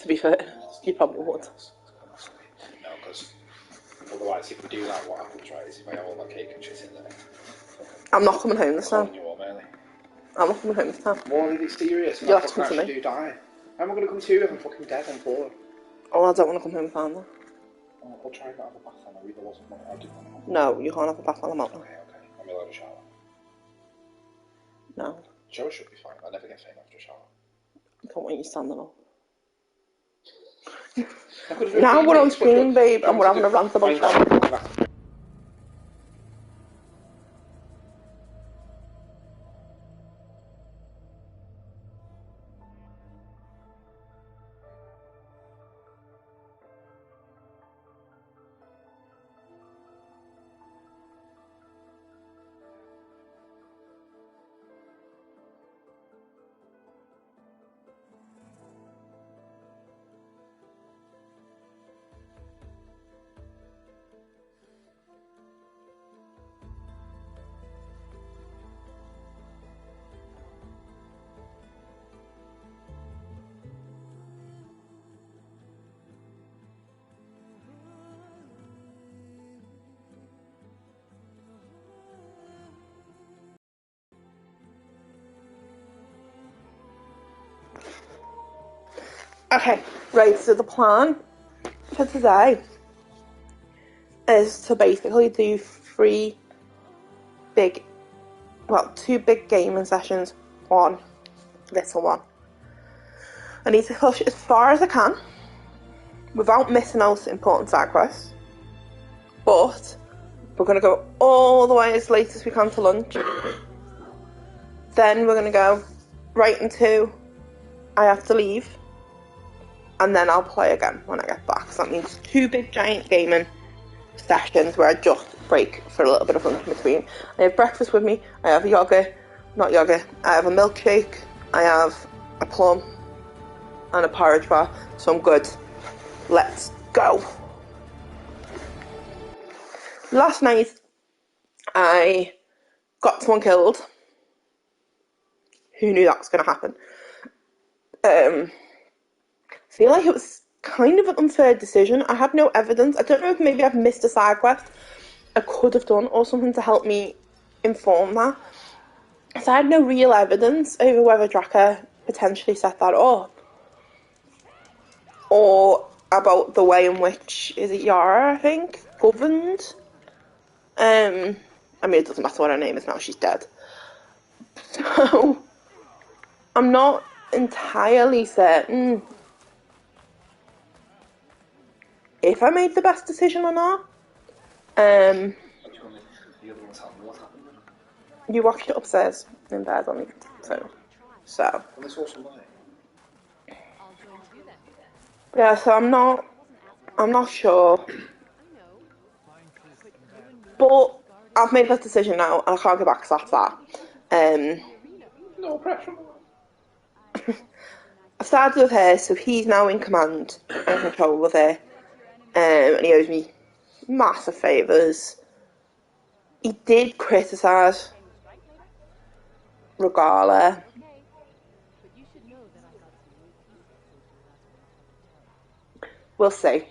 To be fair, you probably would. No, because otherwise, if we do that, what happens, right, is if I have all that cake and shit in there. I'm not coming home this time. I'm calling you home early. I'm not coming home this time. What, are you serious? You'll have to come to me. Do die. How am I going to come to you if I'm fucking dead on board? Oh, I don't want to come home with Anna. Oh, I'll try and not have a bath on. I really wasn't. I didn't want to. No, you can't have a bath while I'm out. Okay. I'm allowed a shower. No. Shower should be fine. I never get fame after a shower. I don't want you standing up. Now we're on screen, babe, and we're having a rant about shower. Okay, right, so the plan for today is to basically do two big gaming sessions, one little one. I need to push as far as I can without missing out important side quests, but we're going to go all the way as late as we can to lunch. Then we're going to go right into I have to leave, and then I'll play again when I get back. So that means two big giant gaming sessions where I just break for a little bit of lunch in between. I have breakfast with me, I have I have a milkshake, I have a plum and a porridge bar, so I'm good. Let's go. Last night I got someone killed. Who knew that was going to happen? I feel like it was kind of an unfair decision. I had no evidence. I don't know if maybe I've missed a side quest I could have done or something to help me inform that. So I had no real evidence over whether Draka potentially set that up, or about the way in which, is it Yara, I think, governed? I mean, it doesn't matter what her name is now, she's dead. So I'm not entirely certain if I made the best decision or not. You watched it upstairs in bed on your phone. So yeah, so I'm not sure. But I've made that decision now and I can't go back, so that's that. No pressure. I've started with her, so he's now in command and control with her. And he owes me massive favours. He did criticise Regala. We'll see.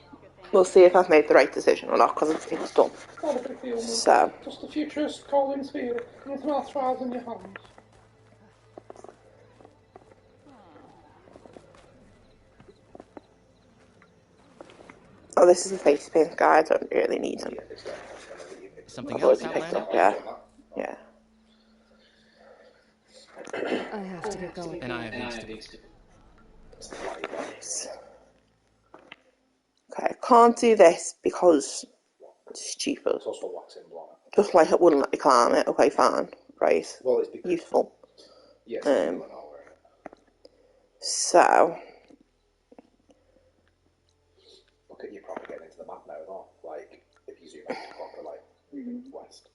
We'll see if I've made the right decision or not, because it's done. So. Just the futurist calling spirit. Nothing else rides in your hands. Oh, this is a face paint guy. I don't really need him. Something else picked up, yeah. Yeah. I have to get going. And I have these to Okay, I can't do this because it's stupid. It's also waxing blonde. Just like it wouldn't let me climb it. Okay, fine. Right. Well, it's because useful. Yes. So. Look at you probably getting into the map now, though. Like, if you zoom out to proper, like, west.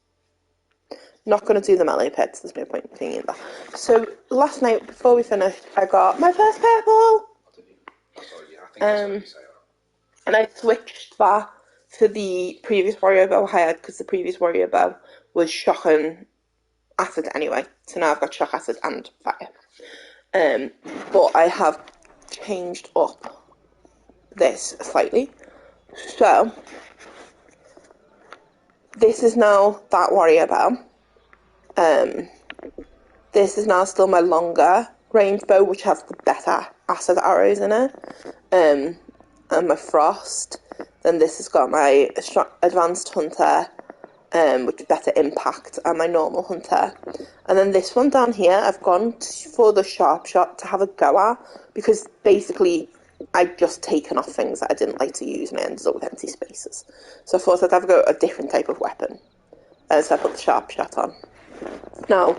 Not going to do the melee pits, there's no point in thinking that. So, last night, before we finished, I got my first purple! And I switched that to the previous warrior bow I had, because the previous warrior bow was shock and acid anyway. So now I've got shock, acid and fire. But I have changed up this slightly. So, this is now that warrior bow. This is now still my longer range bow, which has the better acid arrows in it. And my frost. Then this has got my advanced hunter, which is better impact, and my normal hunter. And then this one down here, I've gone for the sharp shot to have a go at, because basically I'd just taken off things that I didn't like to use and I ended up with empty spaces. So I thought I'd have a go at a different type of weapon. So I put the sharp shot on. Now,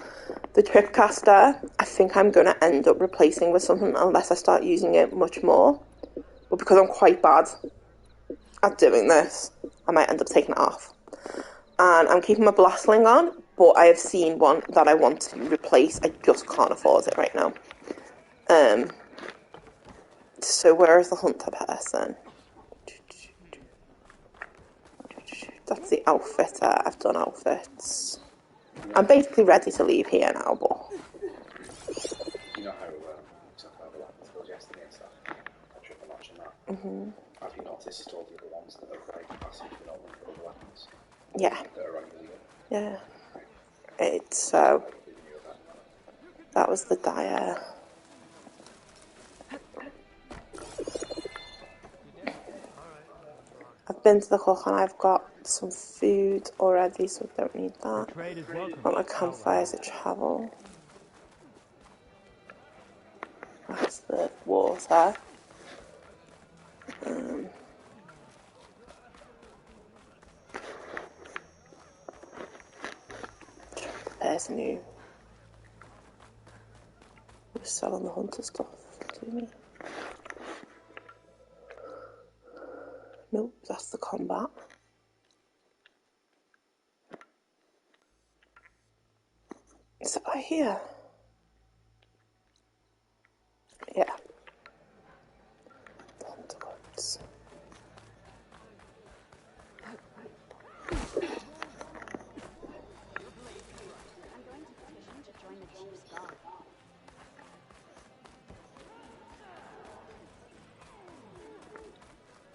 the Tripcaster, I think I'm going to end up replacing with something unless I start using it much more. But because I'm quite bad at doing this, I might end up taking it off. And I'm keeping my Blastling on, but I have seen one that I want to replace. I just can't afford it right now. So where is the hunter person? That's the outfitter. I've done outfits. I'm basically ready to leave here now, but... You know how we talked about the weapons build yesterday and stuff? I triple notch in that. Mm-hmm. Have you noticed all the other ones that are very passive development for other weapons? Yeah. That are really good? Yeah. It's so... That was the dire. I've been to the cook and I've got some food already, so I don't need that. Got my campfires at travel. That's the water. There's new. We're selling the hunter stuff to me. Nope, that's the combat. Is it right here? Yeah. The hunter goods.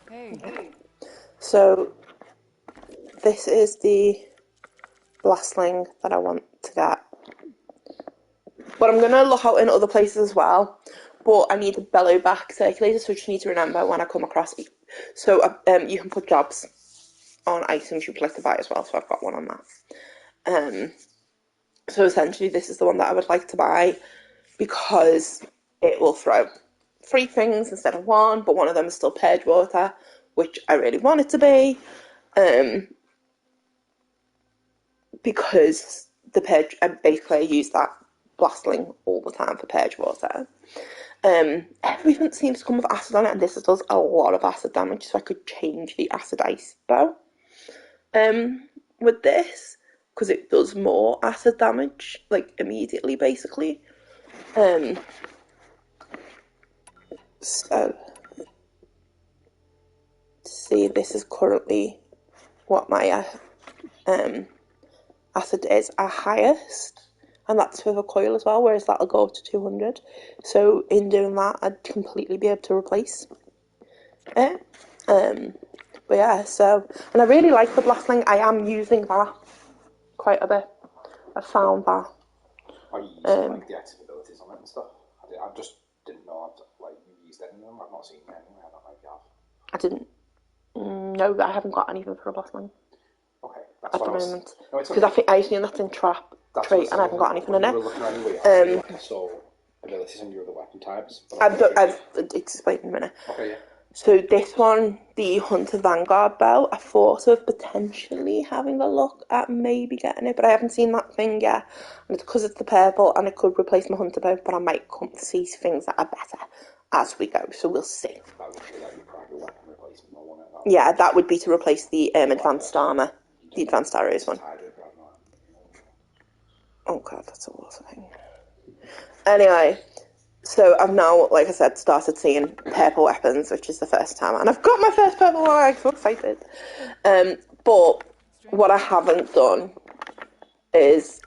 Hey. So, this is the Blastling that I want to get. But I'm going to look out in other places as well. But I need a bellow back circulator, so I just need to remember when I come across it. So, you can put jobs on items you'd like to buy as well, so I've got one on that. So essentially this is the one that I would like to buy because it will throw 3 things instead of 1, but one of them is still purge water, which I really want it to be, because the purge, basically I use that Blastling all the time for purge water. Everything seems to come with acid on it, and this does a lot of acid damage, so I could change the acid ice bow with this, because it does more acid damage, like, immediately, basically. So, see, this is currently what my acid is at highest, and that's with a coil as well, whereas that'll go up to 200. So, in doing that, I'd completely be able to replace it. But yeah, so, and I really like the Blastling. I am using that quite a bit. I found that. Are you using like the active abilities on it and stuff? I just didn't know like you used any of them. I've not seen any. I don't know if you have. I didn't. No, I haven't got anything for a Blastling. Okay, that's At what the I was. moment. Because I think I assume that's in trap trait and I haven't got anything in it. You were looking anyway. I saw abilities on your other weapon types. I've explained in a minute. Okay, yeah. So this one, the Hunter Vanguard bow, I thought of potentially having a look at maybe getting it, but I haven't seen that thing yet. And it's because it's the purple and it could replace my Hunter bow, but I might come to see things that are better as we go, so we'll see. That would be like your private weapon replacement, or one of that. Yeah, that would be to replace the advanced armour, the advanced arrows one. Oh god, that's a lot of thing. Anyway, so I've now, like I said, started seeing purple weapons, which is the first time, and I've got my first purple one. I'm so excited. But what I haven't done is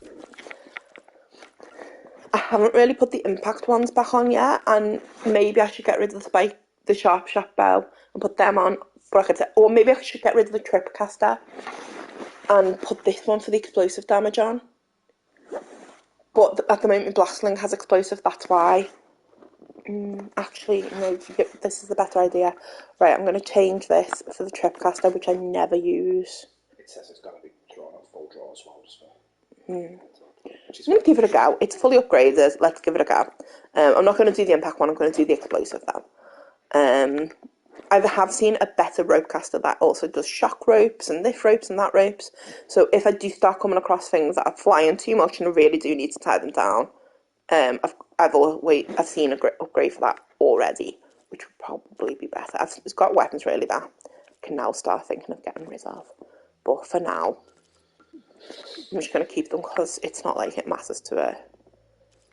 I haven't really put the impact ones back on yet, and maybe I should get rid of the spike the Sharp Shop bow and put them on. But I could say, or maybe I should get rid of the Tripcaster and put this one for the explosive damage on. But at the moment, Blastling has explosive, that's why. Actually, no, this is a better idea. Right, I'm going to change this for the Tripcaster, which I never use. It says it's got to be drawn at full draw as well. Just for, I'm going to give it a go. It's fully upgraded. Let's give it a go. I'm not going to do the impact one. I'm going to do the explosive though. I have seen a better ropecaster that also does shock ropes and this ropes and that ropes. So if I do start coming across things that are flying too much and I really do need to tie them down, I've seen a great upgrade for that already, which would probably be better. It's got weapons really that I can now start thinking of getting rid of. But for now, I'm just going to keep them because it's not like it matters to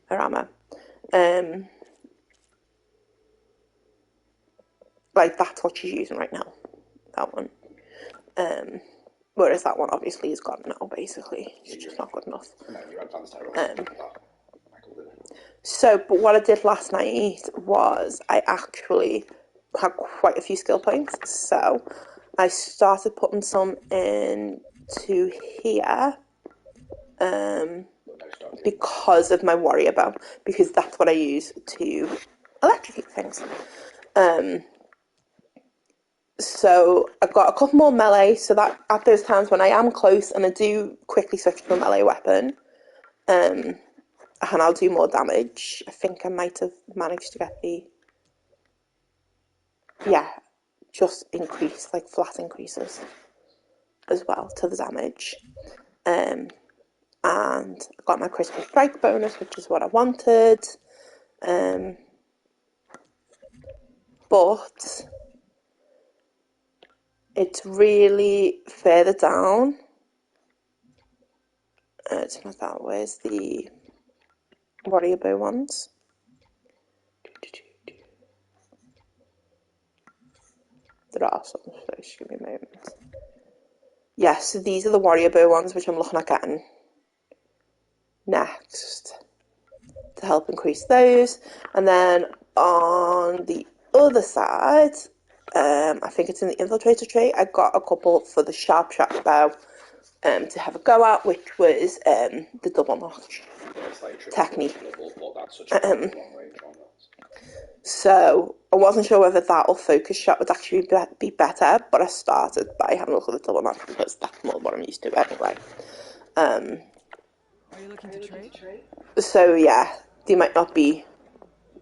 her armor. Like, that's what she's using right now, that one. Whereas that one obviously is gone now, basically. It's just not good enough. no, you're advanced So, but what I did last night was I actually had quite a few skill points. So I started putting some into here because of my warrior bow, because that's what I use to electrocute things. So I've got a couple more melee, so that at those times when I am close and I do quickly switch to a melee weapon, and I'll do more damage. I think I might have managed to get just increase, like flat increases as well to the damage. And I got my critical strike bonus, which is what I wanted. But it's really further down. It's not that. Where's the warrior bow ones? There are some, so just give me a moment. Yes, so these are the warrior bow ones, which I'm looking at getting next to help increase those. And then on the other side, I think it's in the infiltrator trait, I got a couple for the sharp bow to have a go at, which was the double notch technique. So I wasn't sure whether that or focus shot would actually be better, but I started by having a look at the double notch because that's more what I'm used to anyway. Are you looking to trade? So yeah, they might not be.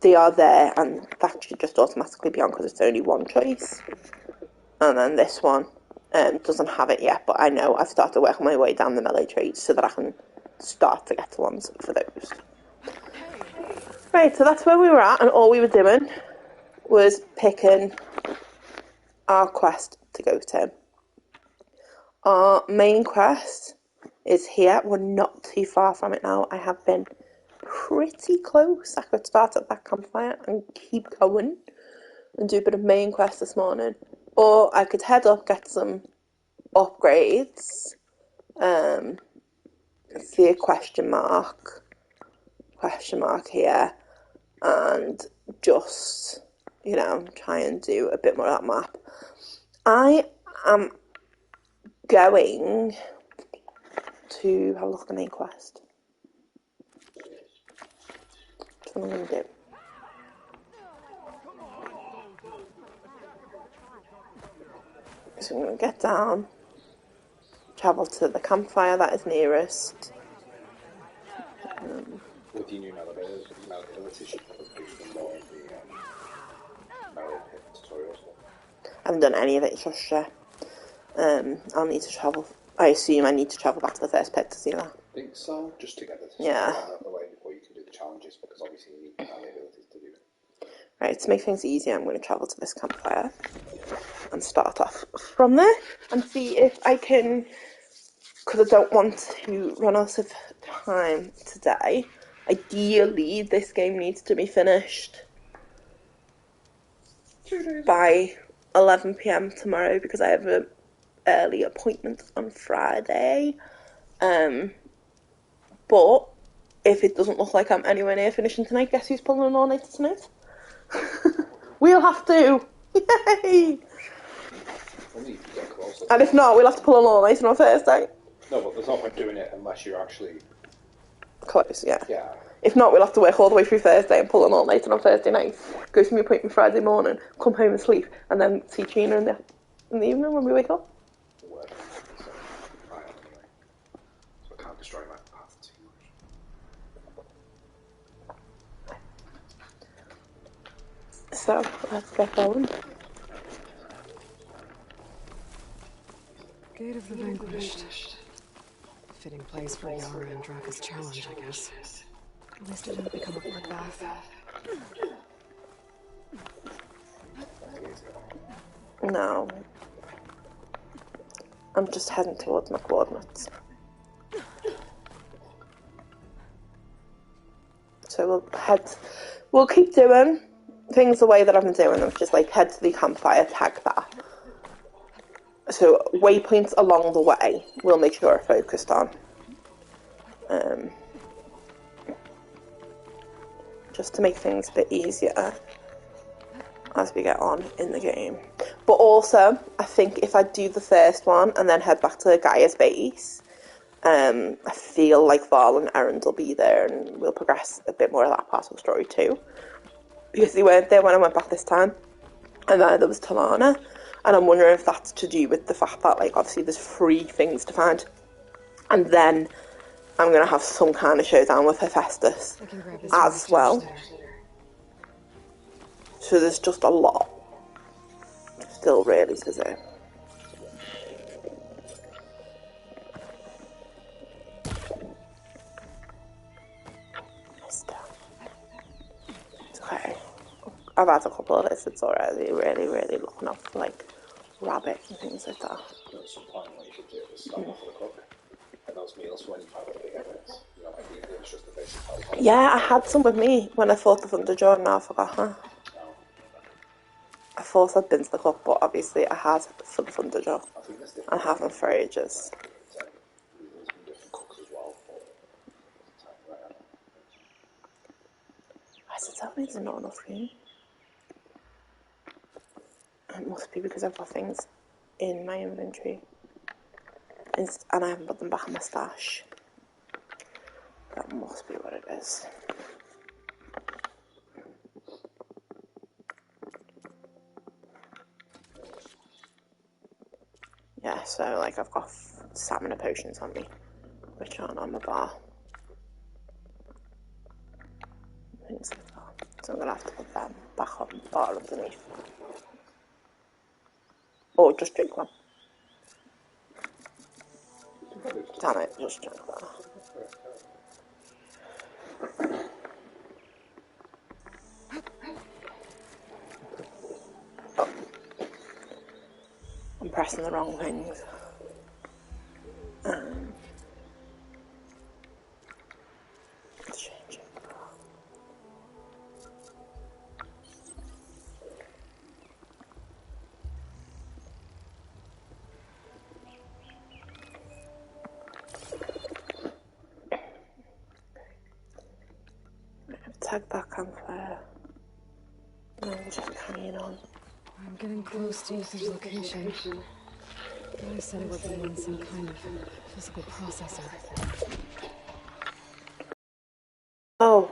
They are there, and that should just automatically be on because it's only one choice. And then this one doesn't have it yet, but I know I've started working my way down the melee traits so that I can start to get to ones for those. Right, so that's where we were at, and all we were doing was picking our quest to go to. Our main quest is here. We're not too far from it now. I have been pretty close. I could start at that campfire and keep going and do a bit of main quest this morning. Or I could head up, get some upgrades. See a question mark here, and just, try and do a bit more of that map. I am going to have a look at the main quest. That's what I'm going to do. So I'm going to get down, travel to the campfire that is nearest. With your new abilities, you should probably do more of the melee pit tutorials. I haven't done any of it just yet. I'll need to travel. I assume I need to travel back to the first pit to see that. I think so, just to get the yeah. out of the way before you can do the challenges, because obviously you need the abilities to do it. Right, to make things easier, I'm going to travel to this campfire and start off from there and see if I can, because I don't want to run out of time today. Ideally, this game needs to be finished by 11 p.m. tomorrow because I have an early appointment on Friday. But if it doesn't look like I'm anywhere near finishing tonight, guess who's pulling an all-nighter tonight? We'll have to. Yay! Only if you get closer. And if not, we'll have to pull an all-nighter on Thursday. No, but there's no point doing it unless you're actually... Close, yeah. Yeah. If not, we'll have to work all the way through Thursday and pull an all-nighter on Thursday night. Go to my appointment Friday morning, come home and sleep, and then see Trina in the evening when we wake up. Work. So, right, anyway. So I can't destroy my path too much. So, let's get going. Gate of the Vanquished. Fitting place for Yara and Draka's challenge, I guess. At least it didn't become a bloodbath. No. I'm just heading towards my coordinates. So we'll keep doing things the way that I've been doing them, just like head to the campfire, tag that. So waypoints along the way, we'll make sure are focused on. Just to make things a bit easier as we get on in the game. But also, I think if I do the first one and then head back to Gaia's base, I feel like Val and Erend will be there and we'll progress a bit more of that part of the story too. Because they weren't there when I went back this time. And then there was Talana. And I'm wondering if that's to do with the fact that, like, obviously there's 3 things to find. And then I'm going to have some kind of showdown with Hephaestus as well. So there's just a lot still really to do. It's okay. I've had a couple of lizards already, really looking out for, like, rabbits and things like that. At some point, what you should do is stop off for the cook. And those meals when you find the big evidence. You know, like it's just the basic health. Yeah, I had some with me when I fought the Thunderjaw and now I forgot her. I thought I'd been to the cook, but obviously I had for the Thunderjaw. I haven't for ages. Why does it tell me there's not enough room? It must be because I've got things in my inventory. And I haven't put them back in my stash. That must be what it is. Yeah, so like I've got stamina potions on me, which aren't on my bar. Things like that. So I'm gonna have to put them back on the bar underneath. Or just drink one. Damn it, just drink that. Oh. I'm pressing the wrong things. Change it. Tag that campfire. And I'm just carrying on. I'm getting close to Ether's location. I said we're being some kind of physical processor. Oh,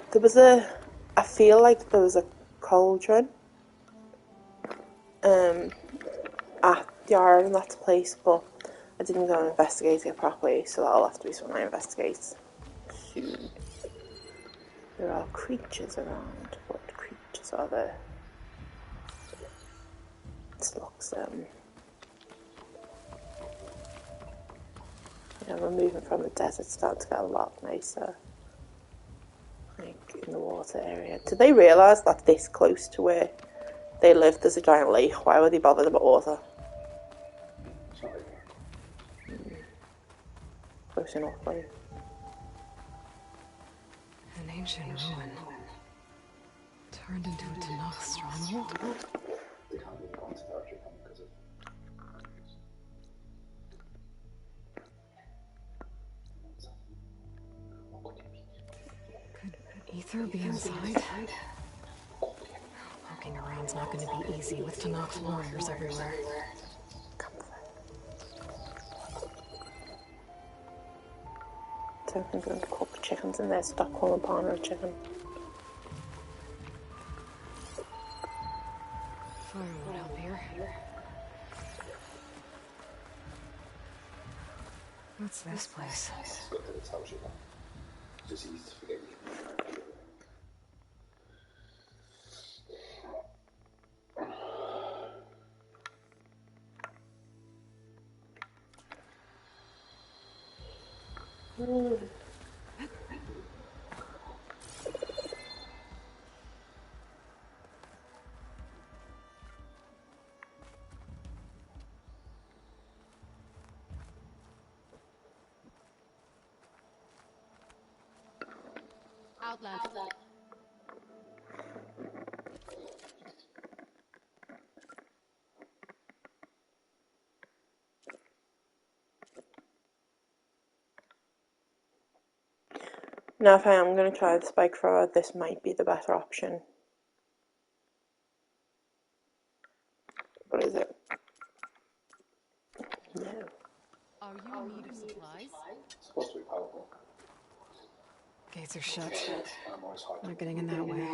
I feel like there was a cauldron at Yara and that place, but I didn't go and investigate it properly, so that'll have to be something I investigate soon. There are creatures around. What creatures are there? This looks, we're moving from the desert, starting to get a lot nicer. Like, in the water area. Did they realise that this close to where they live there's a giant lake? Why were they bothered about water? Close enough, like. An ancient ruin. Turned into a Tanakh stronghold? They can't really go into territory because of... Could Ether be inside? Poking around one's not going to be easy with Tenakth's warriors everywhere. So I'm going to cook chickens in there. Stop calling Parner a chicken. Fire would help here. What's this place? It's good that it tells you that. It's just easy to forget. Outland. Now if I am going to try the spike thrower, this might be the better option. What is it? No. Are you in need of supplies? It's supposed to be powerful. Gates are shut. I'm always hard to Not getting in that way.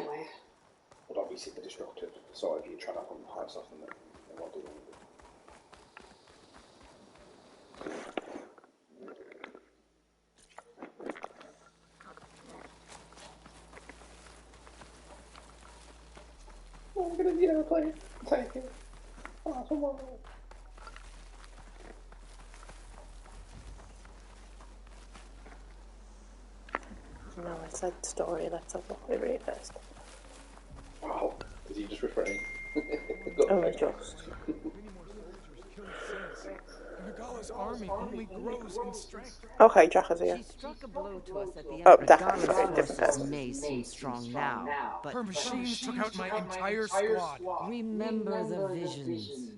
But obviously they're disrupted, so if you try to put them high stuff in them, they won't do anything. Oh, I'm gonna need a plane. Take it. Oh, come on. No, it's like story. Let's have a look. Read it first. Wow. Did he just refrain? Only just. Regalla's army only grows in strength. Okay, Jack is here. She struck a blow to us at the end. Oh, definitely Regalla's very different forces person. may seem strong now, but Her machines took out my entire squad. remember the visions.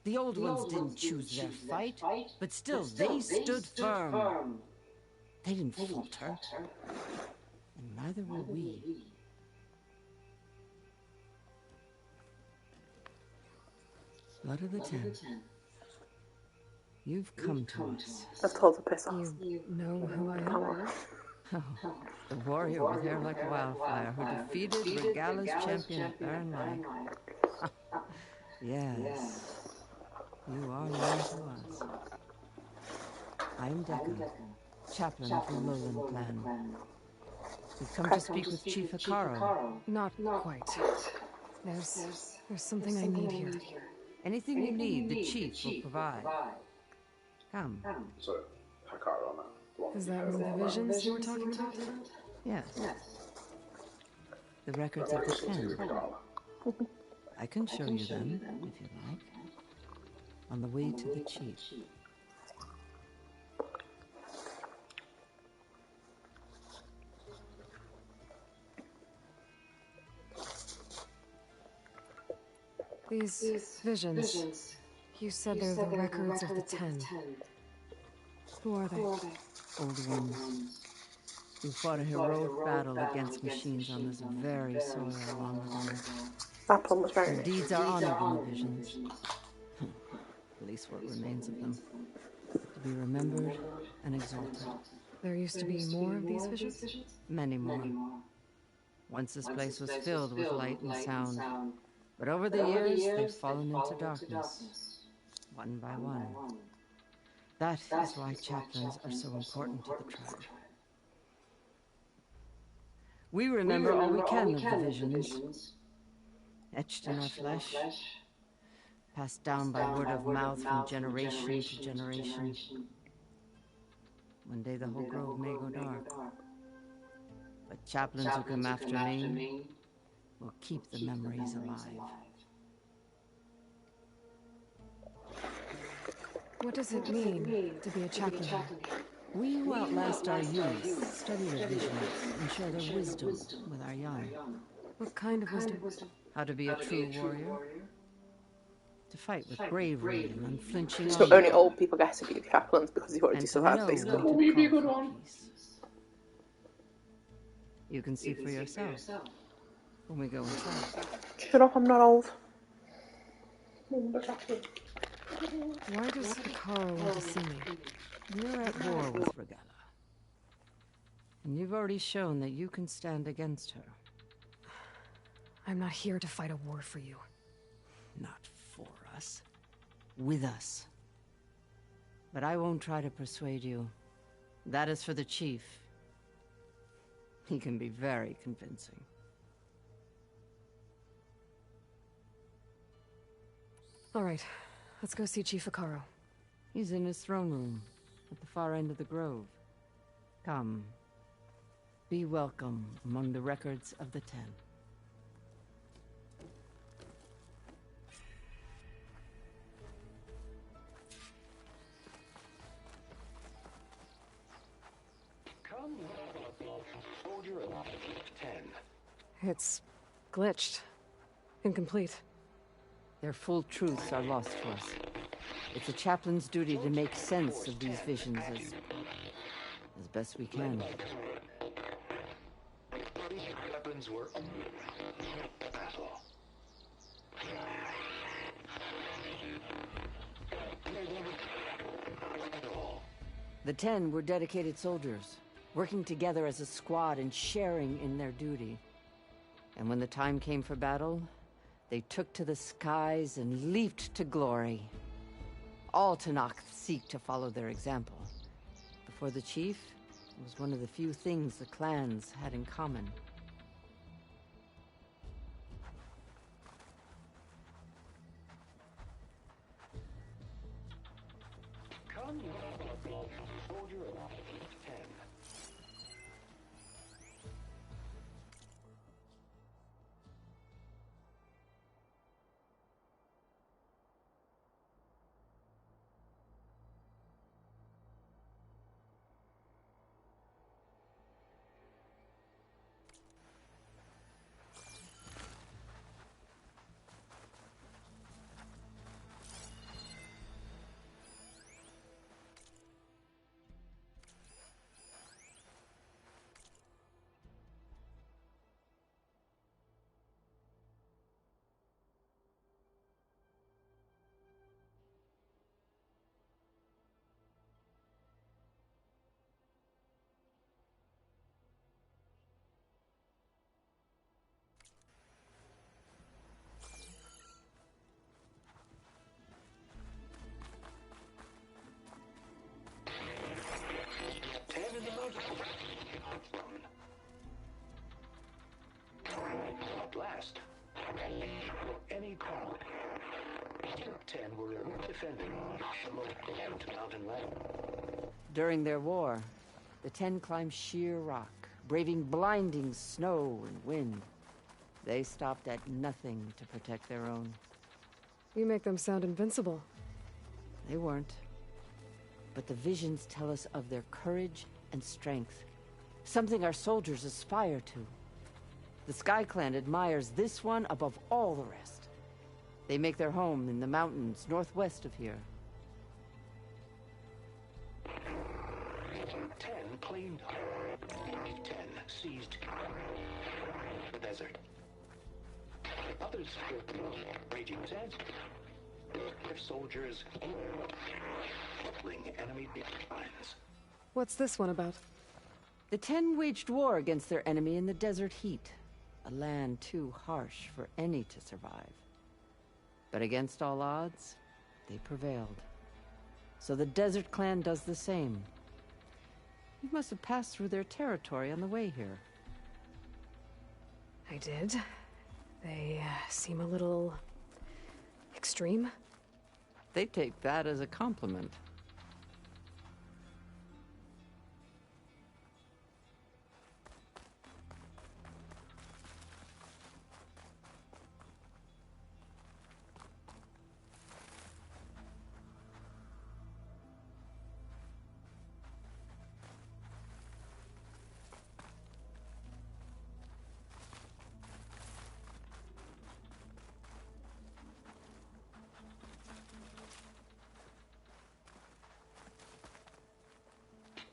The old ones didn't choose their fight, but still they stood firm. They didn't falter, and neither will we. Blood of the Ten. You've come to us. I've told her piss off. You know who I am? Oh, the warrior with hair like wildfire who defeated Regalla's champion Baron Lai. Yes, you are known to us. I'm Dekka, chaplain of the Lowland clan. We've come to speak with Chief Hekarro. Not quite. There's something I need here. Anything you need, the chief will provide. Come. So, Hekarro on that. The one Is you that heard one of the about. visions you were talking about? Yes. The records of the Ten. I can show you them, if you like. On the way to the chief. These visions. You said they're the records of the Ten. Who are they? Old ones. Who fought a heroic battle against machines on this very soil long ago. That plum was very Their nice. deeds are honored in the visions. At least what remains of them. To be remembered and exalted. There used to be more of these visions? Many more. Once this place was filled with light and sound. But over the years, they've fallen into darkness. One by one. That is why chaplains are so important to the tribe. We remember all we can of the visions, etched in our flesh, passed down by word of mouth from generation to generation. One day the whole grove may go dark, but chaplains who come after me will keep the memories alive. What does it mean to be a chaplain? We who outlast our youth study the visions and share their wisdom with our young. What kind of wisdom? How to be a true warrior. To fight with bravery and unflinching So honor. only old people get to be chaplains because you've already And to survived know basically. when to call for peace. You can see for yourself. when we go inside. Shut up, I'm not old. Why does Hikaru want to see me? You're at war with Regalla. And you've already shown that you can stand against her. I'm not here to fight a war for you. Not for us. With us. But I won't try to persuade you. That is for the chief. He can be very convincing. All right, let's go see Chief Hikaru. He's in his throne room, at the far end of the grove. Come. Be welcome among the records of the Ten. Come, soldier of 10. It's glitched. Incomplete. Their full truths are lost to us. It's a chaplain's duty to make sense of these visions as best we can. Weapons were battle. The Ten were dedicated soldiers, working together as a squad and sharing in their duty. And when the time came for battle, they took to the skies and leaped to glory. All Tenakth seek to follow their example. Before the chief, it was one of the few things the clans had in common. Come, soldier of 10. At last, any crowd. 10 were defending the mountain land. During their war, the Ten climbed sheer rock, braving blinding snow and wind. They stopped at nothing to protect their own. You make them sound invincible. They weren't. But the visions tell us of their courage and strength, something our soldiers aspire to. The Sky Clan admires this one above all the rest. They make their home in the mountains northwest of here. 10 claimed. 10 seized the desert. Others raging sands. Their soldiers battling enemy lines. What's this one about? The Ten waged war against their enemy in the desert heat, a land too harsh for any to survive. But against all odds, they prevailed. So the Desert Clan does the same. You must have passed through their territory on the way here. I did. They seem a little extreme. They take that as a compliment.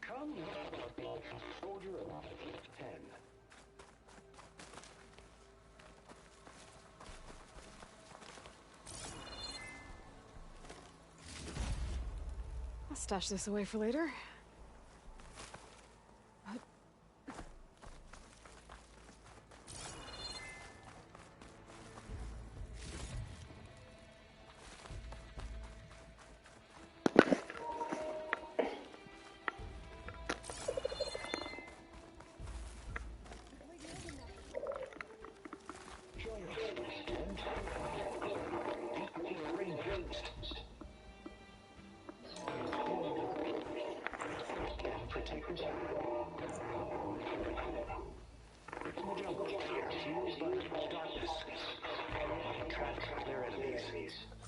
Come, soldier of 10. stash this away for later.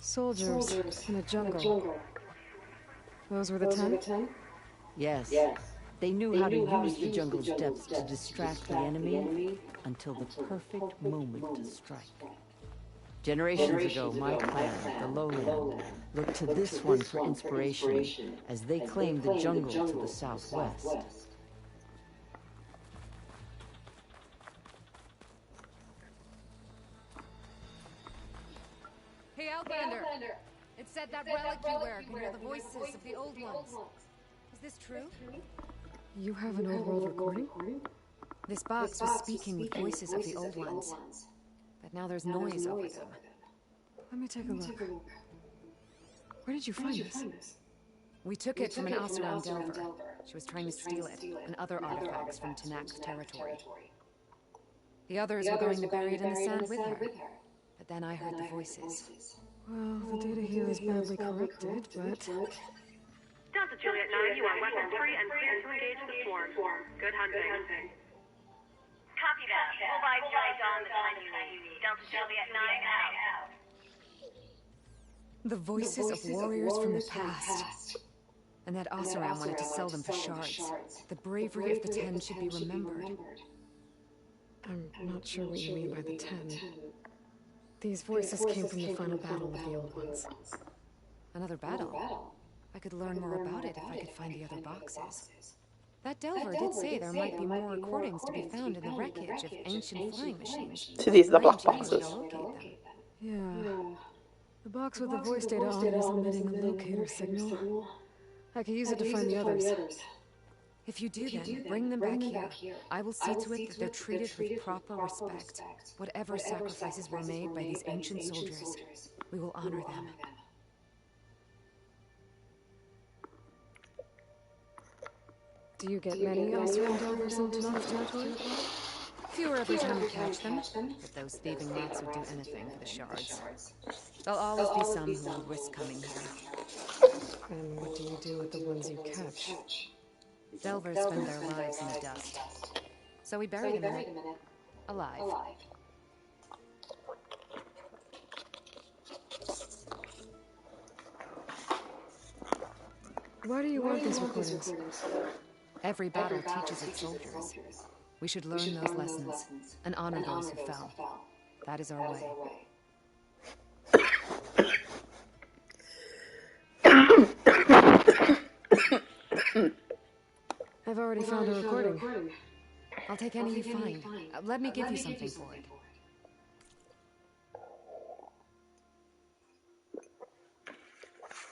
Soldiers in a jungle. Those were the 10? Yes. They knew how to use the jungle's depths to distract the enemy until the perfect moment to strike. Generations ago, my clan, the Lowland, looked to this one for inspiration as they claimed the jungle to the southwest. Hey, Outlander! It said that relic you wear can hear the voices of the old ones. Is this true? You have an old world recording? This box was speaking with voices of the old ones. But now there's noise over them. Let me take a look. Where did you find this? We took it from an Oseram Delver. She was trying to steal it, and other artifacts from Tanak's territory. The others were going to bury it in the sand with her. But then I heard the voices. Well, the data here is badly corrupted, but... Delta Juliet 9, you are weapon free and clear to engage the swarm. Good hunting. Copy that. We'll buy Joy Dawn the time you need. Delta Juliet 9 out. The voices of warriors from the past. And that Oseram wanted to sell them for shards. The bravery of the 10 should be remembered. I'm not sure what you mean by the 10. These voices came from the final battle of the old ones. Another battle? I could learn more about it if I could find the other boxes. That Delver did say there might be more recordings to be found in the wreckage of ancient flying machines. So these are the black boxes. Yeah. The box with the voice data on it is emitting a locator signal. I could use it to find the others. If you do then, bring them back here. I will see to it that they're treated with proper respect. Whatever sacrifices were made by these ancient soldiers, we will honor them. Do you get many Oseram Delvers in Tanak's territory? Fewer every time we catch them, but those thieving rats would do anything for the shards. There'll always be some who will risk coming here. And what do you do with the ones you catch? Delvers spend their lives in the dust. So we bury them in it, alive. Why do you want these recordings? Every battle teaches its soldiers. We should learn those lessons and honor those who fell. That is our way. I've already found a recording. I'll take any you find. Let me give you something for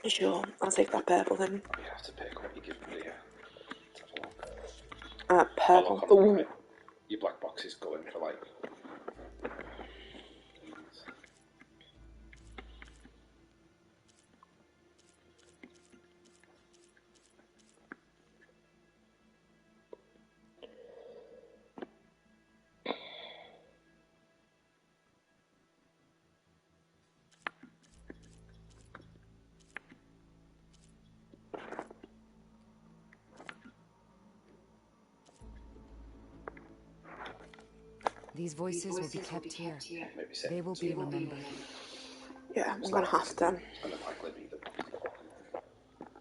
it. Sure, I'll take that purple thing. You have to pick what you give me here. Purple. Ooh. Your black box is going for like... These voices will be kept here. They will be remembered. Yeah, I'm gonna have to.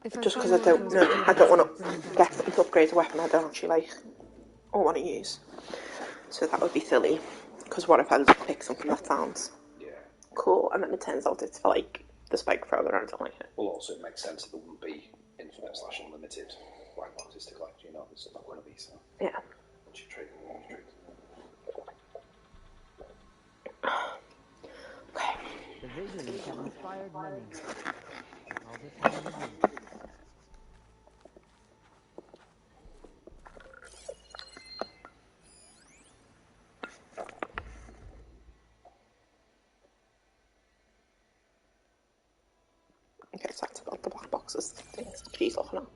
If Just because I don't know, I don't want to get something to upgrade a weapon I don't actually like or want to use. So that would be silly. Because what if I just pick something that sounds cool and then it turns out it's for like the spike thrower and I don't like it. Well, also it makes sense that there wouldn't be infinite / unlimited black boxes to collect. You know, there's not going to be so. Yeah. Once you trade them, you trade them. Okay. The visions have inspired many. All this time Okay, so that's about the black boxes things she's looking at.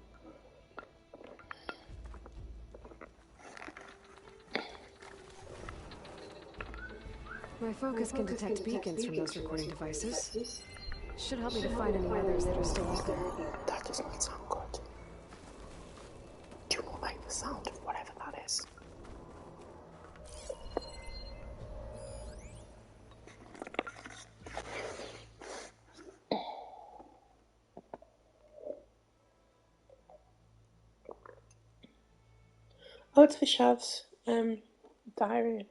My focus can detect beacons from those recording devices. Should help me to find any others that are still out there. That does not sound good. Do you not like the sound of whatever that is? Oh, it's for Shav's diary.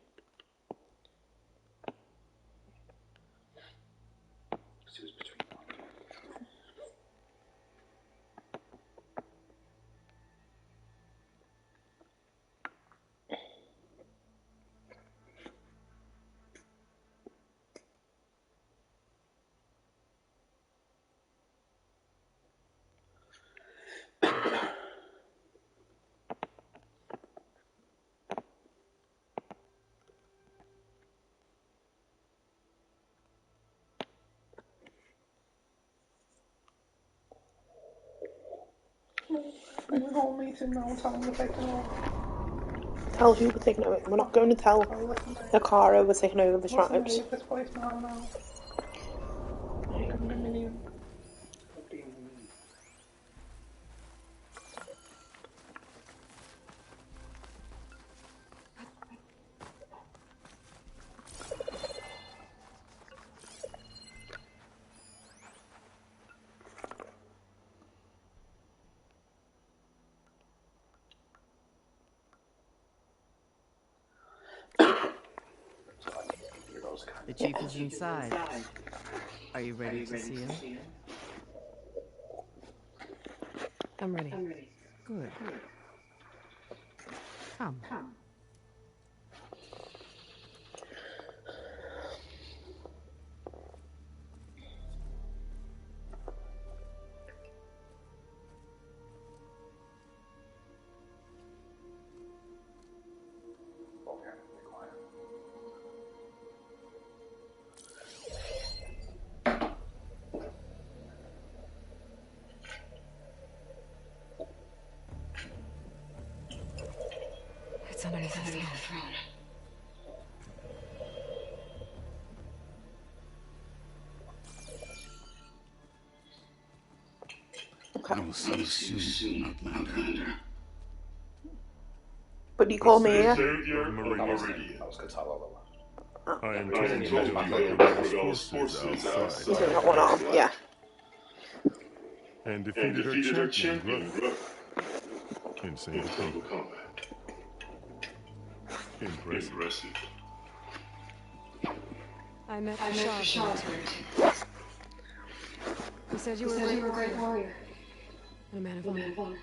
Bring the whole meeting now and tell them we're taking over. Tell who we're taking over. We're not going to tell Nakara we're taking over the What's the tribes. name of this place now? Condominium. The chief is inside. Are you ready to see him? I'm ready. Good. Come. It's underneath the throne. Okay. I will see you soon, Outlander. But you call me here? Savior of Meridian. I am told you Rebel's forces outside. He's only got one arm, yeah. And defeated her champion, Gruff. In single combat. Impressive. I met Shaw. He said you were a great warrior. And a man of honor.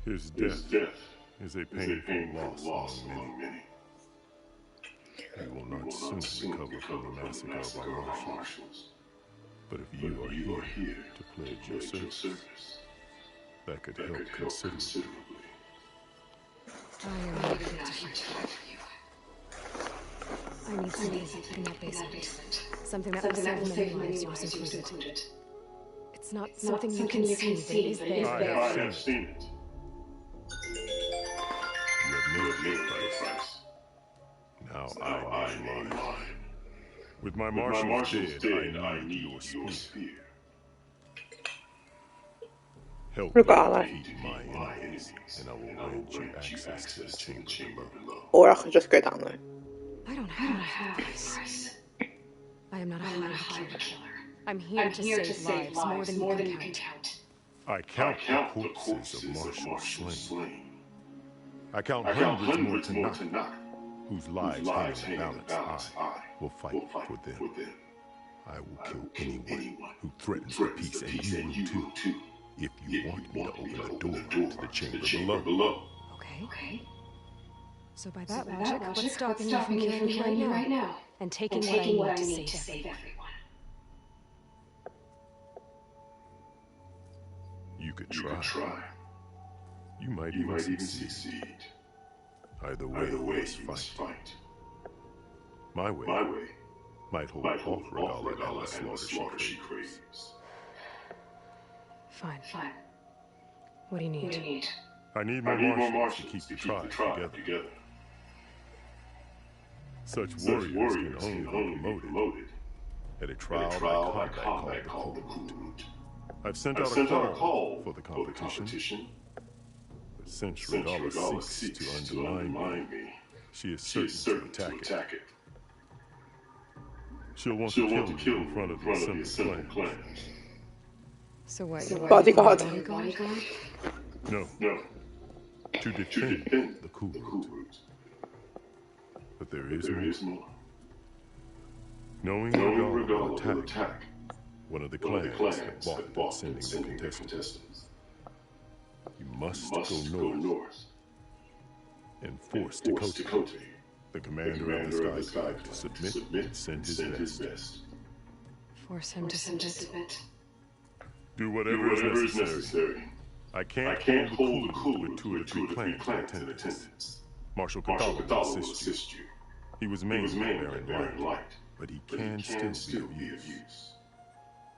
His death is a painful loss among many. He will not soon recover from the massacre of our marshals. But if you are here to pledge your service, that could help considerably. I am ready to fight for you. I need something in that basement. Something that will save many lives, yours included. It's not something you can see, but it is there. I have seen it. You have made your price. Now I need mine. With my marshals dead, I need your spear. Help me defeat my enemies, and I will grant you access to the chamber below. Or I could just go down there. I don't have a price. I am not a hired killer. I'm here to save lives more than you can count. I count the corpses of marshals slain. I count hundreds more to knock, whose lives hang in the balance. I will fight for them. I will kill anyone who threatens the peace, and you will too, if you want me to open the door to the chamber below. Okay. So by that logic, what's stopping you from killing me right now? And taking what I need to save everyone? You could try. You might even succeed. Either way, you must fight. My way might hold off Regala and the slaughter she craves. Fine. What do you need? I need more marshals to keep the tribe together. Such warriors can only be promoted at a trial by combat called the Coup Route. I've sent out a call for the competition, but since Regala seeks to undermine me, she is certain to attack it. She'll want to kill me in front of the Assembly clan. So what? Bodyguard. No. To defend the Coup Route. But there is more. Knowing Regala will attack one of the clans that bought sending the contestants, you must go north and force Tekote, the commander of the Sky Tribe, to submit and send his best. Force him to submit. Do whatever is necessary. I can't hold the Coup with two of the three clans in attendance. Marshal Kotallo will assist you. He was maimed at Barren Light, but he can still be of use.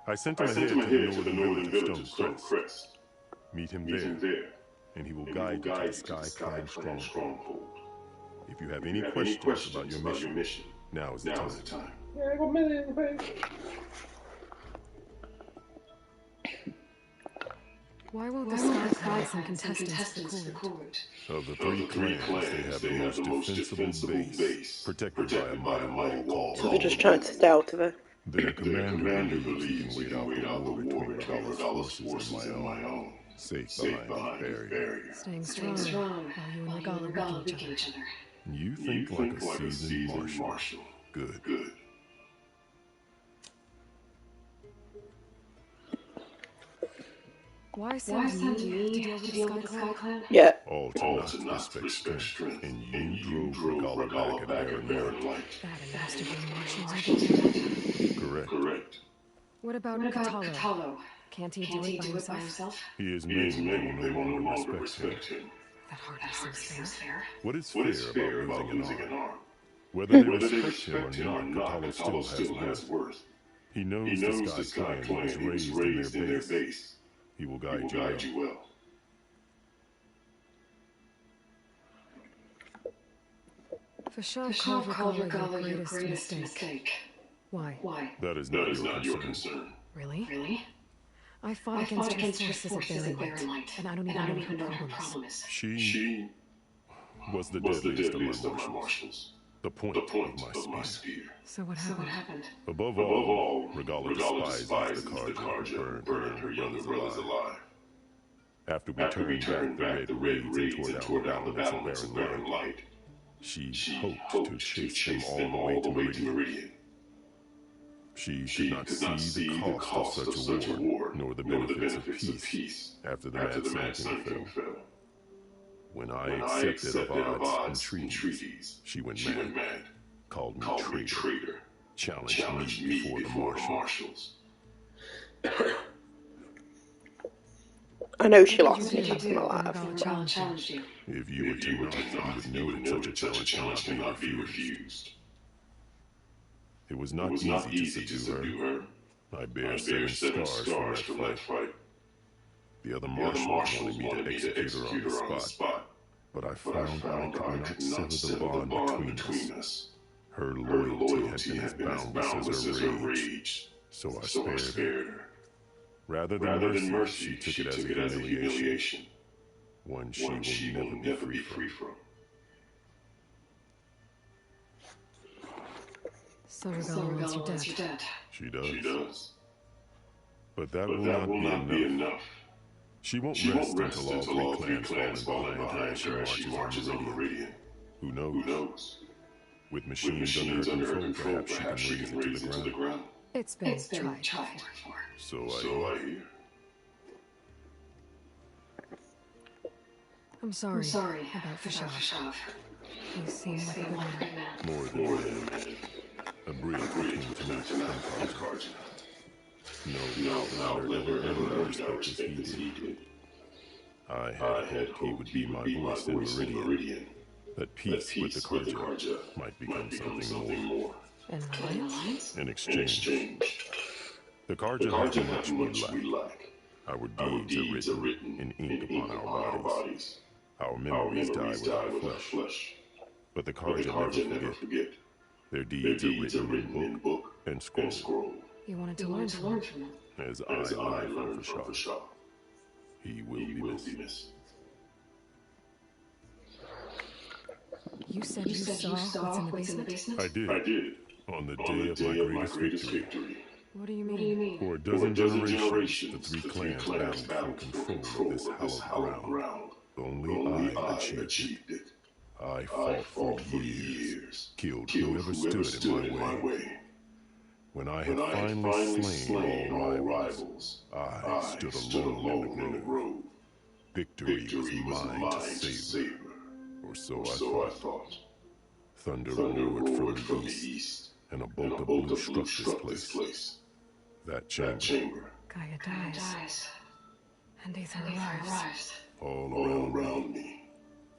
I sent him ahead to the northern village of Stone Crest. Meet him there, and he will guide you to the Sky Clan stronghold. If you have any questions about your mission, now is the time. Yeah, I got millions, baby. Why will the Sky Clans and contestants the Coup Route? Of the three clans, they have the most defensible base, protected by a mighty wall. So they're just trying to stay out of it. Their commander believes he can wait out the war between Regala's forces and my own, safe behind the barrier. Staying strong while you and Regala weaken each other. You think like a seasoned marshal. Good. Why send you to deal with the Sky Clan? Yeah. All to not respect strength, and you drove Regala back at Barren Light. That enough to bring marshals again. Correct. What about Kotallo? Can't he do it by himself? He is maimed, they will no longer respect him. That hardly seems fair. What is fair about losing an arm? Whether they respect him or not, Kotallo still has worth. He knows the Sky Clan was raised in their base. He will guide you well. Fashav called Regala your greatest mistake. Why? That is not your concern. Really? I fought against her forces at Barren Light, and I don't even know what her problem is. She was the deadliest of my marshals. The point of my spear. So what happened? Above all, Regala despises the Carja who burned her younger brothers alive. After we turned back the Red Raids and tore down the battlements of Barren Light, she hoped to chase them all the way to Meridian. She could not see the cost of such a war, nor the benefits of peace after the Mad Sun King fell. When I accepted of odds and treaties, she went mad, called me traitor, challenged me before the marshals. I know she lost me something alive. Challenged you. If you were to know, you would know that such a challenge cannot be refused. It was not easy to subdue her. I bear 7 scars from that fight. The other marshals wanted me to execute her on the spot, but I found I could not sever the bond between us. Her loyalty had been as boundless as her rage, so I spared her. Rather than mercy, she took it as a humiliation, one she will never be free from. So Regala wants you dead. She does. But that will not be enough. She won't rest until all 3 clans fall behind her as she marches on Meridian. Who knows? With machines under her control, perhaps she can raise it to the ground. It's been tried before. So I hear. I'm sorry about Fashav. He seemed like a good man. More than that. A bridge between Tanakh and Carja. No, never respect as he did. I had hoped he would be my voice in Meridian. That peace with the Carja might become something more. An alliance? In exchange. The Carja have much we lack. Our deeds are written in ink upon our bodies. Our memories die without flesh. But the cards that never forget. Their deeds are written in book and scroll. You wanted to learn from them. As I learned from Fashaw. He will be missed. You said you saw what's in the basement? I did. On the day of my greatest victory. What do you mean? For a dozen generations, the three clans battled for control of this hallowed ground. Only I achieved it. I fought for years, killed whoever stood in my way. When I had finally slain all my rivals, I stood alone in the grove. Victory was mine to savor, or so I thought. Thunder roared from the east, and a bolt of blue struck this place. That chamber. Gaia dies. And Ethan arrives. All around me.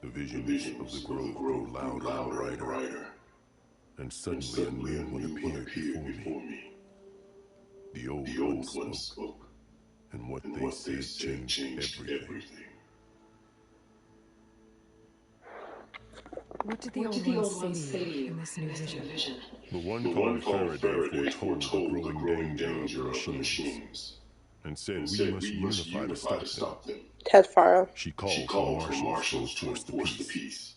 The visions of the grove grew louder and brighter. And suddenly a new one appeared before me. The old one spoke. And what they said changed everything. What did the old one say to you in this new vision? The one called Faraday foretold the growing danger of the machines. And said we must unify to stop them. Ted Farrow. She called for marshals to force the peace.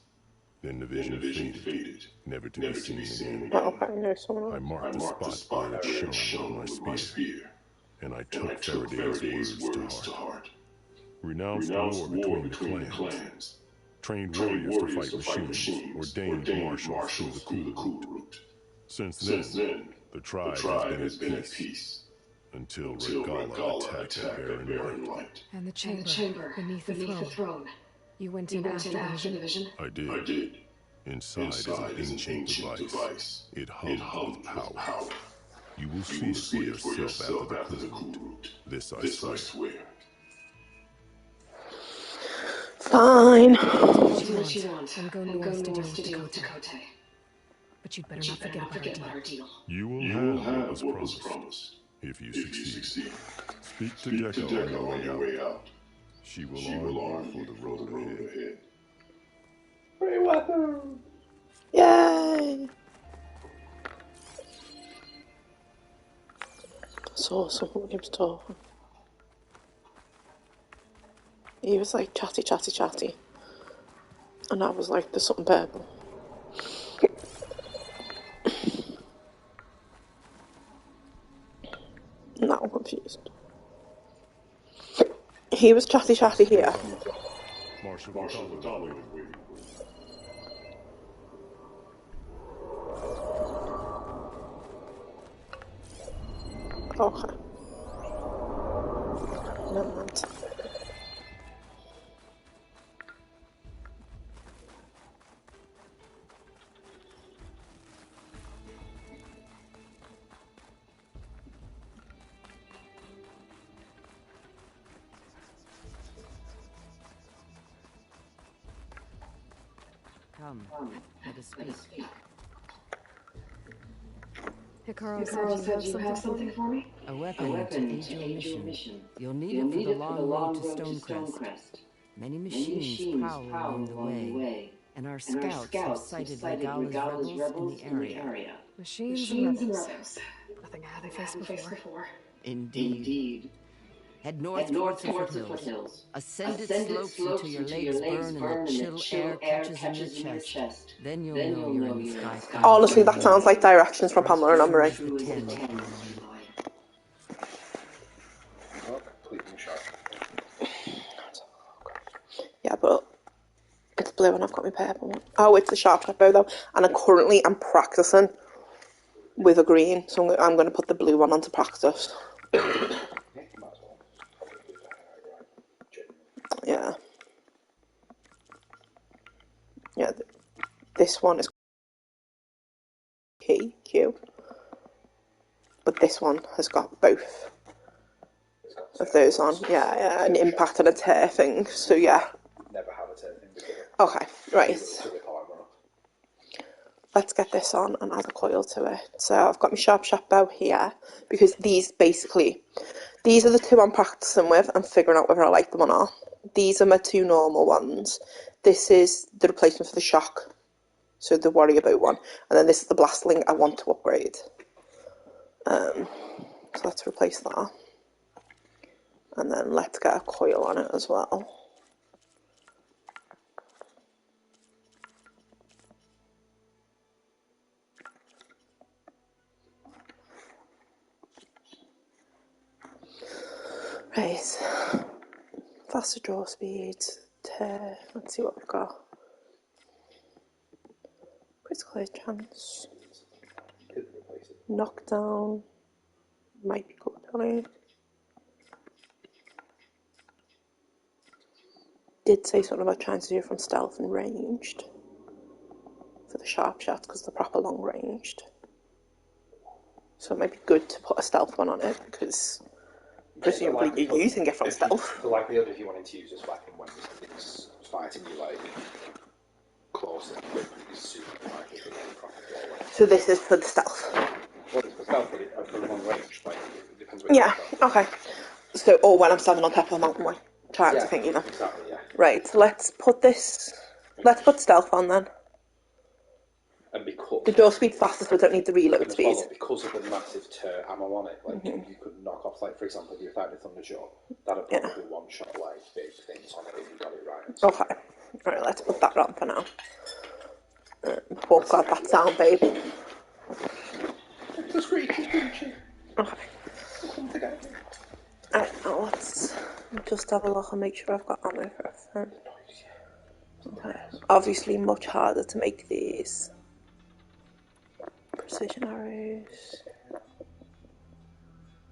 Then the vision faded, never to be seen again. I marked the spot where it shone on my spear, and I took Faraday's words to heart. Renounced war between the clans, trained warriors to fight machines, ordained marshals through the cool route. Since then, the tribe has been at peace. Until Regala attacked the Barren Light. And the chamber beneath the throne. You went in after the vision? I did. Inside is an ancient device. It hums with power. You will see it for yourself after the cool route. This I swear. Fine. Do what you want. And go north to deal with Dakota. But you'd better not forget about our deal. You will have what was promised. If you succeed. Speak to Dekka on your way out. She will arm you for the road ahead. Free weapon! Yay! So someone keeps talking. He was like chatty. And I was like, there's something purple. Now I'm confused. He was chatty here. Okay. Never mind. Come, let us speak. Hikaru said you have something for me? A weapon to aid your mission. You'll need it for the long road to Stonecrest. Many machines prowl along the way, and our scouts have sighted Regala's rebels in the area. Machines and rebels. Nothing I haven't faced before. Indeed. Head north towards the foothills. Ascend its slopes until your legs burn and the chill air catches in your chest. Then you'll know you're in the sky. Honestly, that sounds like directions from Pamela and Emery. Yeah, but it's blue and I've got my purple one. Oh, it's the sharp cut bow though. And I'm practicing with a green, so I'm going to put the blue one on to practice. Yeah. Yeah, this one is Q. But this one has got both of those on. Yeah, an impact and a tear thing. So yeah. Never have a tear thing before. Okay, right. Let's get this on and add a coil to it. So I've got my sharp bow here because these basically, These are the two I'm practicing with and figuring out whether I like them or not. These are my two normal ones. This is the replacement for the shock, so the worry about one. And then this is the blastling I want to upgrade. So let's replace that. And then let's get a coil on it as well. Right. Faster draw speed. Let's see what we've got. Critical hit chance. Knockdown. Might be good on it. Did say something about trying to do it from stealth and ranged for the sharp shots because they're proper long ranged. So it might be good to put a stealth one on it because presumably you're using it from stealth. The likelihood if you wanted to use this weapon when it's fighting you like close and quick is super likely to get proper blow. So this is for the stealth. Well, it's for stealth, but it's for long range. Like it depends. Yeah. Okay. So, or when I'm standing on top of a mountain, way, trying to think, you know. Exactly. Yeah. Right. So let's put this. Let's put stealth on then. And because the draw speed faster, so we don't need the reload speed. Because of the massive ammo on it, like you could knock off, like for example, if you found it on the jaw, that'd probably one shot like big things on it if you got it right. So. Okay. Right. Let's put that on for now. Oh god, that sound, babe. The screech is punchy. Okay. Alright, now let's just have a look and make sure I've got ammo for everything. Okay. Obviously much harder to make these. Precision arrows.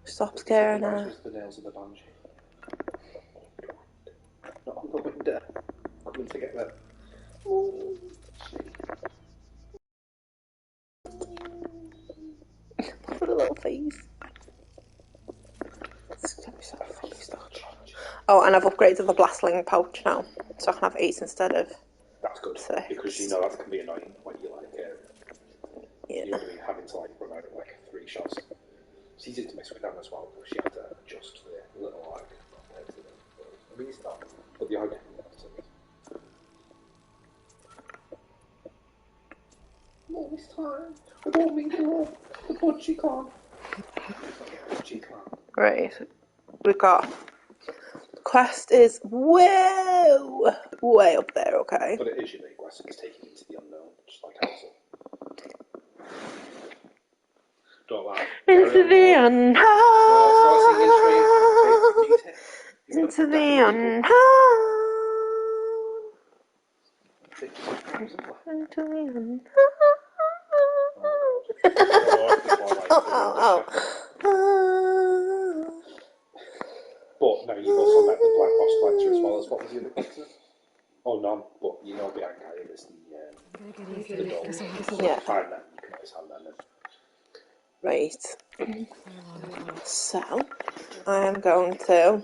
Stop scaring her. The nails of the banshee. Not on the window. Coming to get them. Put a little face. Oh, and I've upgraded the blastling pouch now, so I can have 8 instead of. That's good 6. because you know that can be annoying when you like yeah. You're having to like run out of like 3 shots. It's easy to mess with them as well because you have to adjust the little like. I mean, it's not, but the idea. Not this time. I don't mean to run. The punchy clan. Right, we've got. Quest is way up there, okay? But it is your big quest, it's taking you to the unknown, just like Hazel. Don't lie. Into the unknown. Into the unknown. Into the unknown. But now you've also met the Black Boss collector as well as what was the other collector? Oh, none, but you know Bianca is the dog. Yeah. Find them, you can always have them. Right. So, I am going to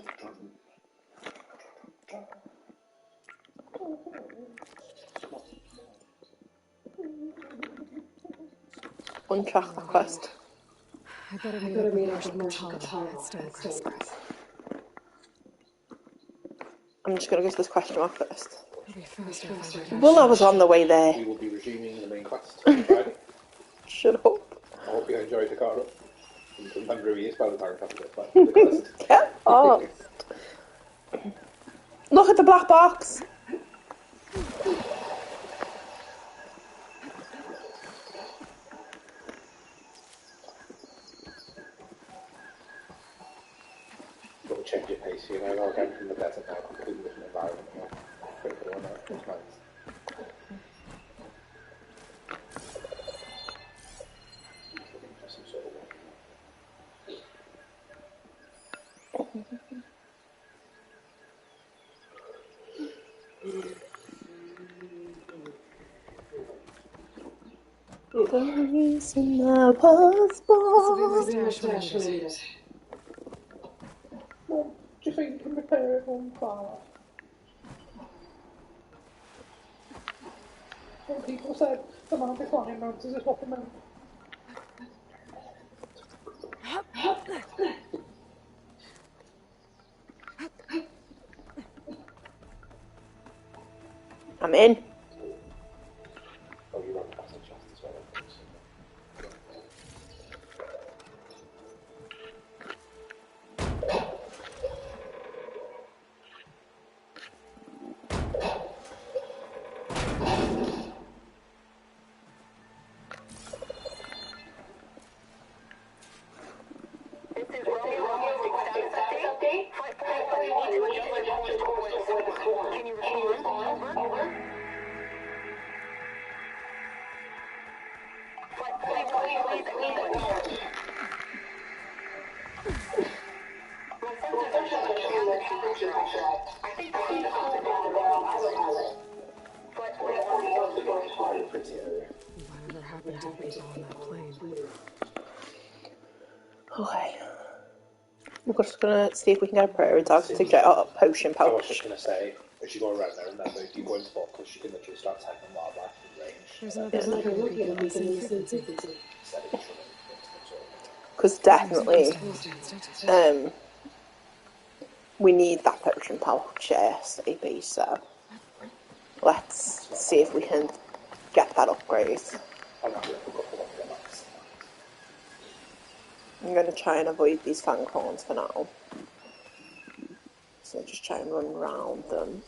untrack that quest. I better meet up with Marshal Katara at Stonecrest. I'm just going to go to this question mark first. Faster. Well, I was on the way there. We will be resuming the main quest on Friday. Shut up. I hope you enjoyed the car up. You can remember who he is by the time we have the quest. Get off. Look at the black box. It'll change your pace, you know, again from the desert now, completely different environment. Pretty cool, isn't it? It's nice. The reason I was born. Mum, do you think you can repair it on fire? Well, people said the man is flying around to this whopping man. I'm in. Oh, you run past the chest as well. Whatever happened to the people on that plane? Okay. We're just gonna see if we can get a prairie dog to get out a potion I was pouch. just going to say, as you go around there and then move, you go into focus, you can literally start taking wildlife in range. There's another looking beacon on the same frequency. Because definitely, we need that potion pouch ASAP, so let's see if we can get that upgrade. I'm going to try and avoid these fanghorns for now. So just try and run around them.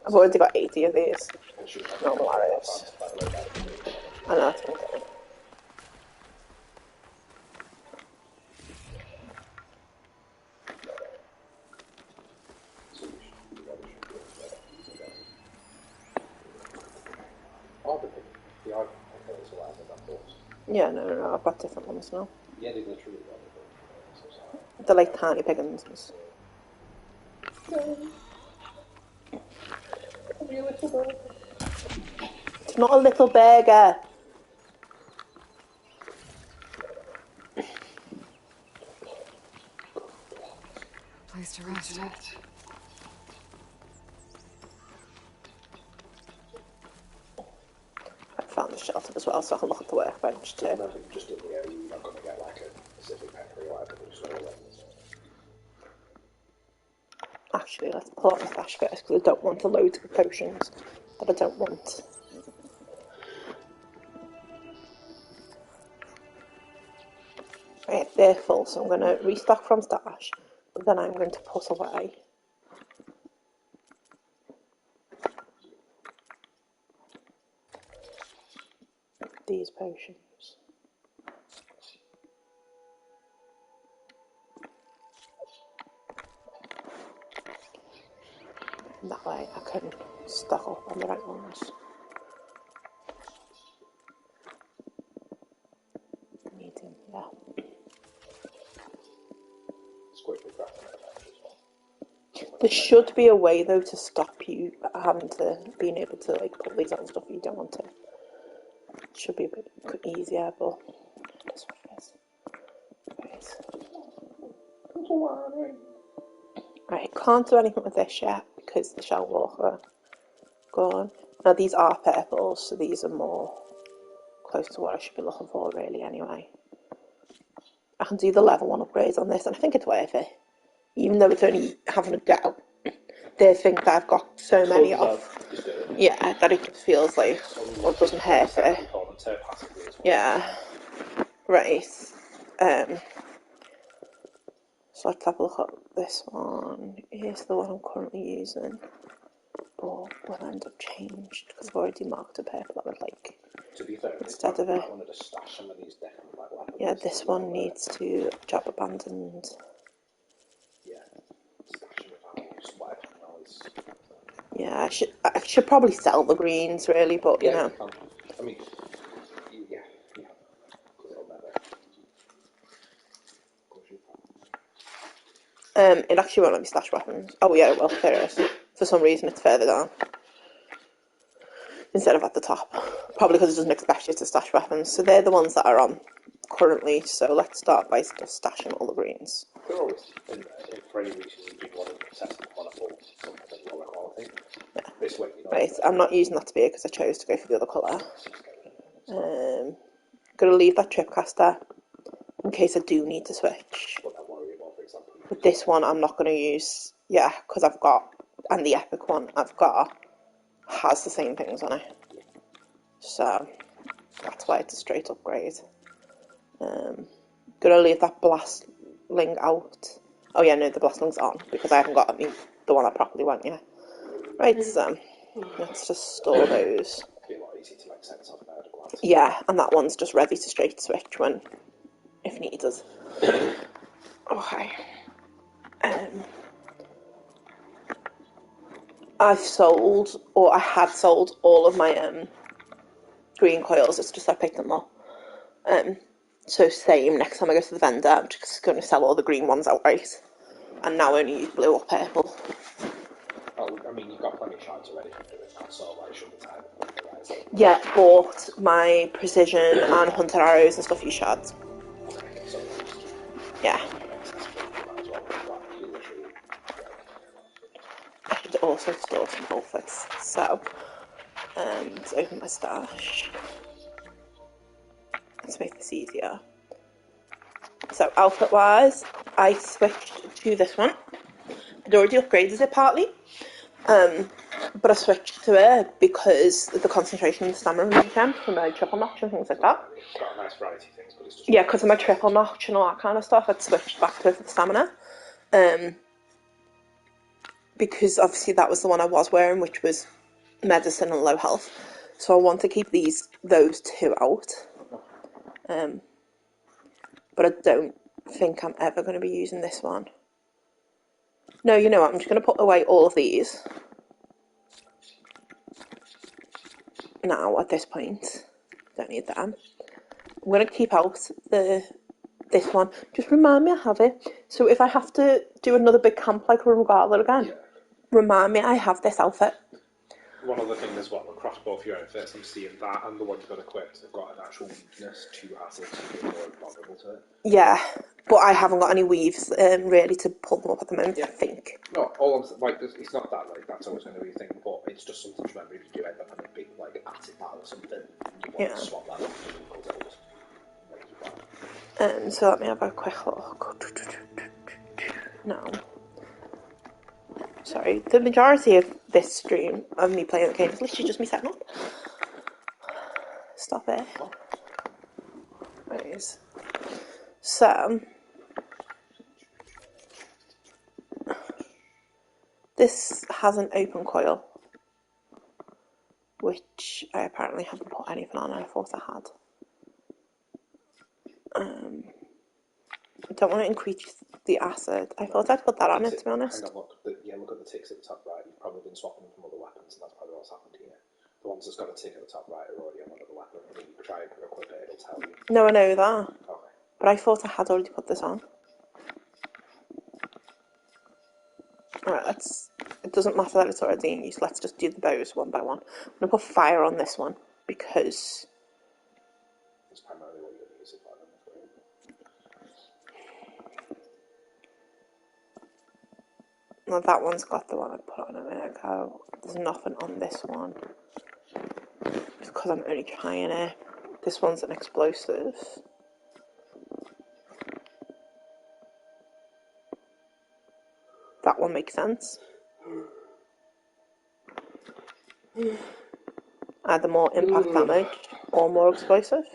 I've already got 80 of these. Normal arrows. I know, it's been good. Yeah, no, I've got different ones now. Yeah, they literally They're like tiny piggins. It's not a little burger. Place to rest. I found the shelter as well, so I can look at the workbench too. Just in the area, you're not going to get like a specific peppering or whatever, but just all weapons. Actually, let's pull out the flash first because I don't want to load the potions that I don't want. Right, they're full, so I'm going to restock from stash, but then I'm going to put away these potions. And that way I can stock up on the right ones. Meeting, yeah. There should be a way though to stop you having to being able to like put these on stuff you don't want to. It should be a bit easier, but that's what it is. Right, can't do anything with this yet because the shell walker gone. Now these are purples, so these are more close to what I should be looking for really anyway. I can do the level 1 upgrades on this and I think it's worth it. Even though it's only having a go. They think that I've got so many of. Yeah, that it just feels like it doesn't hurt it. Yeah. Right. So let's have a look at this one. Here's the one I'm currently using. But will end up changed because I've already marked a purple that I would like. To be fair, instead of it. I wanted to stash some of these definitely like weapons. Yeah, this one needs to job abandoned. Yeah. Stash them without whatever noise. Yeah, I should probably sell the greens really, but you know. I mean, yeah. It actually won't let me stash weapons. Oh yeah, it will. There it is. For some reason, it's further down instead of at the top. Probably because it doesn't expect you to stash weapons. So they're the ones that are on currently. So let's start by just stashing all the greens. They're always in there. If for any reason you didn't want to test them on a full something lower quality. Yeah. This way, you know. Right, I'm not using that spear because I chose to go for the other colour. Gonna leave that tripcaster in case I do need to switch. What I'm worried about, for But this one I'm not going to use, yeah, because I've got, and the epic one I've got has the same things on it. So that's why it's a straight upgrade. Gonna leave that blastling out. Oh yeah, no, the blastling's on because I haven't got the one I properly want yet. Right, so let's just store those. Be a lot easier to make sense of now at a glance. Yeah, and that one's just ready to straight switch when, if needed. Okay. I've sold, or I had sold, all of my green coils. It's just I picked them up. So same, next time I go to the vendor, I'm just going to sell all the green ones outright. And now only use blue or purple. Oh, I mean, you've got plenty of shards already for doing that, so why shouldn't the time? Yeah, bought my precision and hunter arrows and stuff use shards. So, Yeah. I should also store some outfits. So, let's open my stash. Let's make this easier. So, outfit-wise, I switched to this one. I'd already upgraded it partly, but I switched to it because of the concentration and the stamina regen for my triple notch and things like that. Got a nice variety of things, but it's just... Yeah, because of my triple notch and all that kind of stuff, I'd switched back to it for the stamina. Because obviously that was the one I was wearing, which was medicine and low health. So I want to keep those two out. But I don't think I'm ever going to be using this one. No, you know what? I'm just going to put away all of these. Now, at this point. Don't need that. I'm going to keep out this one. Just remind me I have it. So if I have to do another big camp like Regala again, remind me I have this outfit. One other thing as well, across both your outfits, I'm seeing that and the one you've got equipped, they've got an actual weakness to acid, so you're more vulnerable to it. Yeah, but I haven't got any weaves really to pull them up at the moment, I think. No, all I'm like, it's not that, like, that's always going to be a thing, but it's just something to remember if you do end up in a big, like, acid battle or something, you want to swap that up. So let me have a quick look. No. Sorry, the majority of this stream of me playing the game is literally just me setting up. Stop it. Anyways. So, this has an open coil, which I apparently haven't put anything on. I thought I had. I don't want to increase the acid. I thought I'd put that on it, to be honest. Hang on, look at the ticks at the top right. You've probably been swapping them from other weapons, and that's probably what's happened here. The ones that's got a tick at the top right are already on another weapon, and when you try and equip it, it'll tell you. No, I know that. Okay. But I thought I had already put this on. Alright, it doesn't matter that it's already in use. Let's just do the bows one by one. I'm going to put fire on this one because it's primarily what you're going to use it for. Well, that one's got the one I put on a minute ago. There's nothing on this one. It's because I'm only trying it. This one's an explosive. That one makes sense. Either more impact damage or more explosive.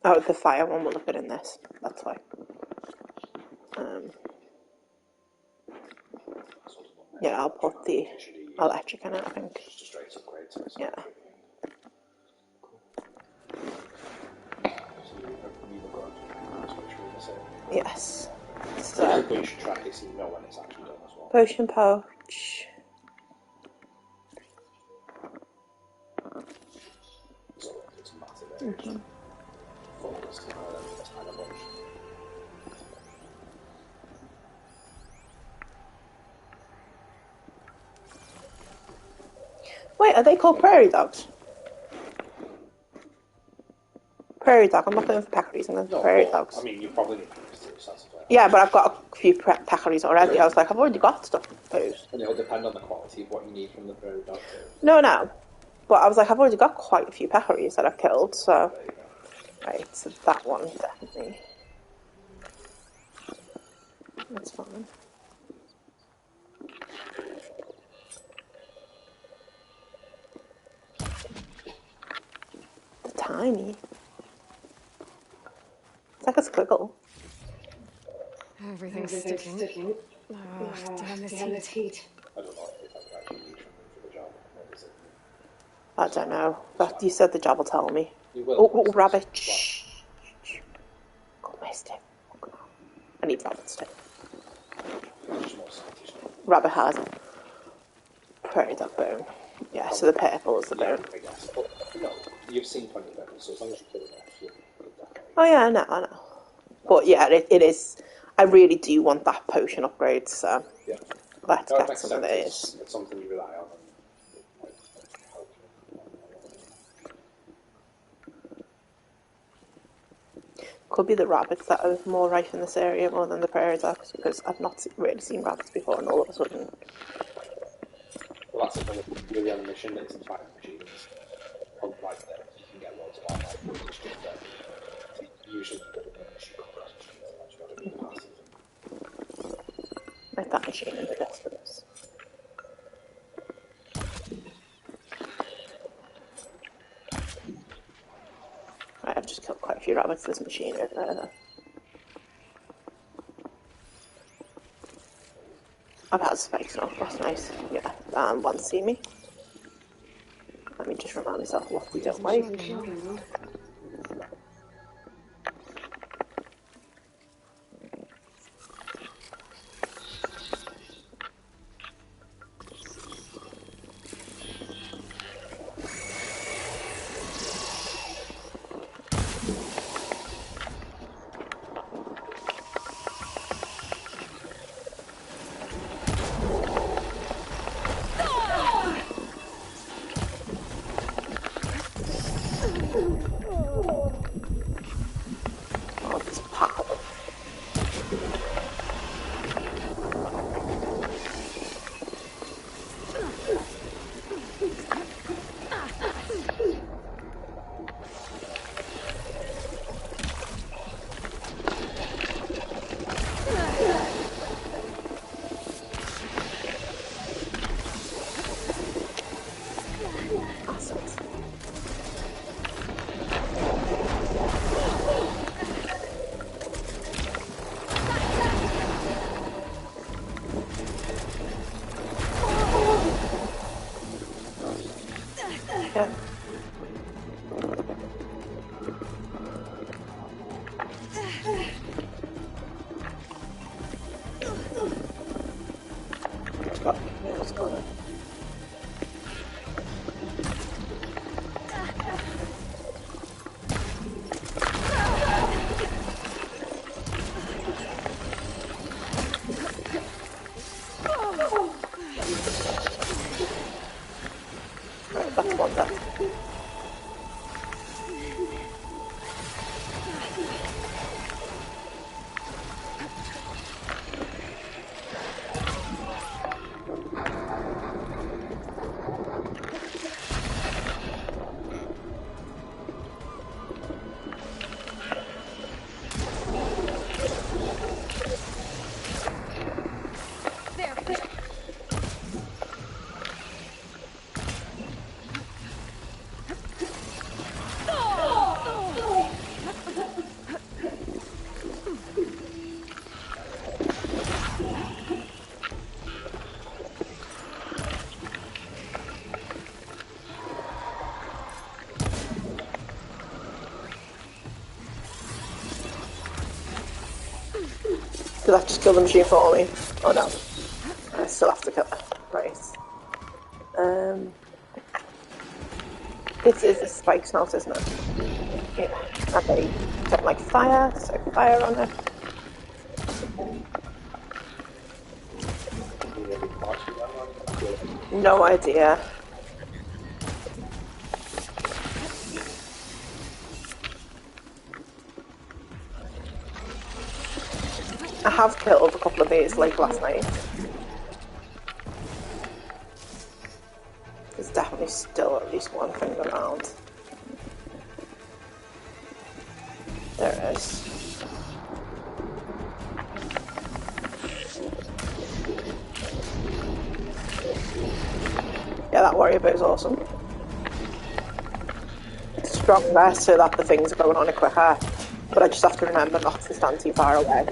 Oh, the fire one will have been in this. That's why. Yeah, I'll put the electric in it, I think. Just a straight upgrade to it. Yeah. Yes. So, you should track it so you know when it's actually done as well. Potion pouch. So it's massive. Wait, are they called prairie dogs? prairie dog. I'm not going for peccaries. I'm going for No, prairie but, dogs. I mean, you probably need to do so. Yeah, but I've got a few peccaries already. I was like, I've already got stuff to food. And it'll depend on the quality of what you need from the prairie dog too. No. But I was like, I've already got quite a few peccaries that I've killed, so... Right, so that one, definitely. That's fine. They're tiny. It's like a squiggle. Everything's sticking. Oh, damn this heat. I don't know if I could actually use them for the job. What is it? I don't know. But you said the job will tell me. You will. Oh, rabbit. Shh. Got my stick. I need rabbit stick. Rabbit has prairie dog bone. Yeah, so the purple is the bone. I guess. But, you've seen plenty of them, so as long as you kill enough, you'll definitely... Oh yeah, I know. But yeah, it is... I really do want that potion upgrade, so... Yeah. Let's get some of these. It's something you rely on. Could be the rabbits that are more rife in this area more than the prairie dogs, because I've not really seen rabbits before, and all of a sudden... Well, that's the thing with really on a mission, it's in fighting machines. Unlike that, you can get loads of armor, it's just that usually you don't shoot across the street, that's got to be passive. Like that machine in the best for this. Right, I've just killed quite a few rabbits with this machine over there. I've had spikes now, that's nice. Yeah, one see me. Let me just remind myself what we don't like. Did that just kill the machine for me? Oh no. I still have to kill it. Right. This is a spike smelt, isn't it? Yeah. Okay. Something like fire, so fire on it. No idea. I have killed a couple of these like last night. There's definitely still at least one thing around. There it is. Yeah, that warrior bow is awesome. It's stronger so that the things are going on it quicker, but I just have to remember not to stand too far away.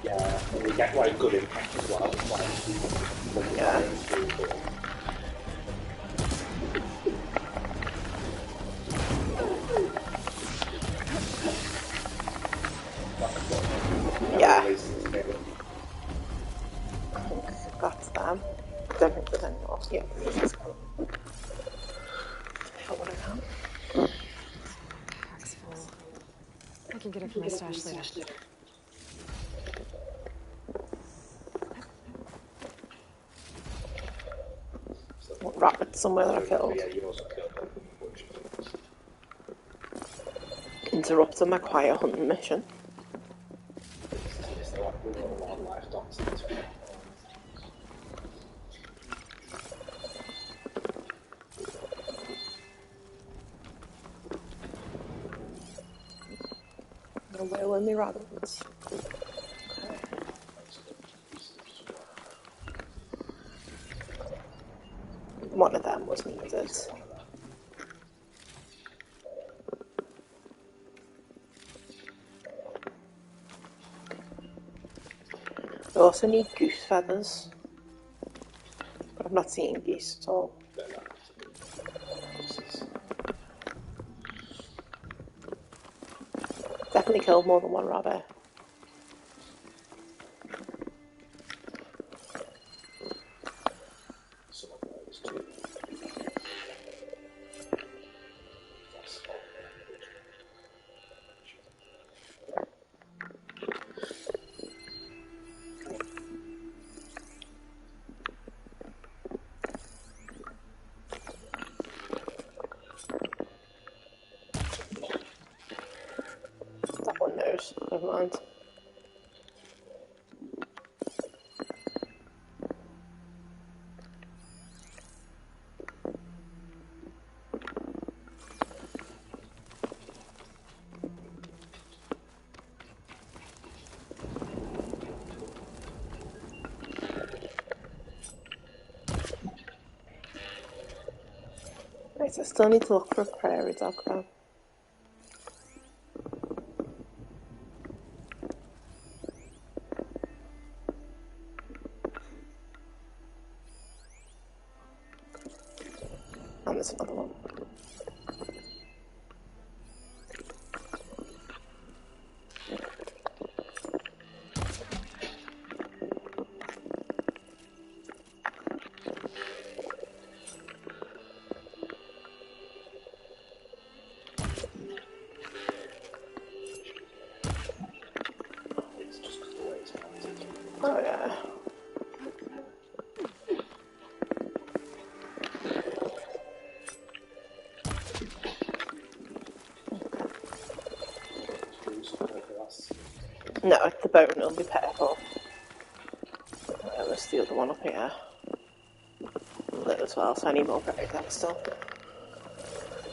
Yeah, and you get like good impact as well. Like, yeah. Yeah. I think that's them. I don't think there's any more. Yeah, this one. Pack's full. I can get it from my stash later. Rabbits somewhere that I killed. Yeah, you also killed them. Interrupting my quiet hunting mission. Where were my rabbits? One of them was needed. I also need goose feathers, but I'm not seeing geese at all. Definitely killed more than one rabbit. That one knows. Never mind. Right, so I still need to look for a prairie dog though. And there's another one. Oh yeah. No, the bone will be purple. There's the other one up here. Blue as well, so I need more prairie dogs still.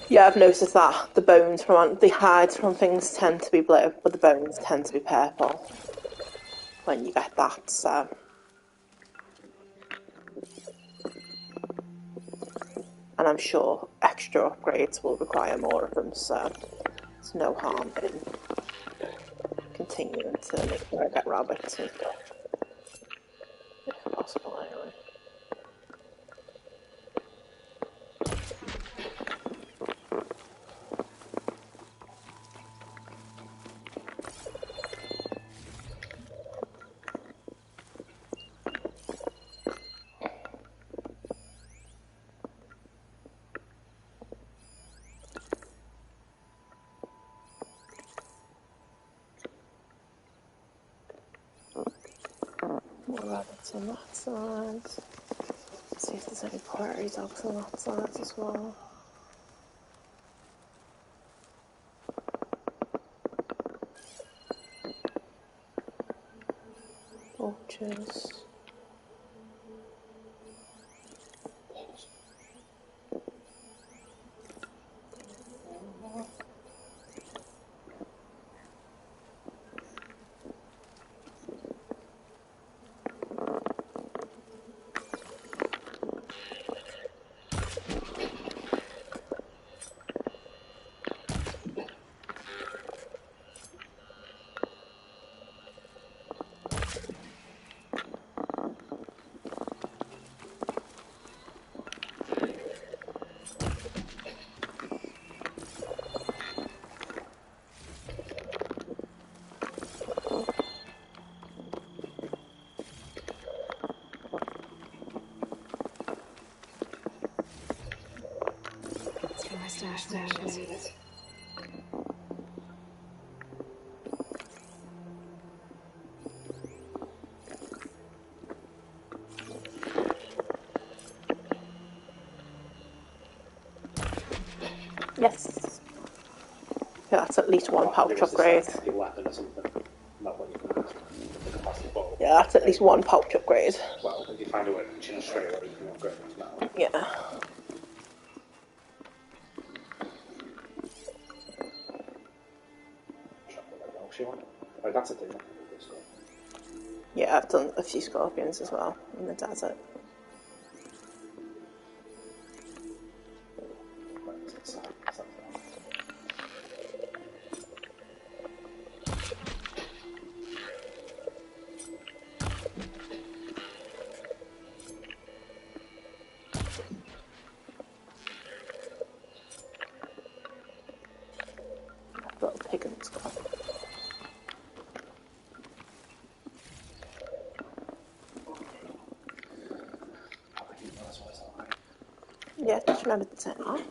Yeah, I've noticed that the bones the hides from things tend to be blue, but the bones tend to be purple when you get that, so. And I'm sure extra upgrades will require more of them, so there's no harm in continuing to make sure I get rabbits and stuff. If possible, anyway. More rabbits on that side. See if there's any prairie dogs on that side as well. pouches. It's for my stash when I need it. Yes. Yeah, that's at least one pouch upgrade. Yeah, that's at least one pouch upgrade. Well, if you find a way to change straight away, you can upgrade it now. Yeah. Oh, that's a thing. Yeah, I've done a few scorpions as well in the desert. Little pig in the sky. Yeah, just remember to turn it off.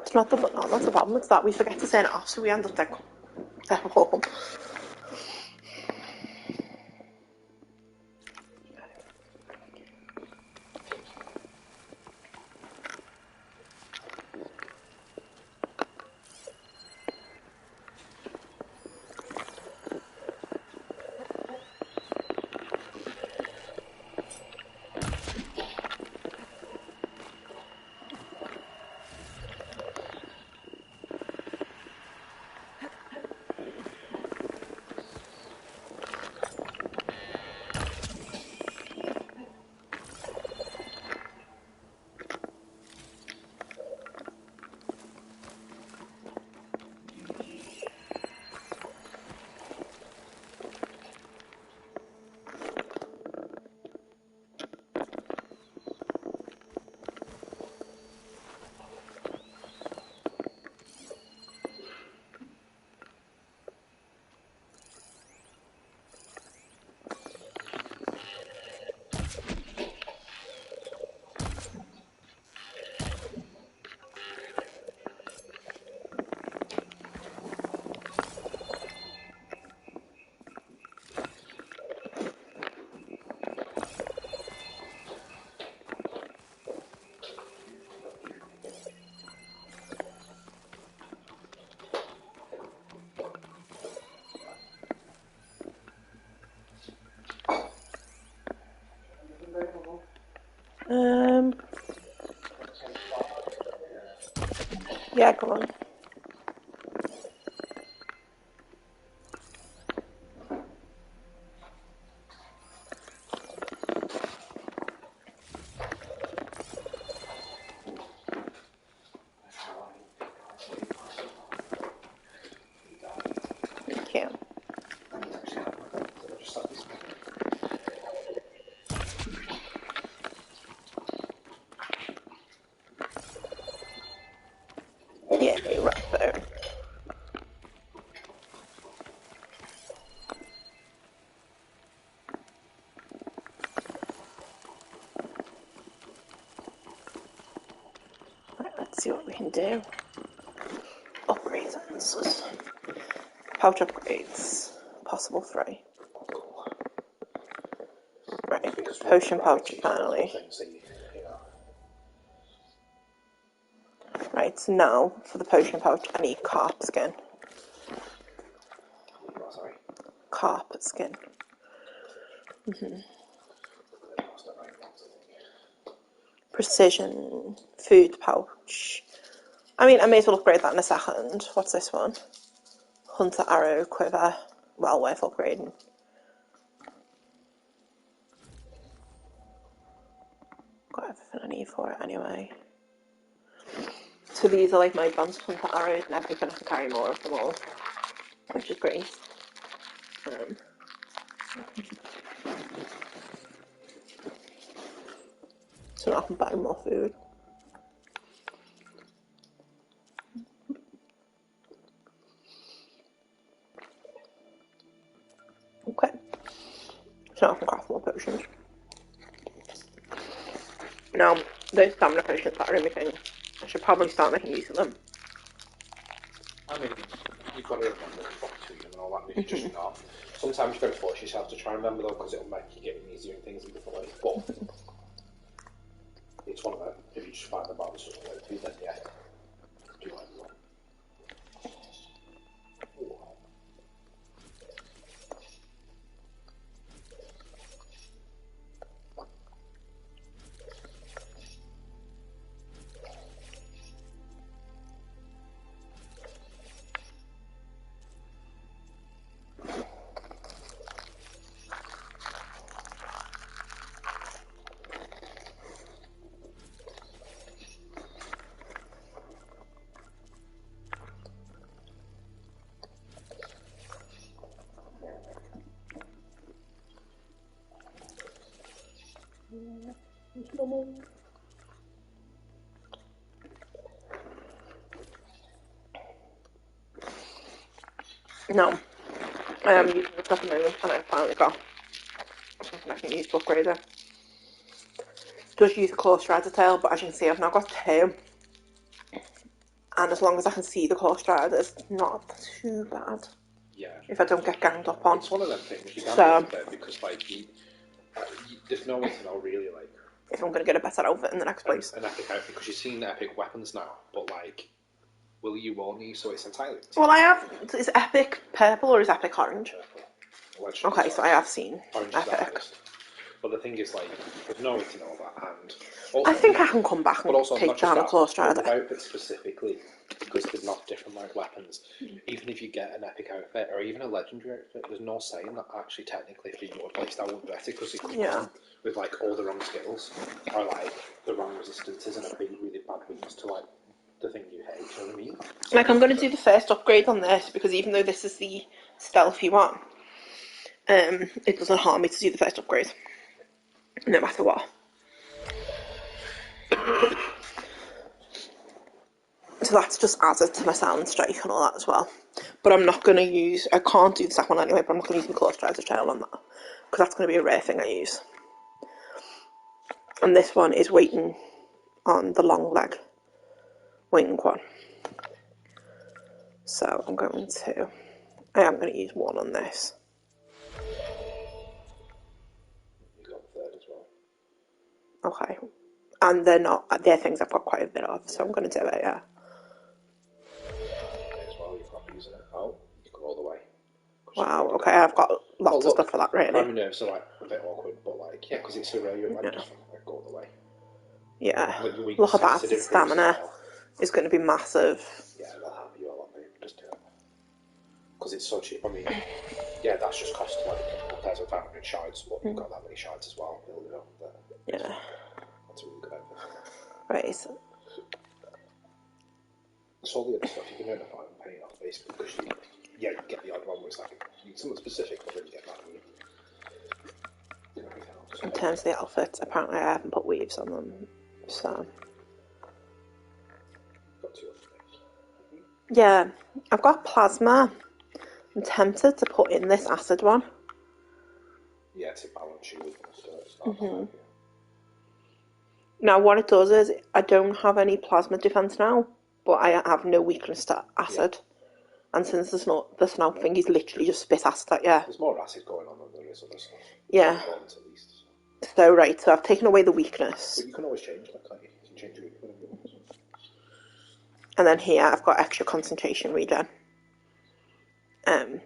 It's not the button on, that's the problem. It's that we forget to turn it off, so we end up like home. Yeah, go on. Thank you. Yeah, right there. Right, let's see what we can do. Upgrades answers. Pouch upgrades. Possible 3. Right, potion pouch finally. Right, So now, for the potion pouch, I need carp skin. Sorry. Carp skin. Precision food pouch. I mean, I may as well upgrade that in a second. What's this one? Hunter arrow quiver. Well worth upgrading. Got everything I need for it anyway. So these are like my advanced hunter arrows and everything. I can carry more of them all, which is great. So I can buy more food. Okay. So I can craft more potions. Now, those stamina potions that are in my thing, I should probably start making use of them. I mean, you've got to remember what to them and all that, but if you're just not. Sometimes you've got to force yourself to try and remember though, because it'll make you get easier and things in different ways. But it's one of them. If you just find the balance doesn't work for you, then yeah, do what you want. No, I am using the stuff at the moment, and I finally got something I can use to upgrade it. Just use the claw strider tail, but as you can see, I've now got 2. And as long as I can see the claw strider, it's not too bad. Yeah. If I don't get ganged up on. It's one of them things you can't So, do it because like there's no way to know really like if I'm going to get a better outfit in the next place. An epic outfit, because you've seen epic weapons now, but like, will you won't you? So it's entirely. Well, I have. Is epic purple or is epic orange? Purple. Okay, so I have seen orange epic. But the thing is, like, there's no way to know that, and also, I think I can come back and take down a claw strider. The outfit specifically, because there's not different like weapons. Even if you get an epic outfit or even a legendary outfit, there's no saying that actually technically for your playstyle would be better, because it could come with like all the wrong skills or like the wrong resistances and a big really bad weakness to like the thing you hate. You know what I mean? Like, I'm going to do the first upgrade on this because even though this is the stealthy one, it doesn't harm me to do the first upgrade, no matter what. So that's just added to my sound strike and all that as well. But I'm not going to use, I can't do the second one anyway, but I'm not going to use my claw strider trail on that, because that's going to be a rare thing I use. And this one is waiting on the long leg, waiting one. So I am going to use 1 on this. You got the third as well. Okay. And they're things I've got quite a bit of, so I'm going to do it, yeah. As well, you're probably using it. Oh, you go all the way. Wow, okay, I've got lots of stuff for that, really. Primary nerves are like a bit awkward, but like, yeah, because it's so rare, you might just like, go all the way. Yeah, look at that, stamina is going to be massive. Yeah, that'll help you a lot, mate. Just do it. Because it's so cheap. I mean, yeah, that's just cost like 1,500 shards, but you've got that many shards as well. Yeah. That's a really good outfit. Right. It's all the other stuff you can earn a fine and pay off, basically, because you get the odd one where it's like, you need something specific, but then you get that one. In terms of the outfits, apparently I haven't put weaves on them, so. Got 2 other things. Yeah, I've got plasma. I'm tempted to put in this acid one. Yeah, to balance you with stuff. Now what it does is, I don't have any plasma defense now, but I have no weakness to acid. Yeah. And since the snout thing is literally just spit acid at you. There's more acid going on than there is other stuff. Yeah. So right, so I've taken away the weakness. But you can always change, like you can change your weakness. And then here I've got extra concentration regen. +2 as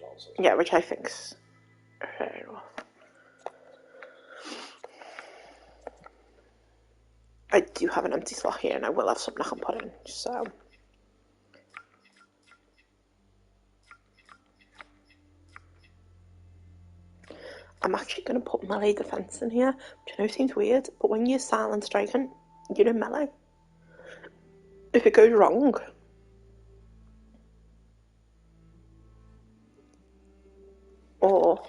well. So Yeah, which I think's fair enough. I do have an empty slot here, and I will have something I can put in, so... I'm actually going to put melee defense in here, which I know seems weird, but when you're silent striking, you're in melee. If it goes wrong... Or...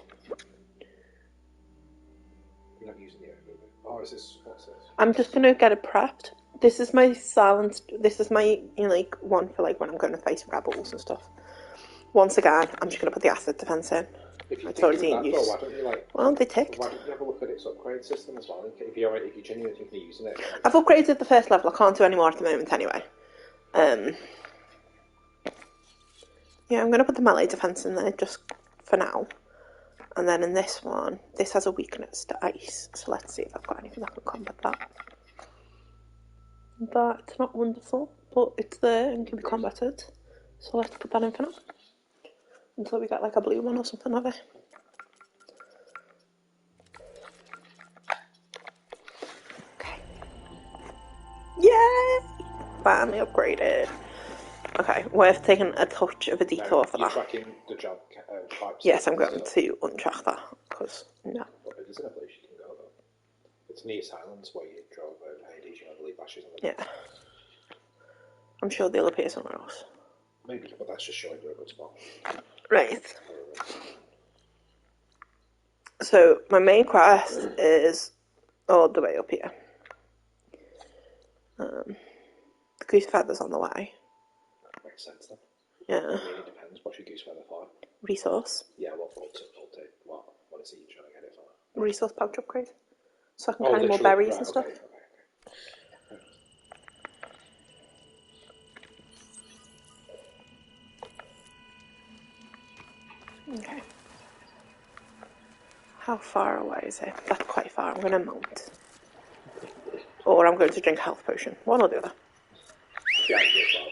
You're not using the air movement. Oh, is this... What's this? I'm just going to get it prepped. This is my silenced... This is my, you know, like, one for, like, when I'm going to face rebels and stuff. Once again, I'm just going to put the acid defense in. It's already in use. Why don't you, like... Well, they ticked. Why don't you have a look at its upgrade system as well? If you're genuinely thinking of using it. I've upgraded the first level. I can't do any more at the moment anyway. Yeah, I'm going to put the melee defense in there just for now. And then in this one, this has a weakness to ice. So let's see if I've got anything that can combat that. That's not wonderful, but it's there and can be combated. So let's put that in for now. Until we get like a blue one or something of it. Okay. Yay! Finally upgraded. Okay, worth taking a touch of a detour for You're that. tracking the job types. Yes, I'm going to untrack that, because, no. But it isn't a place you can go, though. It's near Silence, where you drove over Hades, I believe Ashes on the Yeah. I'm sure they'll appear somewhere else. Maybe, but that's just showing you a good spot. Right. So, my main quest is all the way up here. The goose feather's on the way. Makes sense, then. Yeah. It really depends. What's your goose feather for? Resource. Yeah, what is it? What is it you're trying to get it for? Resource pouch upgrade. So I can carry more berries and stuff. Okay. How far away is it? That's quite far. I'm going to mount. Or I'm going to drink a health potion. One or the other. Yeah, as well.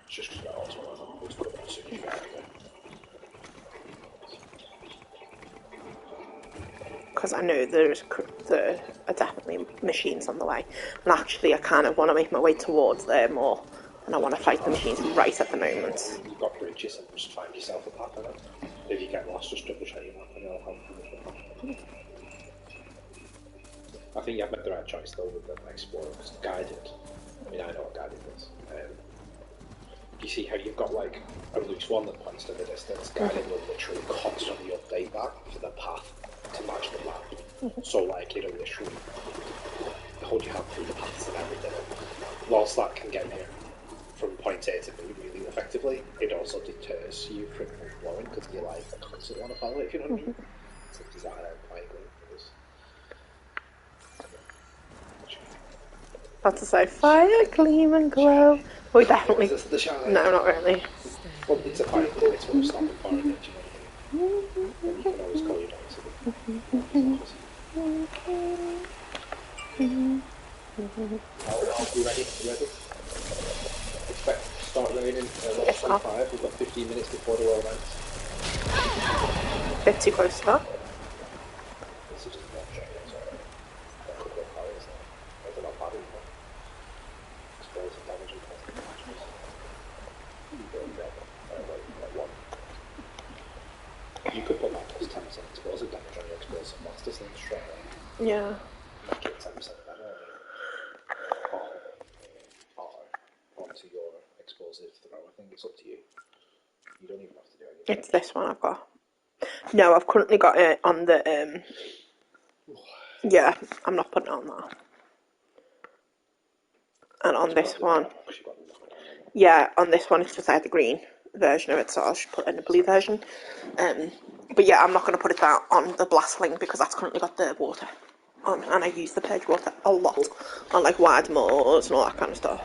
Just because that also was good as soon as you get out of there. Because I know there are definitely machines on the way. And actually I kind of want to make my way towards there more. And I want to fight the machines right at the moment. You've got bridges and just find yourself a path in it. If you get lost, just double check your map and it'll help you. I think you've made the right choice though with the Explorer, because guided, I mean I know what guided is. You see how you've got like a loose one that points to the distance, guided will literally constantly update that for the path to match the map. So like it'll literally hold your hand through the paths and everything. Whilst that can get here from point A to B really effectively, it also deters you from blowing because you're like, I constantly want to follow it, if you know what I mean. It's a design I'm playing with. About to say fire, gleam and glow. We definitely. Is this the shine? No, not really. Well, it's a fire, it's what we're stopping for, isn't it? You know what I mean? And you can always call your dogs. You ready? You ready? Expect to start raining at 11:25. We've got 15 minutes before the world ends. Bit too close to that. This is just not checking, so that could go fires now. They're not bad anymore. Explosive damage and constant matches. You could put that plus 10% explosive damage on your explosive masters then straight away. Yeah. Make it 10% better. Or onto your explosive throw. I think it's up to you. You don't even have to do anything. It's this one I've got. No, I've currently got it on the, yeah, I'm not putting it on that. And on this one, yeah, on this one it's just I had the green version of it, so I should put in the blue version. But yeah, I'm not going to put it down on the blastling because that's currently got the water on, and I use the purge water a lot on like wide moors and all that kind of stuff.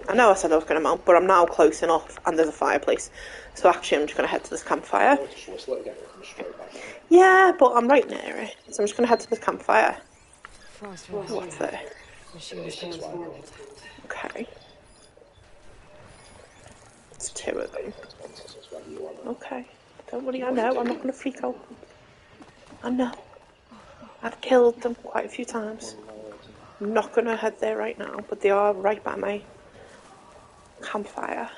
I know I said I was going to mount, but I'm now close enough, and there's a fireplace. So actually, I'm just going to head to this campfire. Just whistle it again, we'll come straight back. Yeah, but I'm right near it, so I'm just going to head to this campfire. What's there? Okay. It's two of them. Okay. Don't worry, I know. I'm not going to freak out. I know. I've killed them quite a few times. I'm not going to head there right now, but they are right by my campfire.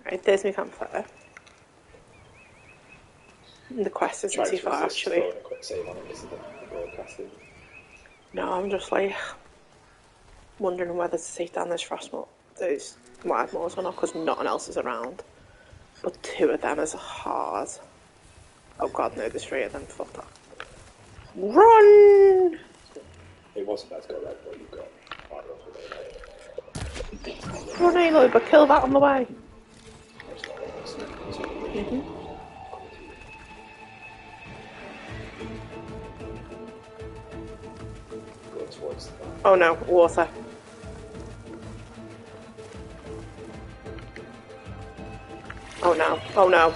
Right, there's my campfire. The quest isn't too far, actually. No, I'm just like wondering whether to take down those those wild moors or not, because nothing else is around. But two of them is hard. Oh god, no, there's three of them. Fuck that. Run! It wasn't that to go right, but you got Run, Aloy, but kill that on the way. Oh no, water. Oh no, oh no.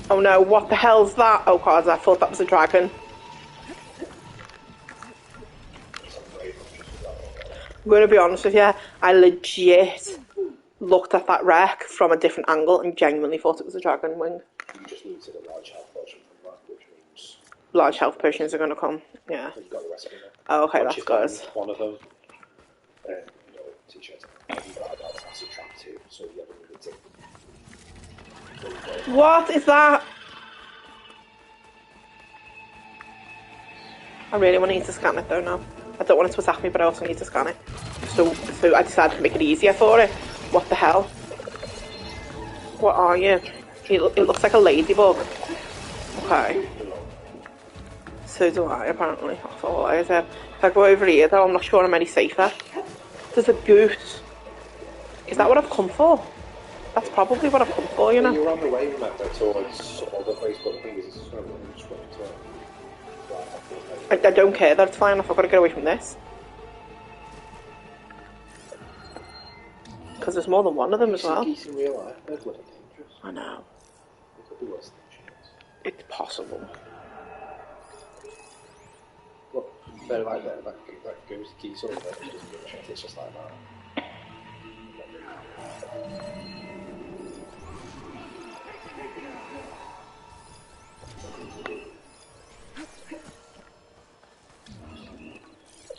Oh no, what the hell's that? Oh god, I thought that was a dragon. I'm going to be honest with you, I legit looked at that wreck from a different angle and genuinely thought it was a dragon wing. You just looted a large health potion from that, which means... Large health potions are going to come, yeah. You've got the recipe now. Oh, okay, Once that's good. one of them, t-shirt, you got that acid trap too, so you have a little What is that? I really want to need to scan it though now. I don't want it to attack me, but I also need to scan it. So I decided to make it easier for it. What the hell? What are you? It looks like a ladybug. Okay. So do I, apparently. That's all I said. If I go over here, though, I'm not sure I'm any safer. There's a goose. Is that what I've come for? That's probably what I've come for, you know? You were on the way, remember, towards some other place, but I think it's just going to I don't care that it's flying off. I've got to get away from this. Because there's more than one of them as well. Geese in real life, they're bloody dangerous. I know. It could be worse than chickens. It's possible. Look, they're like that goes geese over there, it's just like that.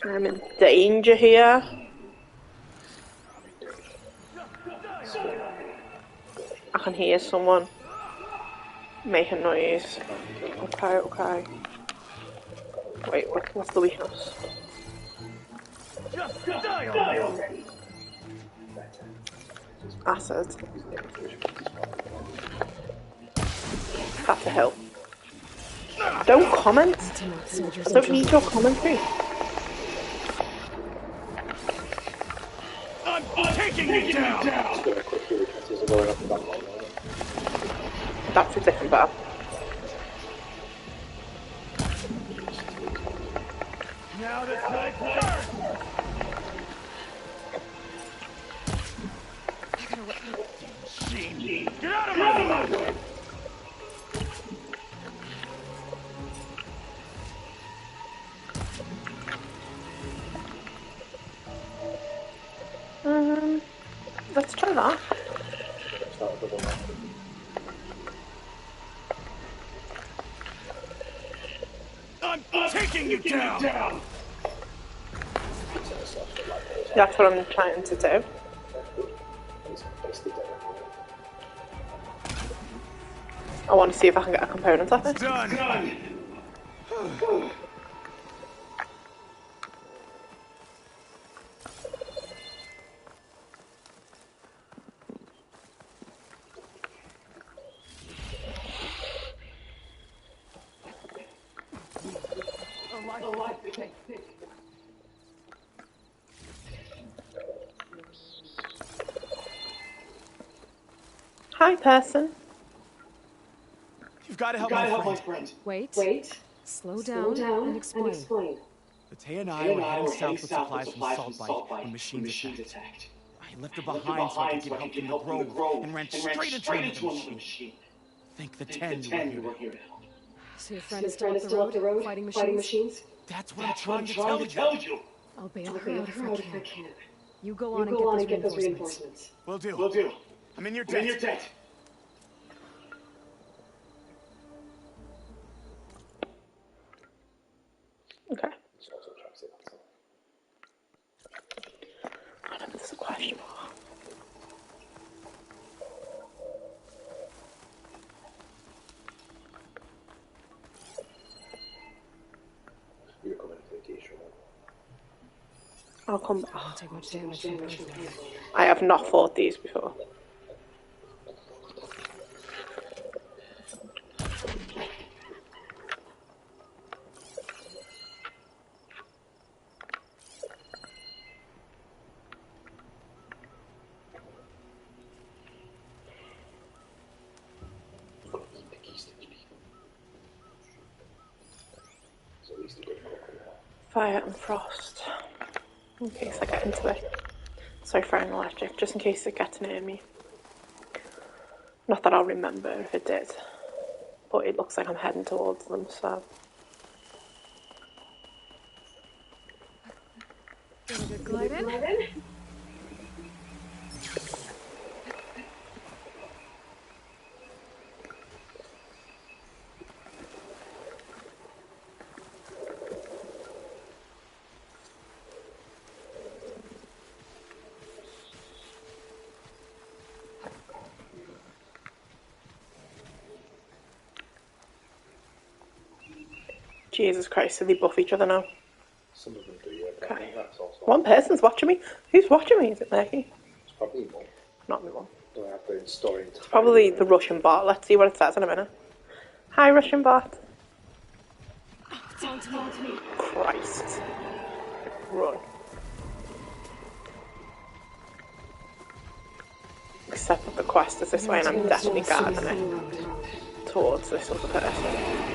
I'm in danger here. I can hear someone making noise. Okay, okay. Wait, what's the weakness? Acid. That's a help. Don't comment. I don't need your commentary. I'm taking you down! That's a different battle. Now this night starts! Get out of my way! Let's try that. I'm taking you down! That's what I'm trying to do. I want to see if I can get a component off it. Done! Hi, person. You've got to help my friend. Wait. Slow down and explain. Matea and I were heading south with supplies from Saltbite when machines attacked. I left her behind so I could get help from the Grove and ran straight into another machine. Think the 10 you were here to help. So your friend is still up the road, fighting machines? That's what I'm trying to tell you. I'll bail her out if I can. You go on and get those reinforcements. Will do. I'm in your debt. Okay. I know there's a question mark. You're coming to the issue. I'll come back. I'll take much damage. I have not fought these before. Fire and frost. In case I get into it. Sorry, fire and electric, just in case it gets near me. Not that I'll remember if it did. But it looks like I'm heading towards them, so. Get a good glide in. Jesus Christ, do they buff each other now? Some of them do, yeah. Okay. That's also One person's watching me. Who's watching me? Is it Maggie? It's probably one. Not me one. Do I have to install it? Probably the Russian bot. Let's see what it says in a minute. Hi, Russian bot. It's on to me. Christ. Run. Except that the quest is this way and I'm definitely guarding it towards this other person.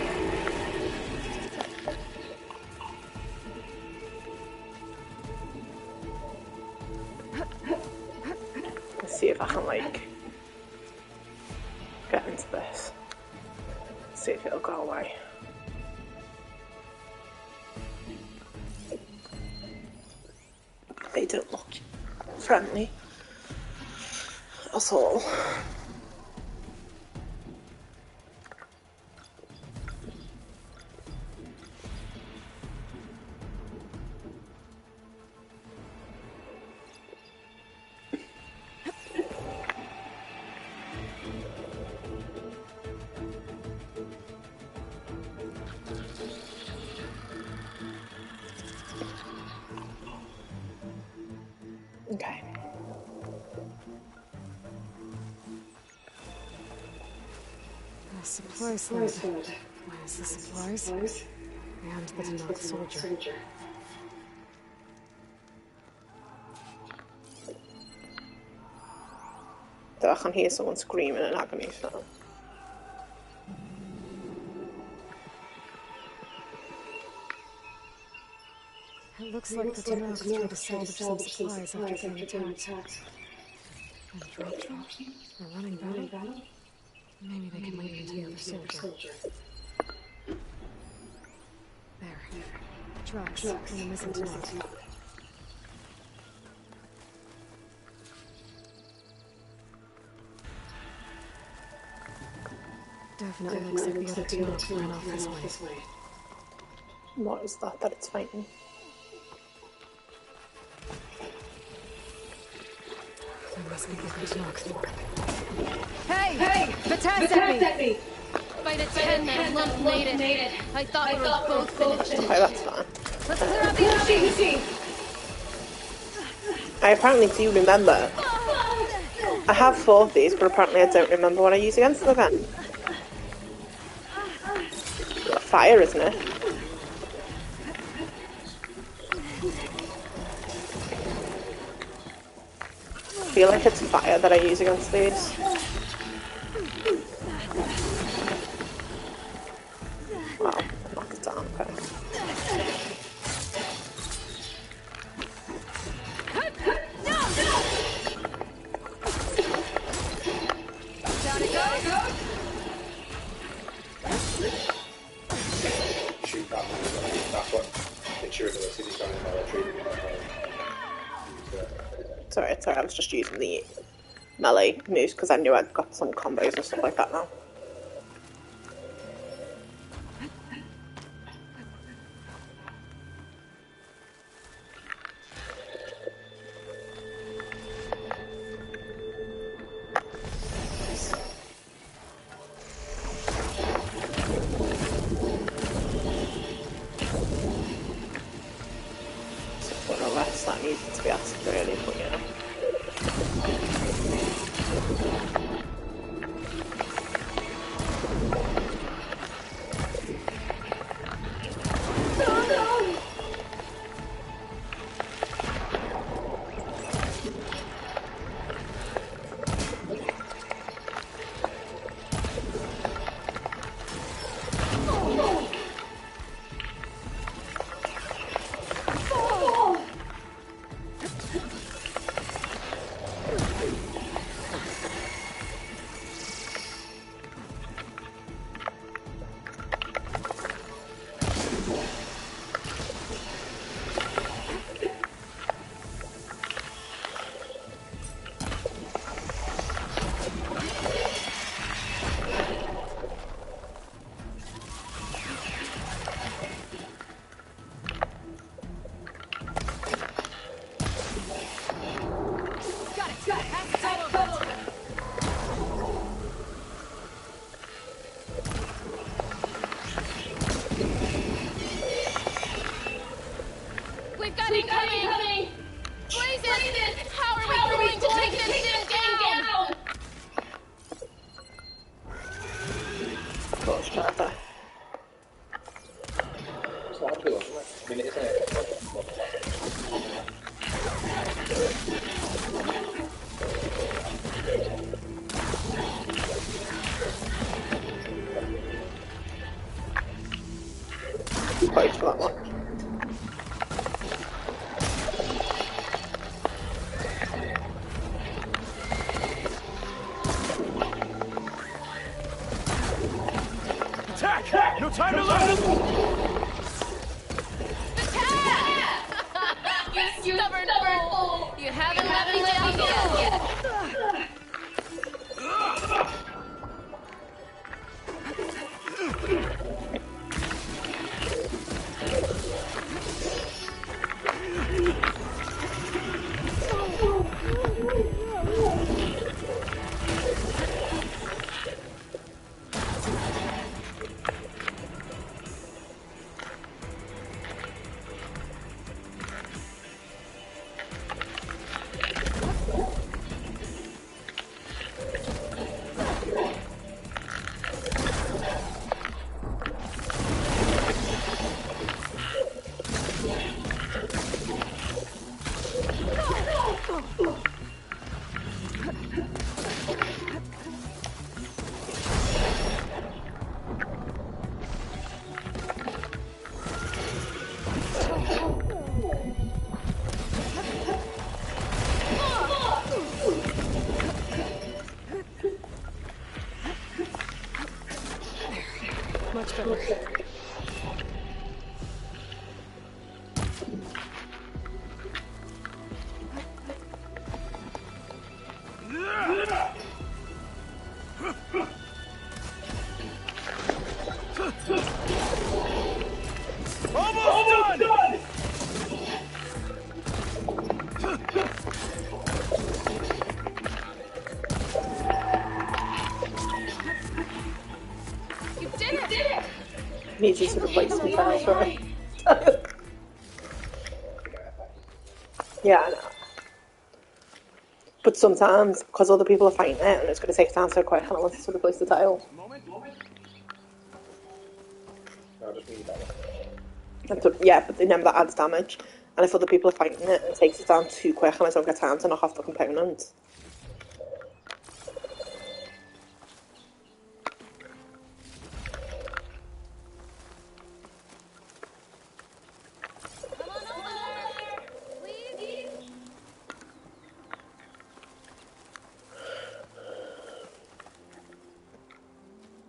Let's see if I can, like, get into this. See if it'll go away. They don't look friendly at all. Okay. The supplies lid. Where's the supplies? And the Tenakth soldier. Though I can hear someone screaming in agony, so. It looks like the Tenakth tried to salvage some supplies after being attacked. And drop drops? A running battle? Maybe they can lead me to the other soldier. There. Tracks and the missing Tenakth. Definitely looks like the other Tenakth ran off this way. What is that it's fighting? There must be the Tenakth. Hey! Batas at me! Fight a 10-man lump native. I thought we were both finished. Okay, that's fine. Let's clear out the enemy! I apparently do remember. I have fought these, but apparently I don't remember what I use against them again. Fire, isn't it? feel like it's fire that I use against these. Wow, knocked it down, okay. Down it goes! Shoot that one. That's what makes your ability to go in the military. Sorry, I was just using the melee moves because I knew I'd got some combos and stuff like that now. That needs to be asked really, but yeah. We've got incoming! Blazes! How are we going to take this thing down? Gosh, Martha. It's not too long, isn't it? I mean, isn't it? Wait for that one. Attack! No time to lose! You stubborn fool! You haven't let me down yet! Much better. Almost done! You did it! Needs you to replace me now, sorry. Yeah, I know. But sometimes, because other people are fighting it, and it's going to take time so quick, and I want to replace the tile. No, just need that one. Yeah, but remember that adds damage. And if other people are fighting it, it takes it down too quick and I don't get time to knock off the components.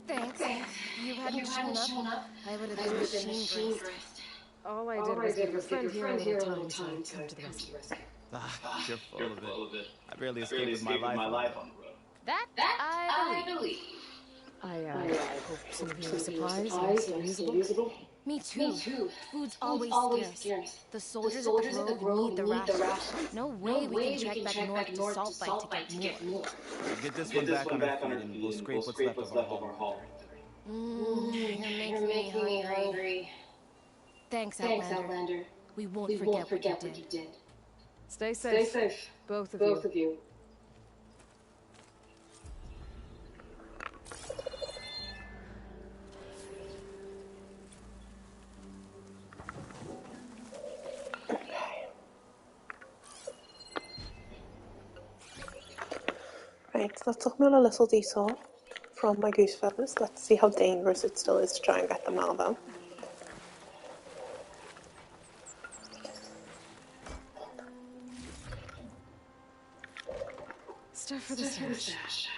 Thanks. You hadn't shown up, I would have been machine graced. All I did was give your friend here a little time to come to the rescue. Ah, you're full of it. I barely escaped with my life on the road. That I believe. I hope some of your supplies are still usable. Me too. Food's always scarce. The soldiers at the Grove need the rations. No way we can check back north to Saltbite to get more. We'll get this one back on our feet and we'll scrape what's left of our haul. You're making me hungry. Thanks, Outlander. We won't forget what you did. Stay safe. Both of you. Right, that took me on a little detour from my goose feathers. Let's see how dangerous it still is to try and get them now, though. Stuff for the stash.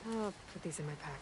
I'll put these in my pack.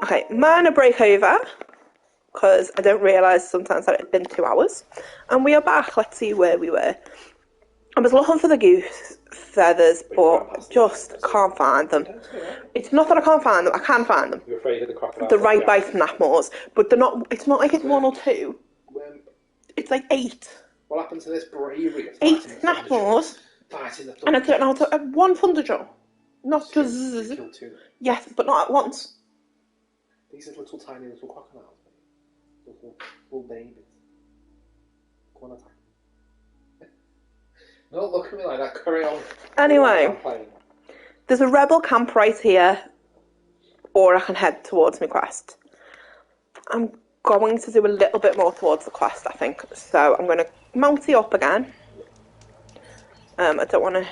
Okay, minor break over, because I don't realise sometimes that it's been 2 hours. And we are back. Let's see where we were. I was looking for the goose feathers, but just can't find them. It's not that I can't find them, I can find them. You're afraid of the crocodile? They're right by Snackmores, but they're not. It's not like it's 1 or 2. It's like 8. What happened to this bravery? 8 Snackmores, and I don't know how to. 1 Thunderjaw. Not just. Yes, but not at once. These are little tiny little crocodiles. Little babies. Go on, attack. Don't look at me like that, carry on. Anyway, there's a rebel camp right here, or I can head towards my quest. I'm going to do a little bit more towards the quest, I think. So I'm going to mount it up again. I don't want to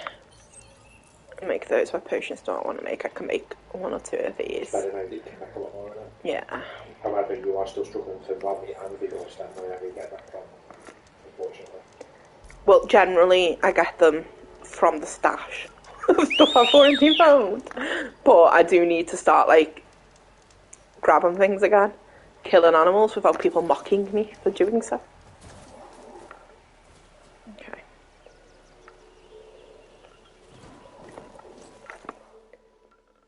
make those my potions. Don't want to make. I can make 1 or 2 of these. Better now that you can make a lot more of it. Yeah. However, you are still struggling to grab me and vigor stem wherever you get that from, unfortunately. Well, generally, I get them from the stash of stuff I've already found. But I do need to start, like, grabbing things again. Killing animals without people mocking me for doing so. Okay.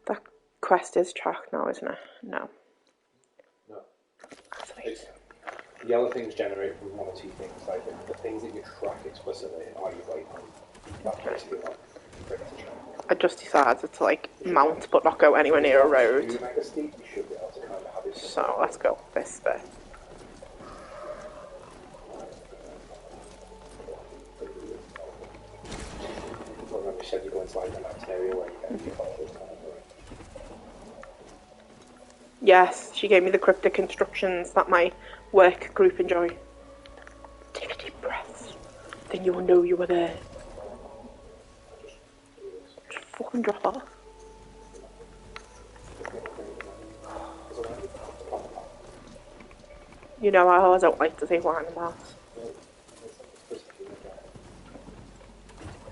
That quest is tracked now, isn't it? No. No. The other things generate from 1 or 2 things. Like the things that you track explicitly are your waypoint. That's basically what I just decided to like mount but not go anywhere near a road. So let's go this bit. Remember you said you're going to like the next area where you get your followers kind of going. Yes, she gave me the cryptic instructions that my work group enjoy. Take a deep breath, then you will know you were there. Just fucking drop off. You know how I don't like to say wine and that.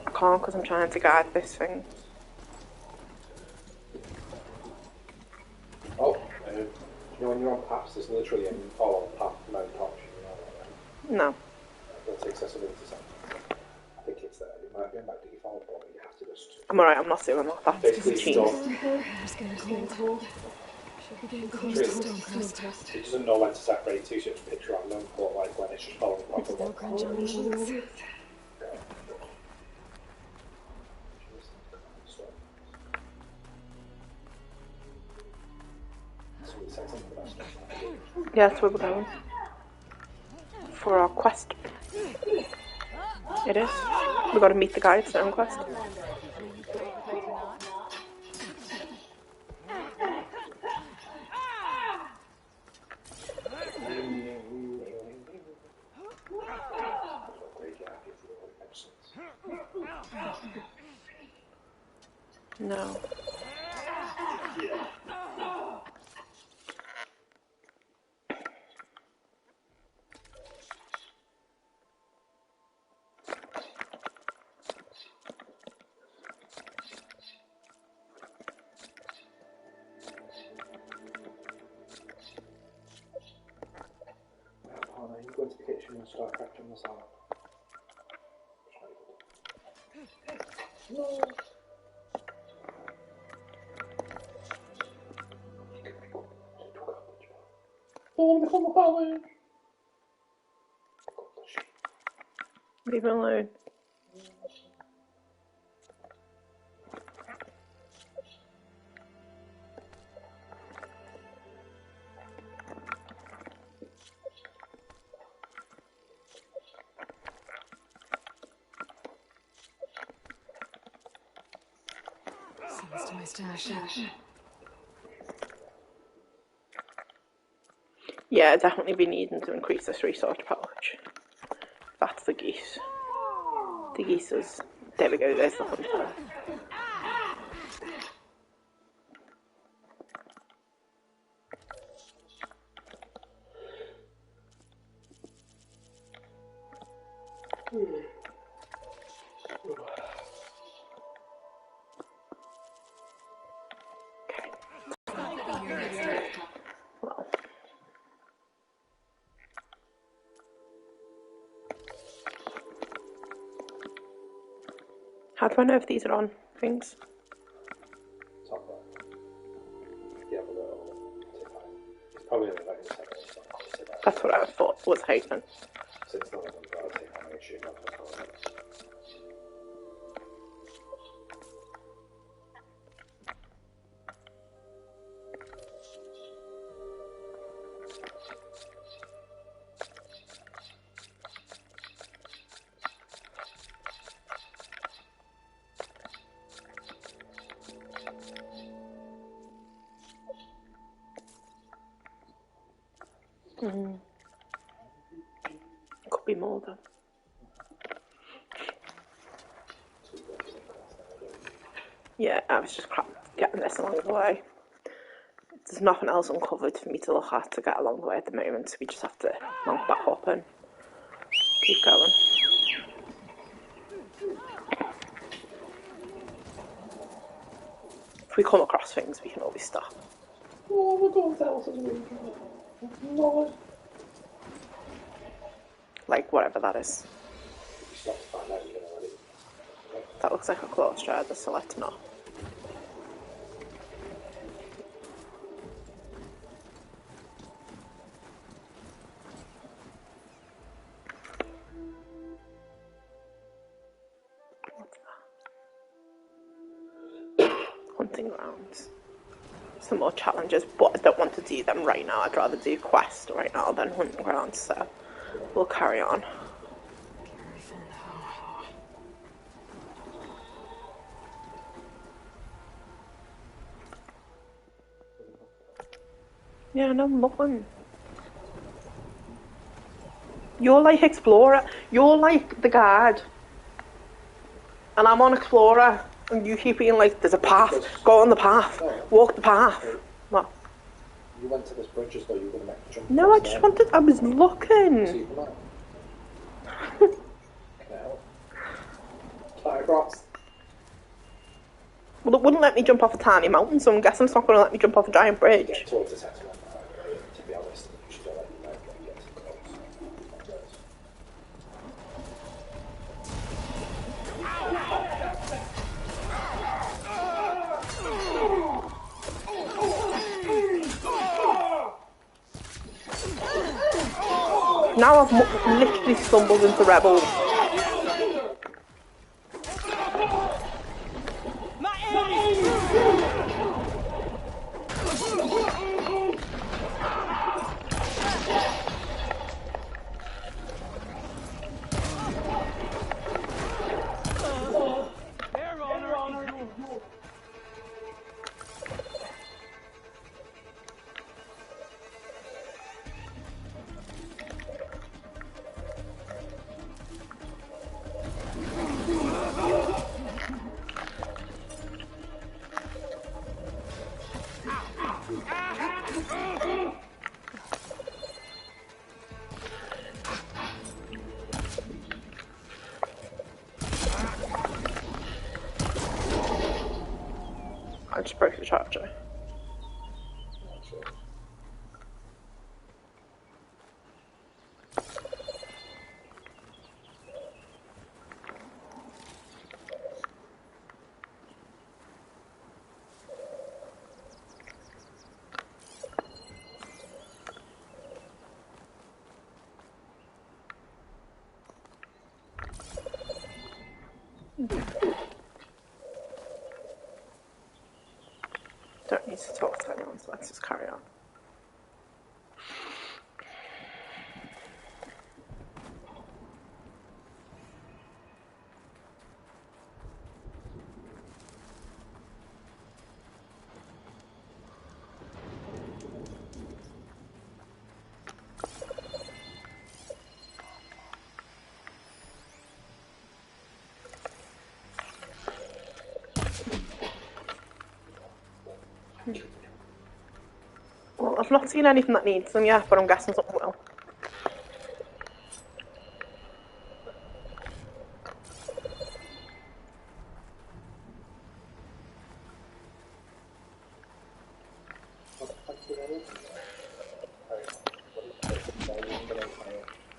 I can't because I'm trying to guide this thing. Oh, you know when you're on paths, there's literally a follow path no touch. No. That's accessibility setting. I think it's there. It might be by default, but you have to just. I'm alright, I'm not doing that. That's basically cheap. It's getting cold. Should be getting close to Stonecrest. It doesn't know when to separate two, so it's pitch random, but like when it's just following the Still crunch on the cheeks. Yeah, that's where we're going. For our quest. It is. We've got to meet the guy at Stone Quest. No. You go into the kitchen and start cracking the salad. No. Oh, become a ballet. Leave it alone. Sounds to my stash. Yeah, definitely be needing to increase this resource pouch. That's the geese. The geese is... There we go, there's the hunter. How do I know if these are on things? Top right. You have a little tick on it. It's probably in the very second one. That's what I thought was happening. So it's not like I've got to take on make sure you're not going to follow it. Could be more though. Yeah, I was just getting this along the way. There's nothing else uncovered for me to look at to get along the way at the moment, so we just have to knock that up and keep going. If we come across things, we can always stop. Oh my god, that was no. Like, whatever that is. You stop to find out you're going to let it. That looks like a close strider, so let's not. What's that? Hunting grounds. Some more challenges, but I don't want to do them right now. I'd rather do quest right now than hunting grounds, so we'll carry on. Yeah, no, I'm looking. You're like Explorer. You're like the guard. And I'm on Explorer. And you keep being like, there's a path. Go on the path. Walk the path. What? You went to this bridge as though you were going to make the jump. No, I just wanted... I was looking. So you come out. Now. Fly across. Well, it wouldn't let me jump off a tiny mountain, so I'm guessing it's not going to let me jump off a giant bridge. Get towards the centre one, to be honest. You should let you know when you get too close. Now I've literally stumbled into rebels. I just broke the charger. Don't need to talk to anyone, so let's just carry on. Well, I've not seen anything that needs them yet, but I'm guessing something will.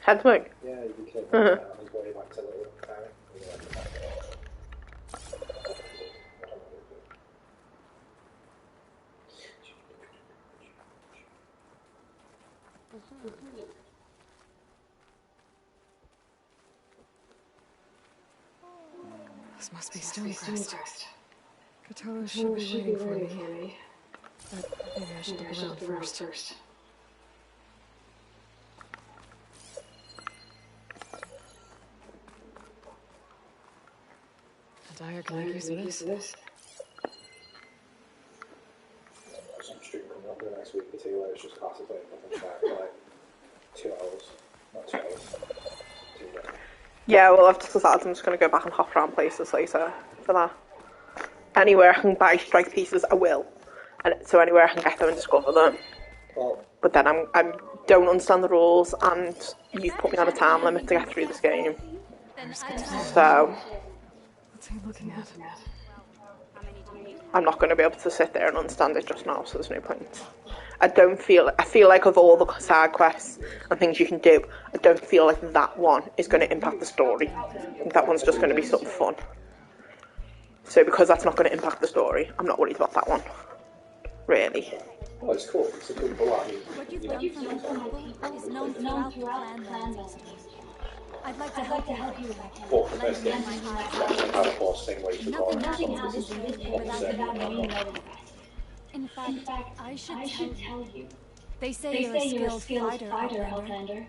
Head swing? Yeah, you can kill him. He's going back to the This must be Stonecrest. Kotallo should be waiting for me. But maybe I should look around first. Dyer can make use of this. Some stream coming up in the next week or two where it's just classes playing nothing back for like 2 hours. Not 2 hours. 2 days. Yeah, well, I've just decided I'm just going to go back and hop around places later for that. Anywhere I can buy strike pieces, I will. And so anywhere I can get them and discover them. Well, but then I don't understand the rules, and you've put me on a time limit to get through this game. So What's he looking at? I'm not going to be able to sit there and understand it just now, so there's no point. I feel like of all the side quests and things you can do, I don't feel like that one is going to impact the story. I think that one's just going to be sort of fun. So because that's not going to impact the story, I'm not worried about that one. Really. oh, it's cool. It's a good ball. I mean, What you've done for my people is known throughout the Clanlands. I'd like to help you. But the first thing, how to force thing where you Nothing record happens in this something without me knowing. In fact, I should tell you. They say you're a skilled fighter, Outlander.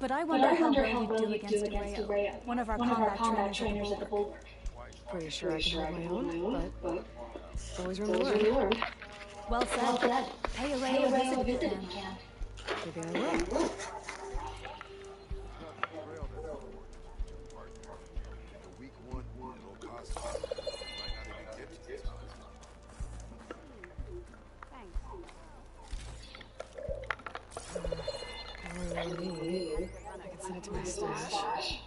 But I wonder how well you'd do against Rayo, one of our combat trainers at the Bulwark. Pretty sure I can hold my own, but always room to learn. Well said. Pay a Rayo a visit if you can. Maybe I will. I can send it to my stash.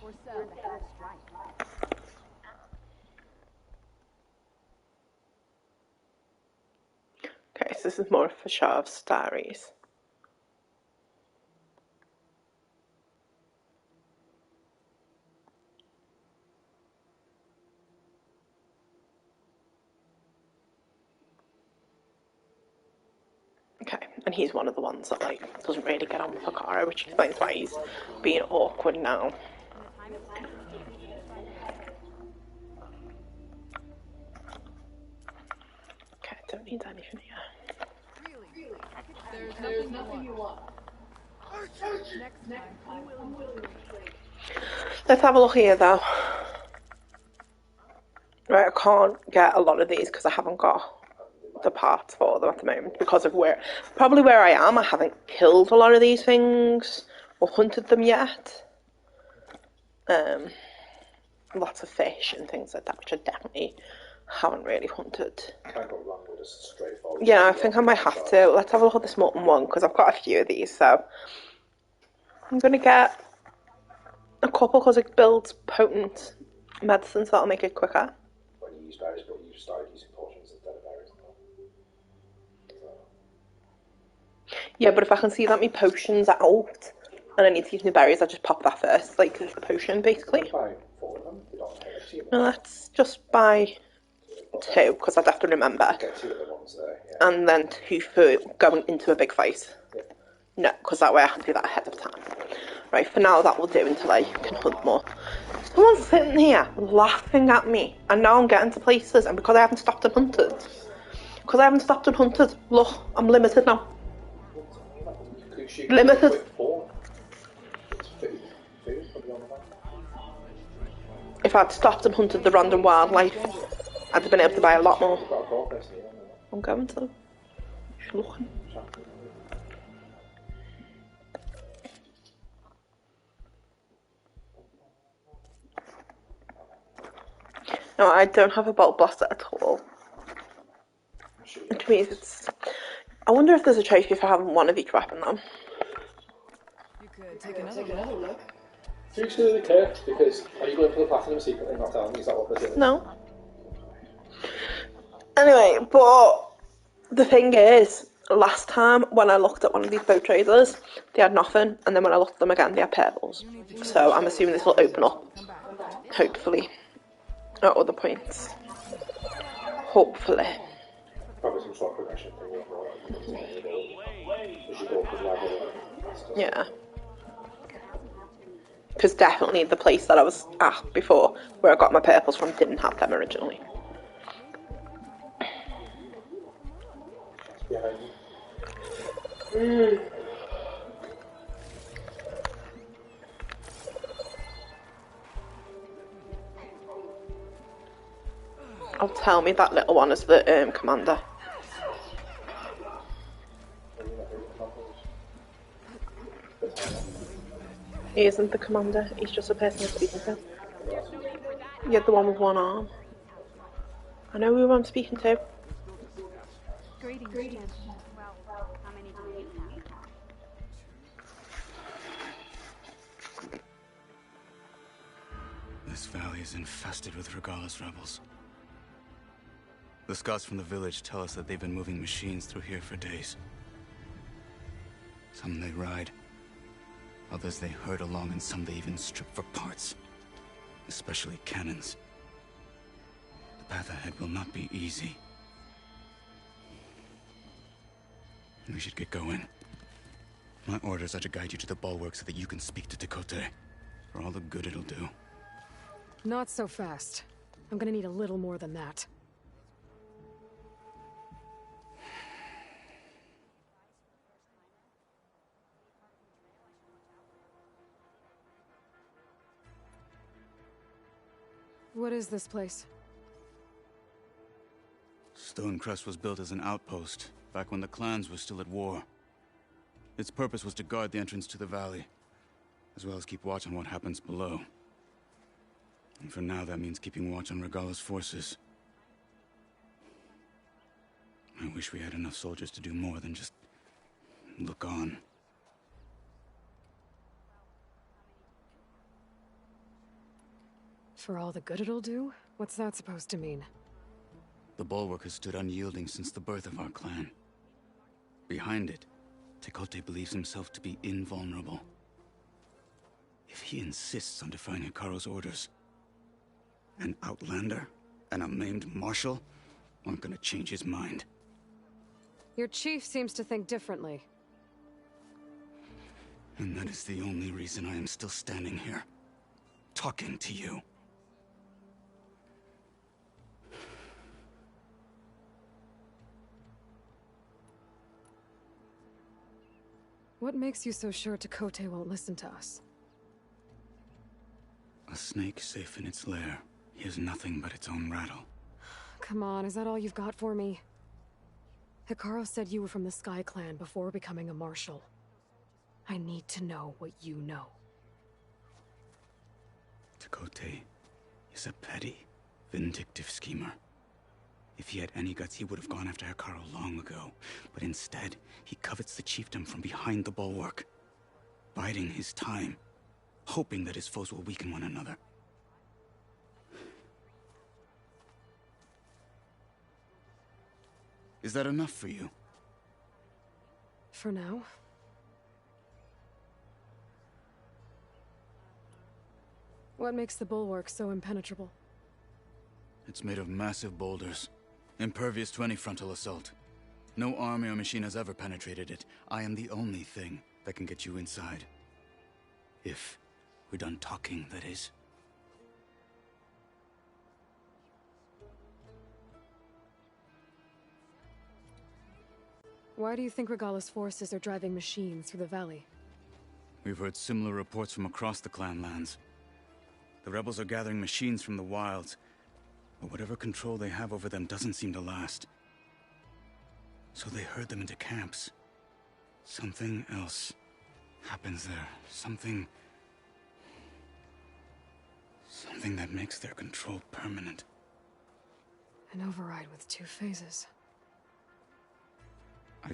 Okay, so this is more for Shav's diaries. Okay, and he's one of the ones that like doesn't really get on with Hikari, which explains why he's being awkward now. Okay, I don't need anything here. There's nothing you want. Let's have a look here though. Right, I can't get a lot of these because I haven't got the parts for them at the moment because of where I am. I haven't killed a lot of these things or hunted them yet. Lots of fish and things like that, which I definitely haven't really hunted. Can't go wrong with just straightforward. Yeah, I think I might have to. Let's have a look at this mutton one because I've got a few of these. So I'm gonna get a couple because it builds potent medicines that'll make it quicker. When you use berries, but you started using potions instead of berries. Yeah, but if I can see that my potions are out and I need to use my berries, I just pop that first, like a potion basically. No, let's just buy 2 because I'd have to remember. Get 2 of the ones there, yeah. And then 2 for going into a big fight. Yeah. No, because that way I can do that ahead of time. Right, for now that will do until I can hunt more. Someone's sitting here laughing at me, and now I'm getting to places, and because I haven't stopped and hunted. Look, I'm limited now. Limited. If I'd stopped and hunted the random wildlife, I'd have been able to buy a lot more. I'm going to. Just looking. No, I don't have a bolt blaster at all. Which means it's... I wonder if there's a trophy for having one of each weapon though. You could take another look. Do you exclude the care? Because are you going for the platinum secret and not telling me? Is that what they're doing? No. Anyway, but the thing is, last time when I looked at one of these boat traders, they had nothing, and then when I looked at them again, they had pebbles. So I'm assuming this will open up, hopefully, at other points. Hopefully. Probably some sort of progression thing. As you go from level Yeah. Because definitely the place that I was at before, where I got my purples from, didn't have them originally. Behind you. Oh, tell me that little one is the commander. He isn't the commander, he's just a person I'm speaking to. You're the one with one arm. I know who I'm speaking to. Greetings. Well, how many do you have? This valley is infested with Regalla's rebels. The scouts from the village tell us that they've been moving machines through here for days. Some they ride, others they herd along, and some they even strip for parts. Especially cannons. The path ahead will not be easy. We should get going. My orders are to guide you to the bulwark so that you can speak to Tekotteh. For all the good it'll do. Not so fast. I'm gonna need a little more than that. What is this place? Stonecrest was built as an outpost, back when the clans were still at war. Its purpose was to guard the entrance to the valley, as well as keep watch on what happens below. And for now, that means keeping watch on Regalla's forces. I wish we had enough soldiers to do more than just look on. For all the good it'll do? What's that supposed to mean? The bulwark has stood unyielding since the birth of our clan. Behind it, Tekotteh believes himself to be invulnerable. If he insists on defying Hekarro's orders, an outlander and a maimed marshal aren't gonna change his mind. Your chief seems to think differently. And that is the only reason I am still standing here, talking to you. What makes you so sure Tekotteh won't listen to us? A snake safe in its lair hears nothing but its own rattle. Come on, is that all you've got for me? Hekarro said you were from the Sky Clan before becoming a marshal. I need to know what you know. Tekotteh is a petty, vindictive schemer. If he had any guts, he would have gone after Hekarro long ago. But instead, he covets the chiefdom from behind the bulwark, biding his time, hoping that his foes will weaken one another. Is that enough for you? For now. What makes the bulwark so impenetrable? It's made of massive boulders, impervious to any frontal assault. No army or machine has ever penetrated it. I am the only thing that can get you inside. If we're done talking, that is. Why do you think Regalla's forces are driving machines through the valley? We've heard similar reports from across the clan lands. The rebels are gathering machines from the wilds, but whatever control they have over them doesn't seem to last. So they herd them into camps. Something else happens there. Something that makes their control permanent. An override with 2 phases. I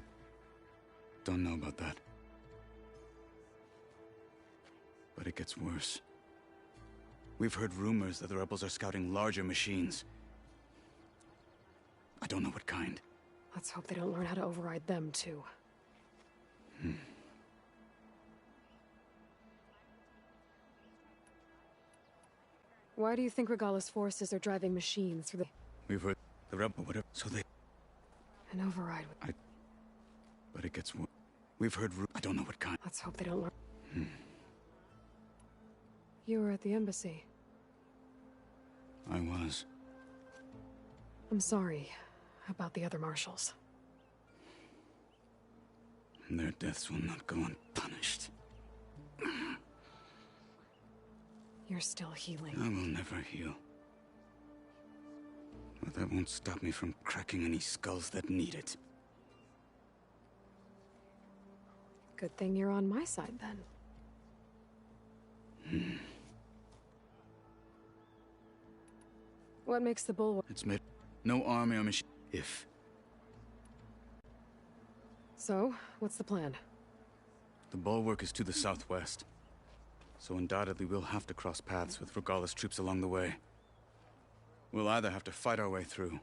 don't know about that. But it gets worse. We've heard rumors that the rebels are scouting larger machines. I don't know what kind. Let's hope they don't learn how to override them, too. Why do you think Regalla's forces are driving machines through the... We've heard the rebel, whatever, so they... An override with... But it gets worse. We've heard I don't know what kind. Let's hope they don't learn. You were at the embassy. I was. I'm sorry about the other marshals. Their deaths will not go unpunished. You're still healing. I will never heal. But that won't stop me from cracking any skulls that need it. Good thing you're on my side, then. What makes the bulwark? It's made no army or machine. If. So, what's the plan? The bulwark is to the southwest. So undoubtedly we'll have to cross paths with Regalla's troops along the way. We'll either have to fight our way through,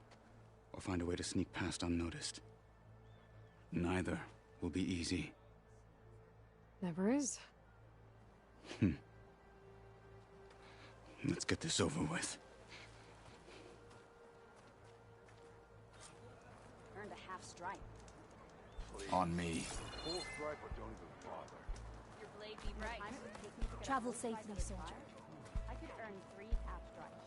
or find a way to sneak past unnoticed. Neither will be easy. Never is. Let's get this over with. Earned a half stripe. On me. Full stripe or don't even bother. Your blade be bright. Travel safely, soldier. I could earn 3 half stripes.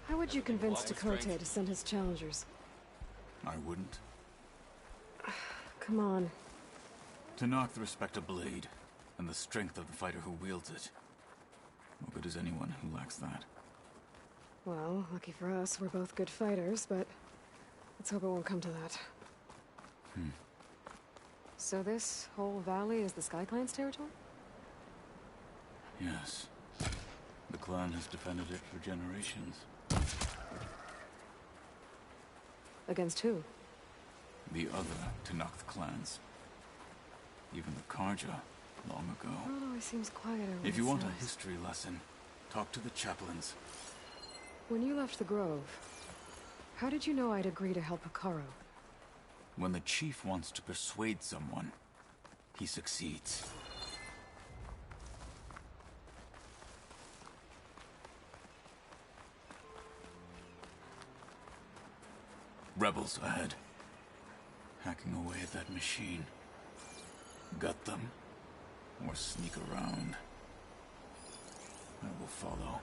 How would you convince Tekotteh to send his challengers? I wouldn't. Come on. Tenakth respect a blade, and the strength of the fighter who wields it. What good is anyone who lacks that? Well, lucky for us, we're both good fighters, but let's hope it won't come to that. So this whole valley is the Sky Clan's territory? Yes. The clan has defended it for generations. Against who? The other Tenakth clans. Even the Karja, long ago. Oh, always seems quieter. If you want a history lesson, talk to the chaplains. When you left the Grove, how did you know I'd agree to help Hekarro? When the chief wants to persuade someone, he succeeds. Rebels ahead. Hacking away at that machine. Gut them, or sneak around. I will follow.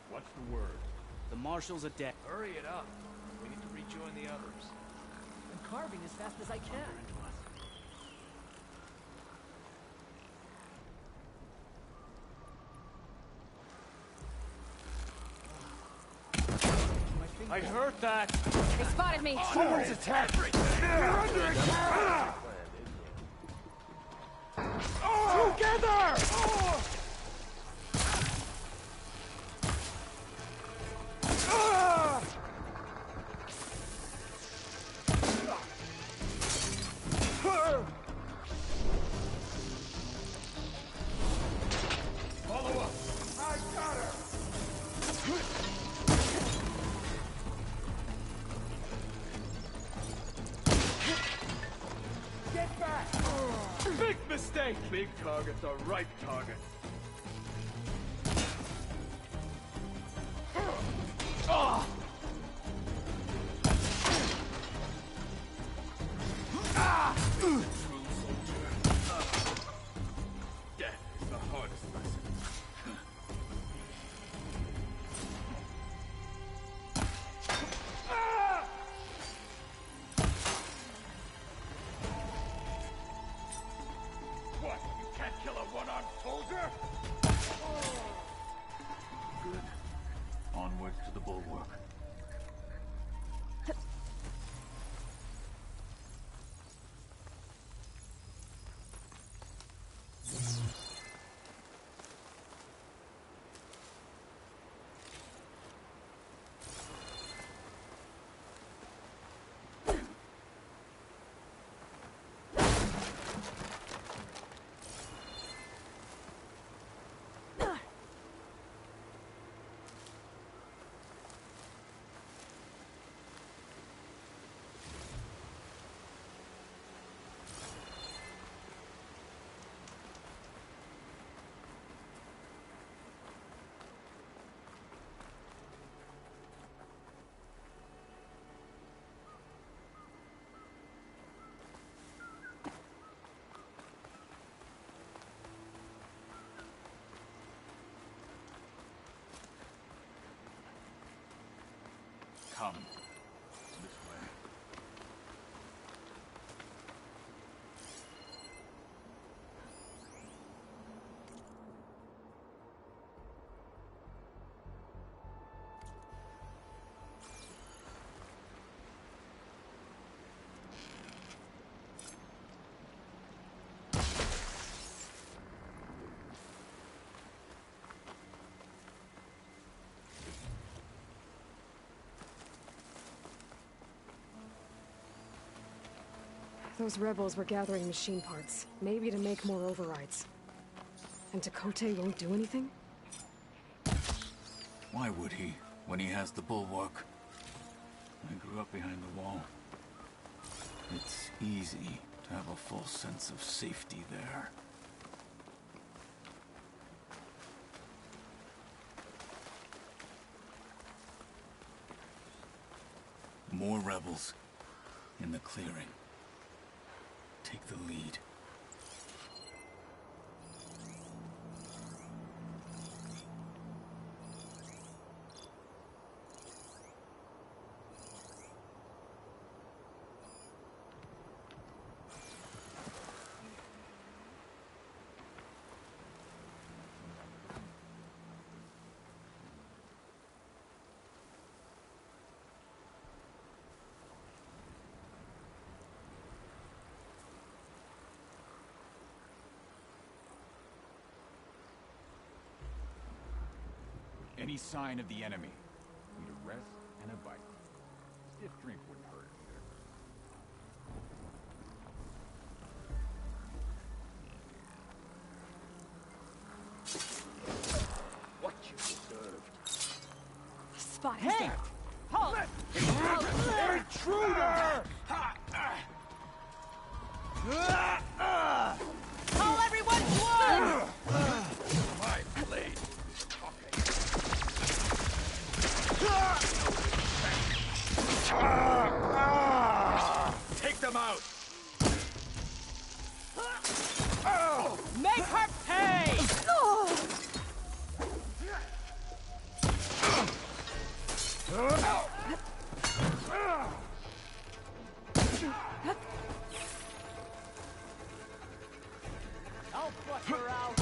What's the word? The marshals are dead. Hurry it up. We need to rejoin the others. I'm carving as fast as I can. I heard that! They spotted me! Someone's attacked! You're under attack! Together! Follow up! I got her! Get back! Big mistake! Big targets are right targets. Death is the hardest lesson. What? You can't kill a one-armed soldier? Good. Onwards to the bulwark. Come. This way. Those rebels were gathering machine parts, maybe to make more overrides. And Tekotteh won't do anything? Why would he, when he has the bulwark? I grew up behind the wall. It's easy to have a false sense of safety there. More rebels in the clearing. Take the lead. Any sign of the enemy? Need a rest and a bite. Stiff drink wouldn't hurt either. What you deserved. Spot. Hey! Halt! Intruder! Call everyone to arms! My blade. Take them out! Make her pay! I'll flush her out.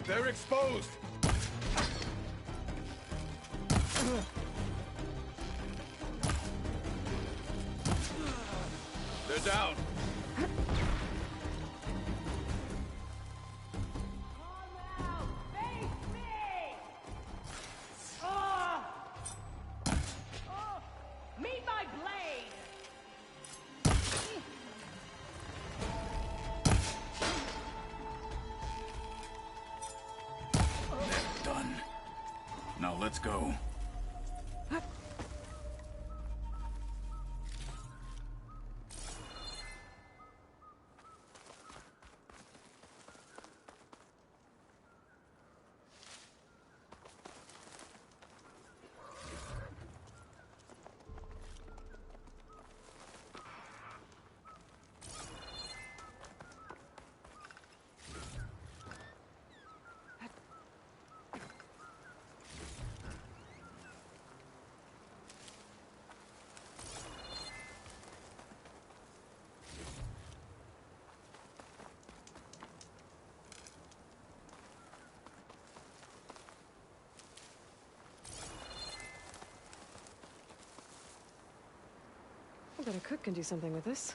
They're exposed! They're down! Meet my blade! Let's go. I bet a cook can do something with this.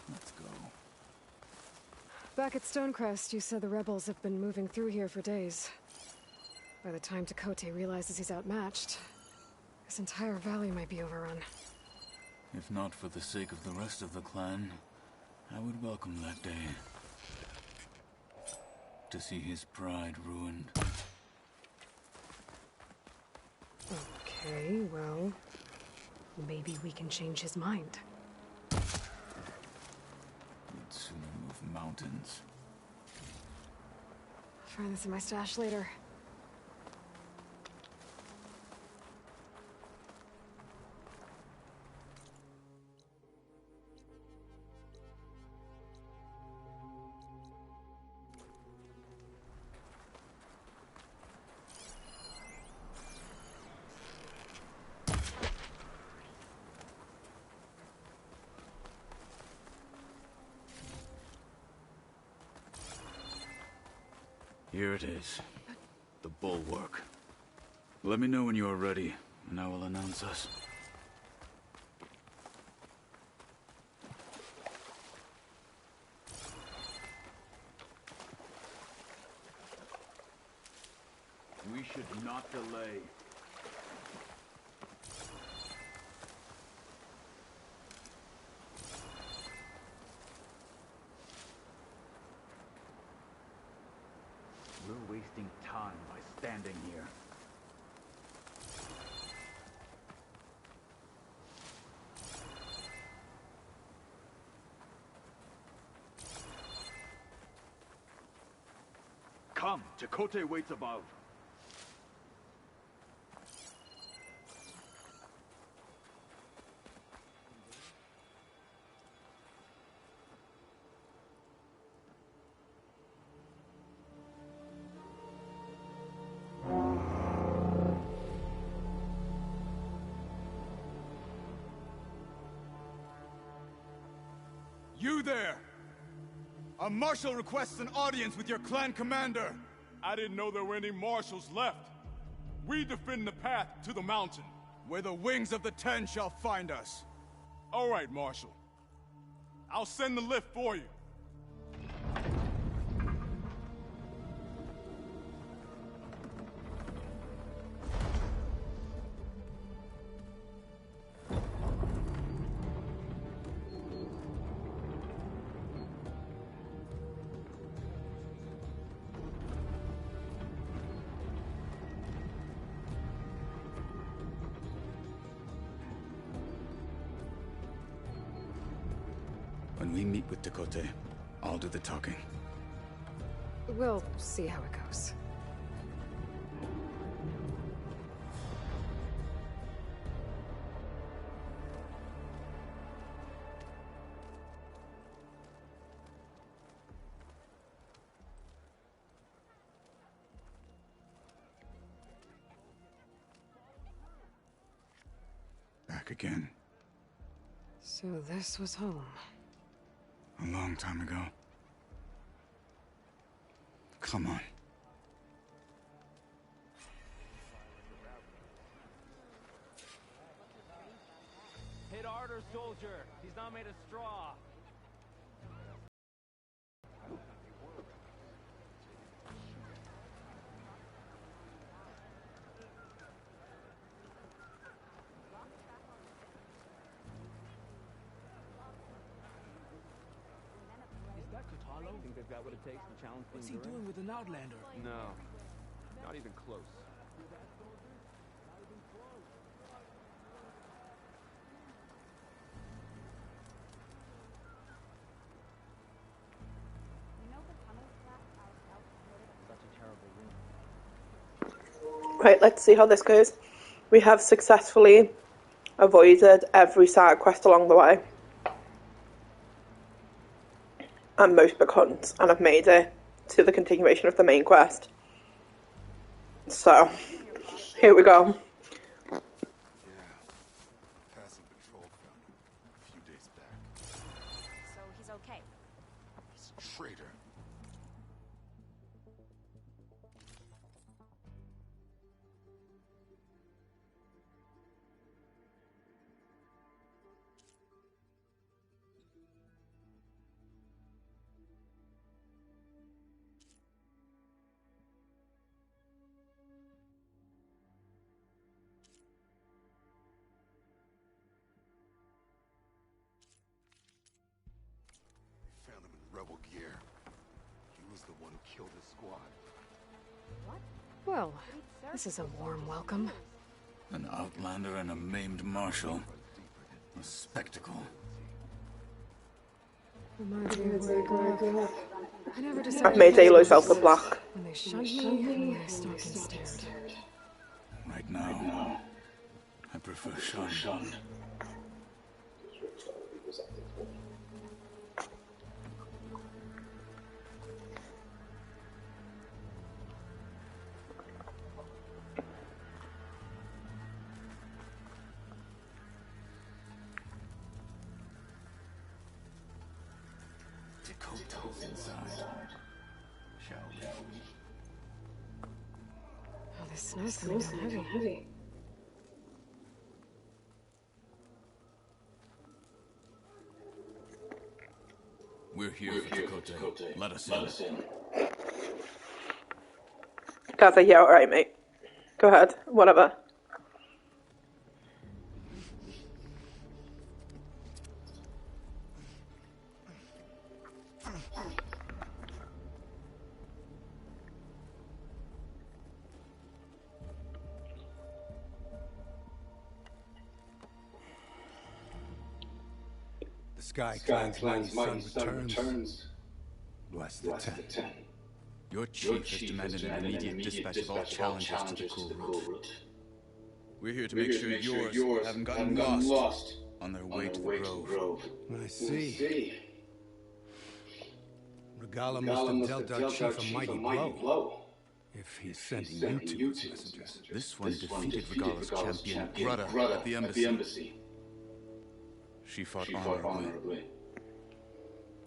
Let's go. Back at Stonecrest, you said the rebels have been moving through here for days. By the time Tekote realizes he's outmatched, this entire valley might be overrun. If not for the sake of the rest of the clan, I would welcome that day. To see his pride ruined. Okay, well, maybe we can change his mind. We'd sooner move mountains. I'll find this in my stash later. Here it is. The bulwark. Let me know when you are ready, and I will announce us. We should not delay. We're wasting time by standing here. Come, Tekote waits above. You there! A marshal requests an audience with your clan commander! I didn't know there were any marshals left. We defend the path to the mountain. Where the wings of the Ten shall find us. All right, Marshal. I'll send the lift for you. When we meet with Tekote, I'll do the talking. We'll see how it goes. Back again. So this was home. A long time ago. Come on. Hit harder, soldier. He's not made of straw. Think they've got what it takes to challenge What's he doing with an Outlander? No, not even close. Such a terrible room. Right, let's see how this goes. We have successfully avoided every side quest along the way. And most big hunts, and have made it to the continuation of the main quest. So, here we go. Passing patrol found him a few days back. So he's okay. He's a traitor. Found him in rebel gear. He was the one who killed his squad. Well, this is a warm welcome. An Outlander and a maimed Marshal. A spectacle. Reminds me of where I grew up. I never decided I've made Aloy's Velvet black. when they shunned me and when they stalked and stared. Right now, I prefer Sean. Dakota's inside. Shall we? Oh, this snow's coming down heavy. We're here for Dakota. Let us in. Gaza, yeah, alright, mate. Go ahead, whatever. The Sky Clan's mighty sun returns. Bless the Ten. Your chief has demanded an immediate dispatch of all challengers to the Cool Route. We're here to make sure yours haven't gotten lost on their way to the Grove. I see. Regala must have dealt our chief a mighty blow. If he's sending you two as messengers. This one defeated Regala's champion, Grudda, at the embassy. She fought honorably.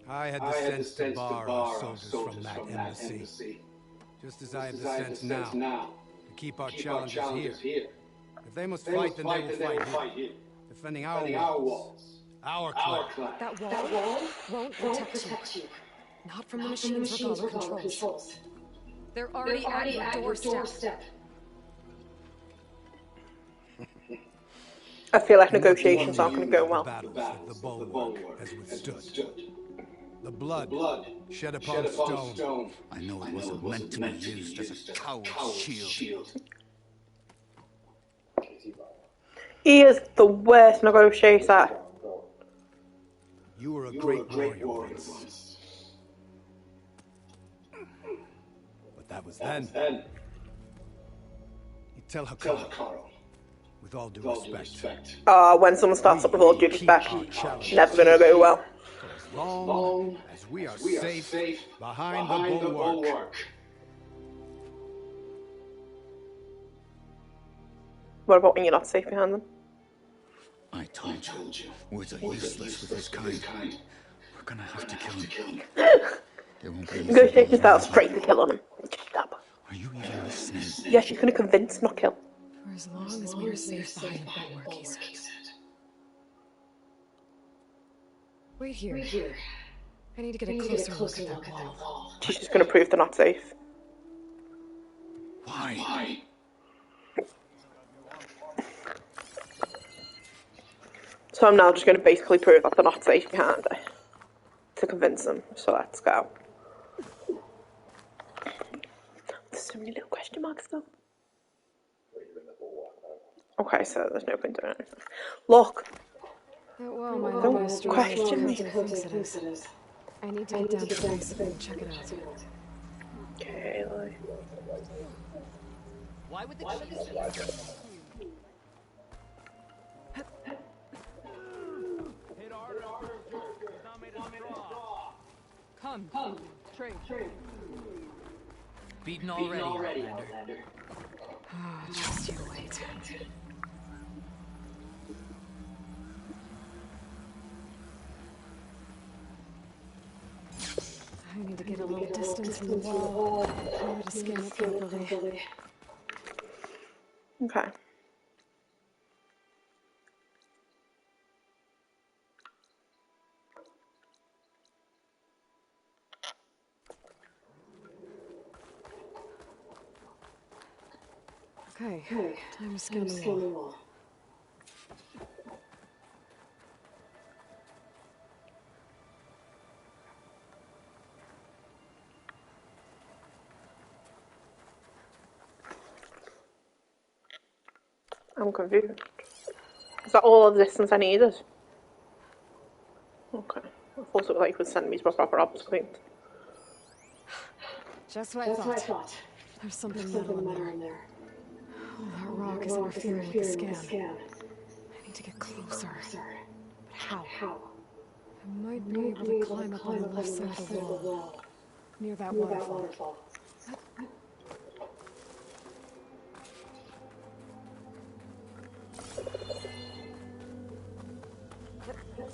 I had the sense to bar our soldiers from that embassy. Just as I have the sense now to keep our challengers here. If they must fight, then they will fight here. Defending our walls. Our clan. That wall won't protect you. Not from the machines Regala controls. They're already at your doorstep. I feel like negotiations aren't going to go well. The bulwark has withstood. The blood shed upon stone. I know it wasn't meant to be used as a coward's shield. He is the worst negotiator. You were a great warrior once. But that was then. You tell Hekaro, with all due respect. When someone starts up with all due respect, never going to go well. As long as we are safe behind the bulwark. What about when you're not safe behind them? I told you, words are useless with his kind. We're gonna have to kill him. There won't be any Negotiations start straight to killing him. Stab. Are you even listening? Yeah, she's going to convince, not kill. For as long as we are safe behind the bulwark, he said. Wait here. I need to get a closer look at that wall. She's just going to prove they're not safe. Why? So I'm now just going to basically prove that they're not safe behind it. To convince them. So let's go. Any little question marks though? Okay, so there's no point doing anything. Look! Don't question me. I need to get down to the base and check it out. Okay, like... Why would the cheese hit harder, soldier. He's not made of straw. Come. Trade. Beaten already, Outlander. Just you wait. I need to get a little distance from the wall in order to scan it properly. Okay. Okay, time to scan the wall. I'm confused. Is that all of the distance I needed? Okay. I thought it was like would send me to a proper opposite point. Just what I thought. There's something metal in there. Oh, that rock is interfering with the scan. I need to get closer. But how? I might be able to climb up on the left side of the wall, near that waterfall.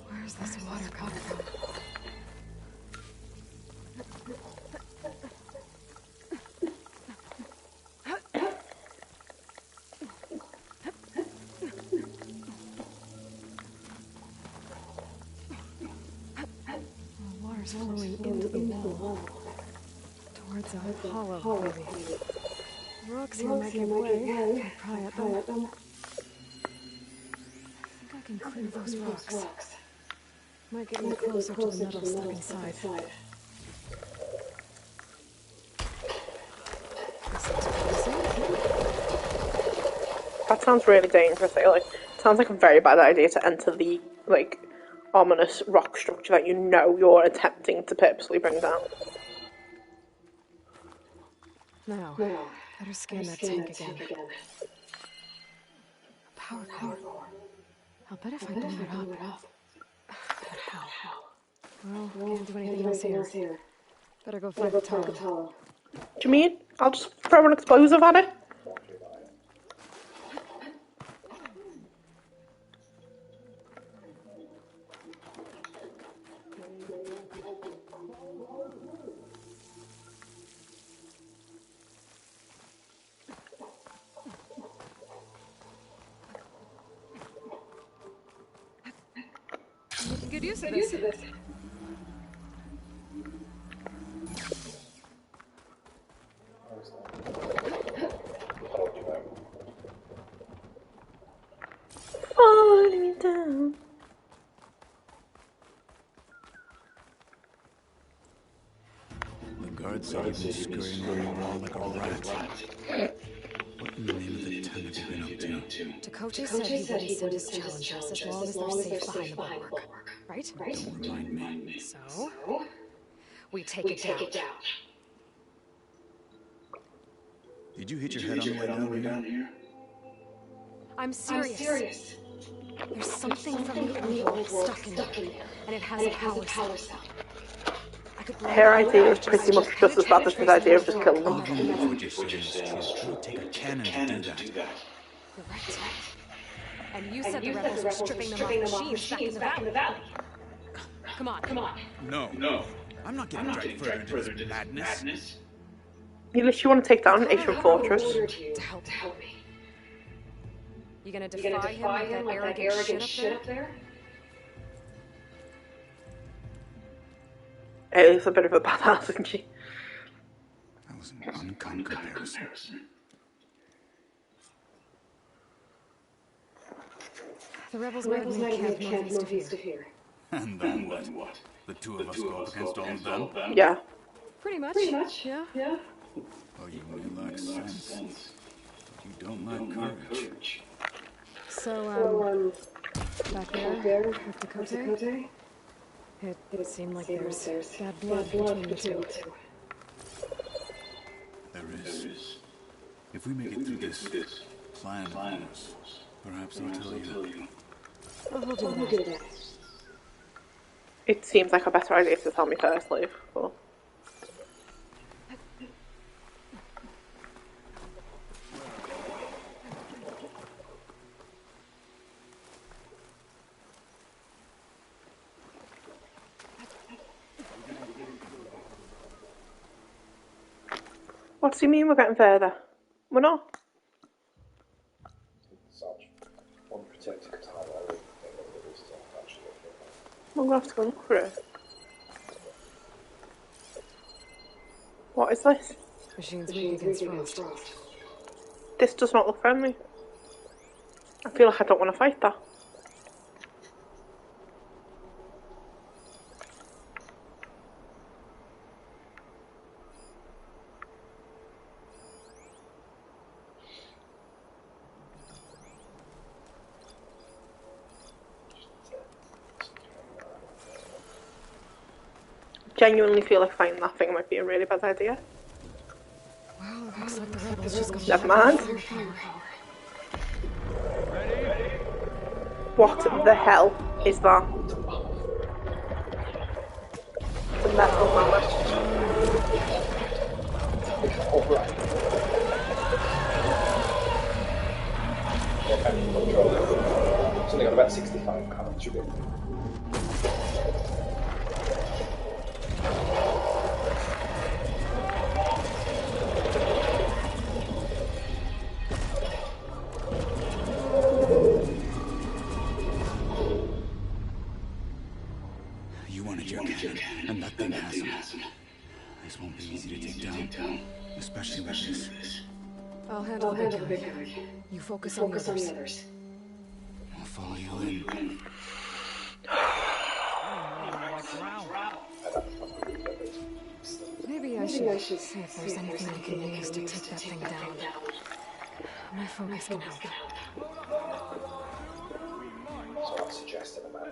Where's this water coming from? The water's flowing into the wall. Towards a hollow, maybe. Rocks here might give way. I'll pry at them. I can clear those rocks. Might get me closer to the metal stuck inside. That sounds really dangerous. Like, it sounds like a very bad idea to enter the like ominous rock structure that you know you're attempting to purposely bring down. Now, better scan that tank again. A power cord. I'll bet if I blow it up. But how? Well, can't do anything else here. Better go find the towel. Do you mean I'll just throw an explosive at it? Good use of this. Falling down. The guard said you've been scurrying along the wall like a rat. What in the name of the ton have you been up to? Tekochi said he wouldn't send his challengers as long as they're safe behind the bulwark. Right? Don't remind me. So, we take it down. Did you hit your head on the way down here? I'm serious. There's something from the old stuck in there, and it has a power cell. Her idea is pretty much just as bad as his idea of just killing them. What you're saying is true. Take a cannon to do that. You're right. And you said the rebels were stripping them off machines back in the valley. Come on. No. I'm not getting dragged further into this madness. You literally want to take down an ancient fortress. To help me. You gonna defy him with that arrogant shit up there? It is a bit of a badass, isn't she? That was an unkind comparison. The rebels might have made camp northeast of here. And then what? The two of us go up against all of them? Yeah. Pretty much, yeah. Oh, you may lack sense, but you don't lack courage. So, back there with Dakota, it seemed like there's bad blood between the two. There is. If we make it through this plan of yours, perhaps I'll tell you. I'll do that. It seems like a better idea to tell me first, Liv. But... What do you mean we're getting further? We're not. Unprotected Katana, I'm gonna have to go look for it. What is this? Machine's weak against frost. This does not look friendly. I feel like I don't want to fight that. Genuinely feel like fighting that thing might be a really bad idea. Well, it looks like the rebels just got Never mind. What the hell is that? It's a metal mammoth. Something got about 65 pounds, should be. You wanted your cannon, and that thing has them. This won't be easy to take down, especially with this. I'll handle the big guy. You focus on the others. I'll follow you in. Maybe I should see if there's anything I can use to take that thing down. My focus can help. So I suggested a man.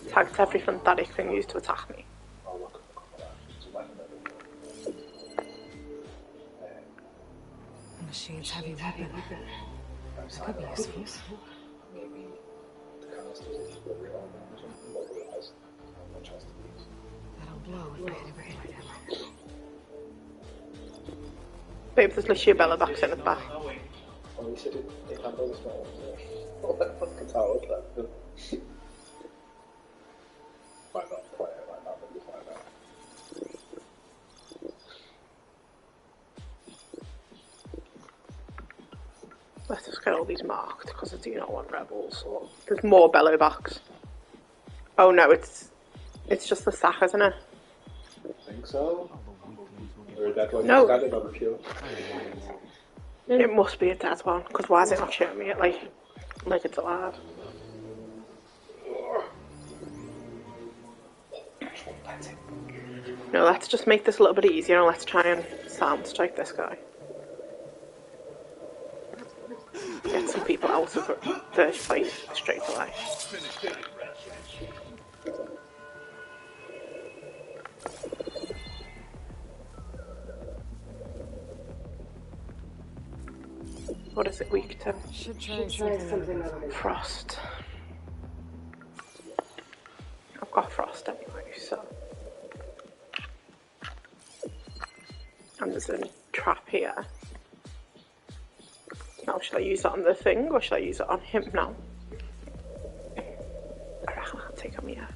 Tagged everything that it can use to attack me. The machine's heavy weapon. That could be useful. That'll blow if I hit it right now. Babe, there's literally a bellow box in the back. Oh, you said it had all the small ones. What the guitar was that? Might not play it like that, but just like that. Let's just get all these marked because I do not want rebels. Or there's more bellow box. Oh no, it's just the sack, isn't it? I think so. Or a dead one. No. Dead on the queue. It must be a dead one because why is it not showing me it like it's alive? No, let's just make this a little bit easier and let's try and sound strike this guy. Get some people out of the fight straight away. What is it weak to? Should try something other. Frost. I've got frost anyway, so. And there's a trap here. Now, should I use that on the thing or should I use it on him now? I reckon I'll take him here.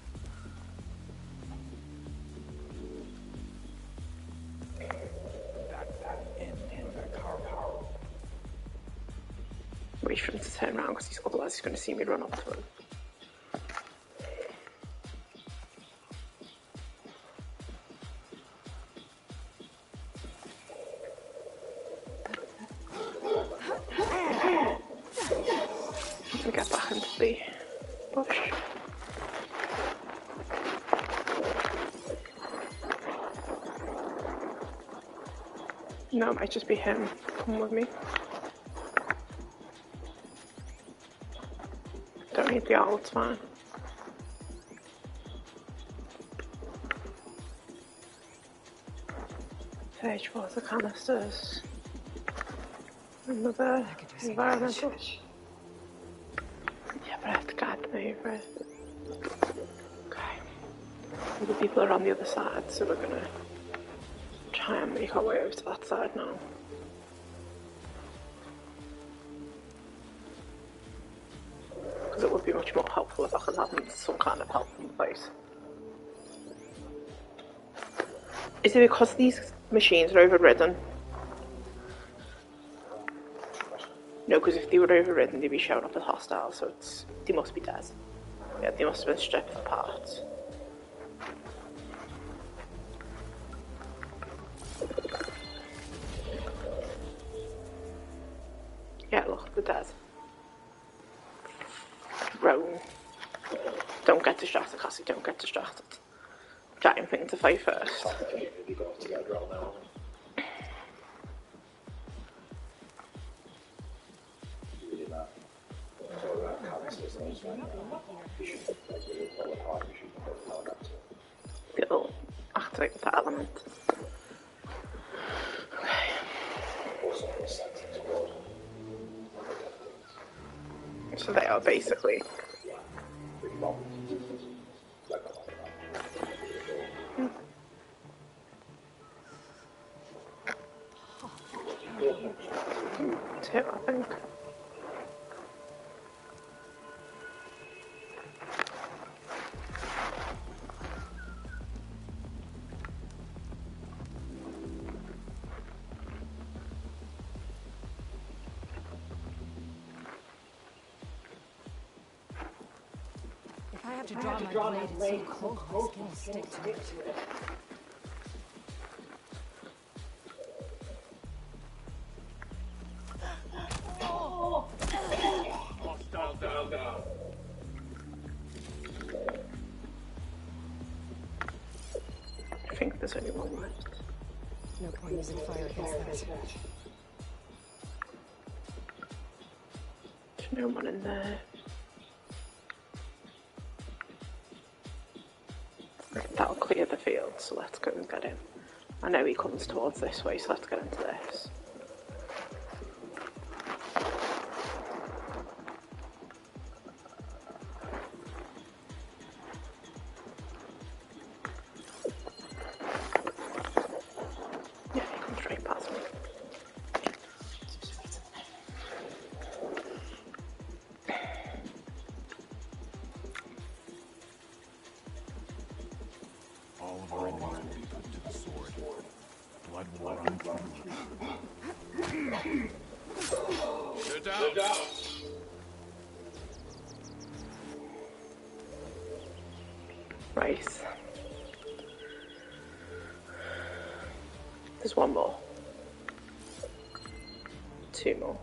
Wait for him to turn around because otherwise he's going to see me run up to him. and get back into the bush. No, it might just be him. Come with me. Don't need the owl, it's fine. Sage water canisters. Another environmental. Yeah, but I have to guide them over it. Okay. All the people are on the other side, so we're gonna try and make our way over to that side now. Because it would be much more helpful if I could have some kind of help in place. Is it because these machines are overridden? No, because if they were overridden, they'd be showing up as hostile, so they must be dead. Yeah, they must have been stripped apart. Yeah, look, they're dead. Roan. Don't get distracted, Cassie, don't get distracted. Giant thing to fight first. It'll activate that element. Okay. So they are basically two, I think. If I have to draw my blade, it's so cold, my skin will stick to it. I think there's only one left. No point using fire against that. There's no one in there. That'll clear the field, so let's go and get him. I know he comes towards this way, so let's get into this. Yeah, he comes straight past me. All of our enemies will be put to the sword. Blood will run through. They're down. Right. There's one more. Two more.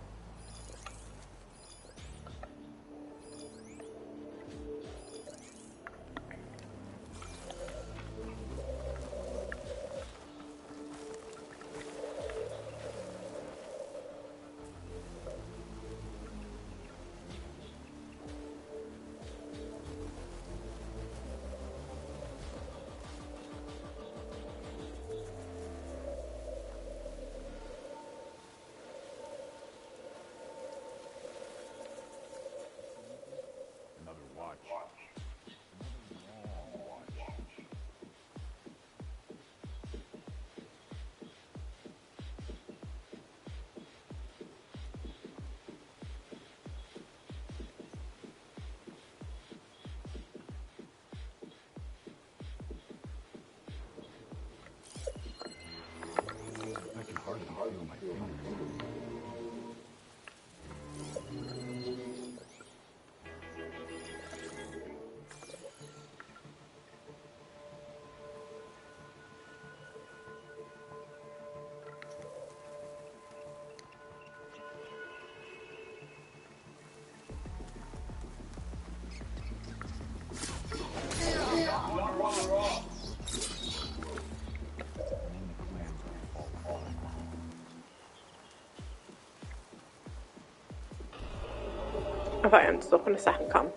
Have I ended up in a second camp?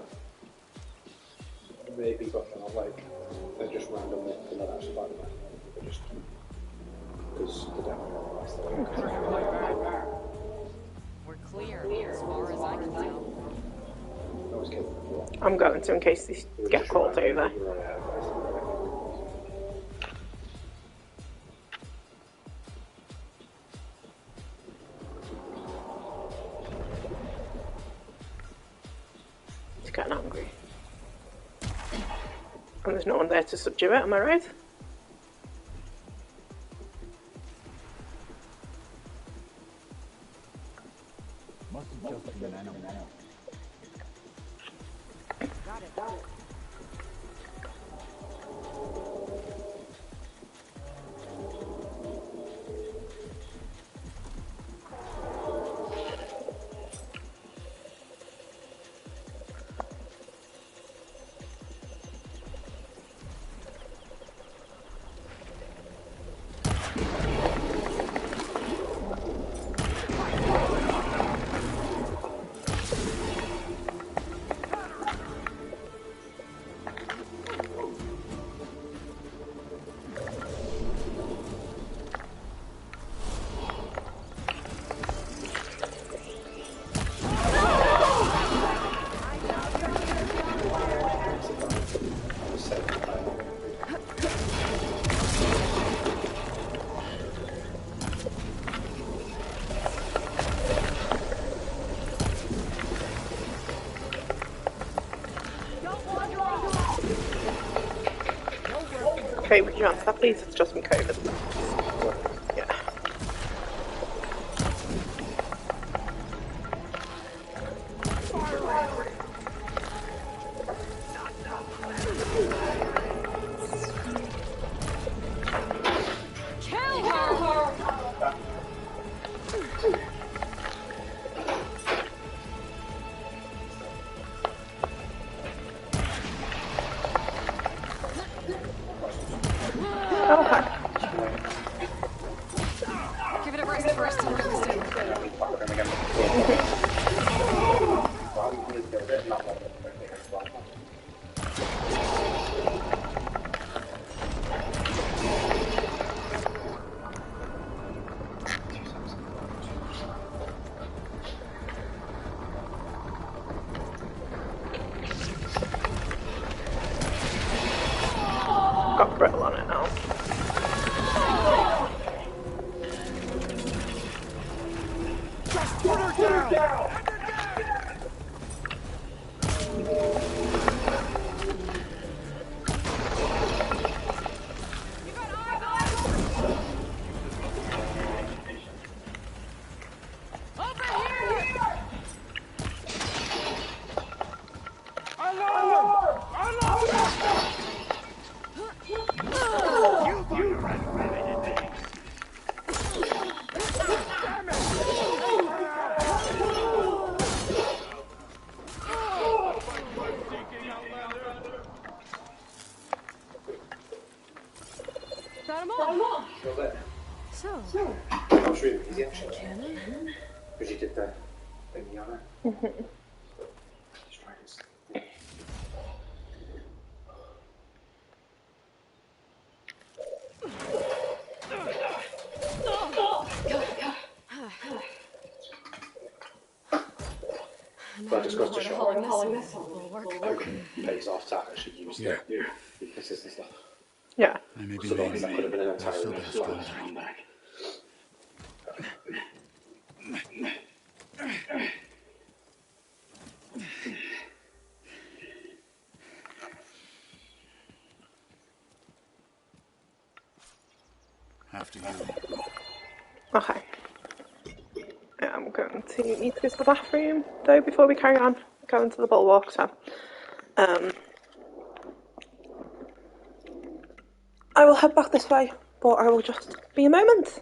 Maybe, but they're just randomly, they're not actually by the way. They're just because they don't know. We're clear, as far as I can tell. I'm going to in case they get called over. He's getting angry. And there's no one there to subdue it, am I right? Must have just been an animal. Got it. Okay, would you answer that please? It's just me COVID. Yeah. Kill her! Give it a rest first and rest it. Got brittle on it now. Just put her down! Got him all. Still there. So, I'll show you easy action. Because you did the thing on it. Just try this. But it's got to show pays off to actually use the pieces and stuff. Yeah. I may be So late. that could have been an I've entire still got a well. strong back. After you. Okay. I'm going to need to go to the bathroom though before we carry on going to the bulwark, so I will head back this way, but I will just be a moment.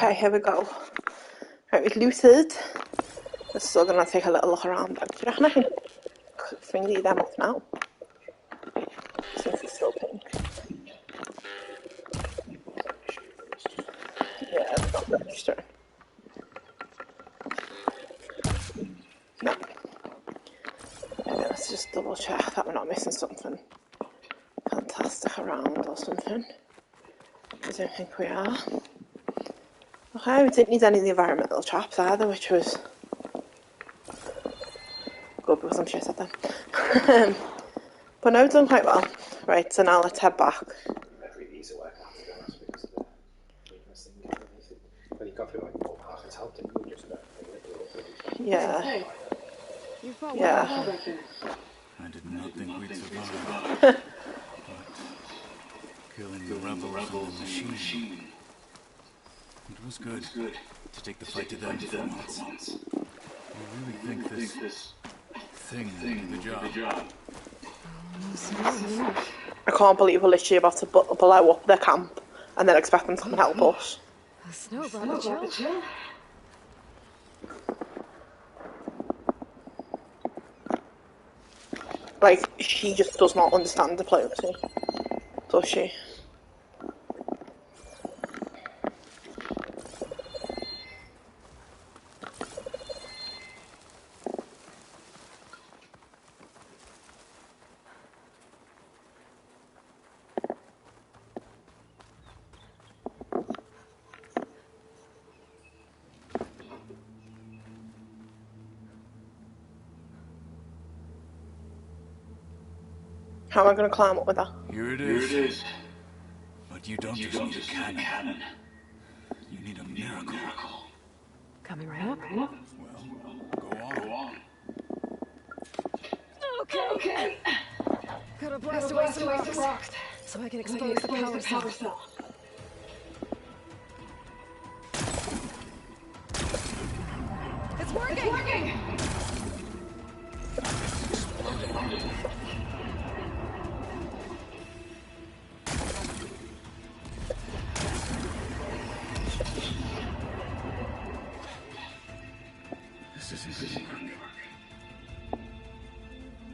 Okay, here we go. Right, we've looted. We're still going to take a little look around. Do you reckon I can finger them off now? Since it's still pink. Yeah, it's not registering. No. Okay, let's just double check that we're not missing something fantastic around or something. I don't think we are. Okay, we didn't need any of the environmental traps either, which was good because I'm shit at them. But no, we've done quite well. Right, so now let's head back. Every visa work out to be honest because of the weakness thing. When you got through like more half its health, didn't you? Just about Yeah. Yeah. I did not think we'd survive. But killing the rebels and the machine. It was good to take the fight to them for once. I really think this thing will do the job. I can't believe we're literally about to blow up their camp and then expect them to come and help us. A snow brought the chill. Like, she just does not understand diplomacy, does she? How am I going to climb up with that? Here it is. But you don't just need a cannon. You need a miracle. Coming right up. Well, go on. Okay. Gotta blast away some rocks so I can expose the power cell. It's working!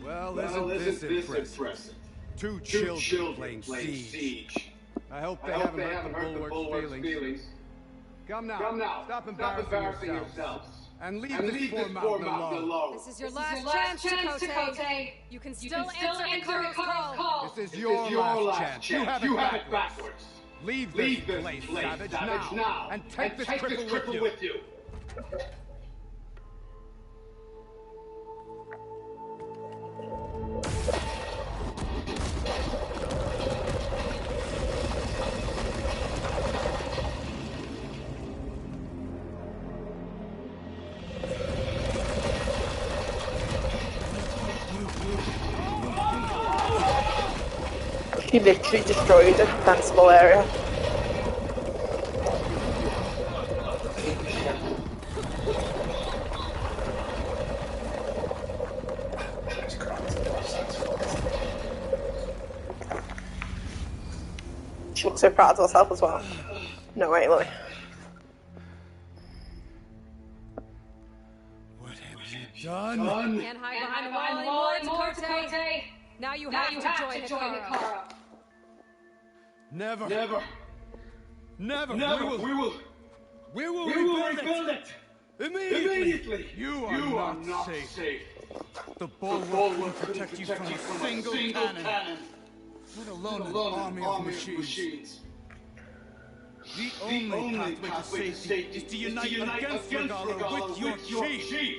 Well, isn't this impressive? Two children playing siege. I hope they haven't hurt the bulwark's feelings. Come now, stop embarrassing yourselves. And leave this poor mountain alone. This is your last chance, Chakotay. You can still answer Ikaru's call. This is your last chance. You have it backwards. Leave this place, Savage, now. And take this cripple with you. He literally destroyed a defensible area. She looks so proud of herself as well. No way, Lily. What have you done? Can't hide behind the wall anymore, Chakotay. Now you have to join Ikaro. Never. We will rebuild it. Immediately. You are not safe. The bulwark will protect you from a single cannon. Let alone an army of machines. The only pathway to safety is to unite against Regalo with your chief.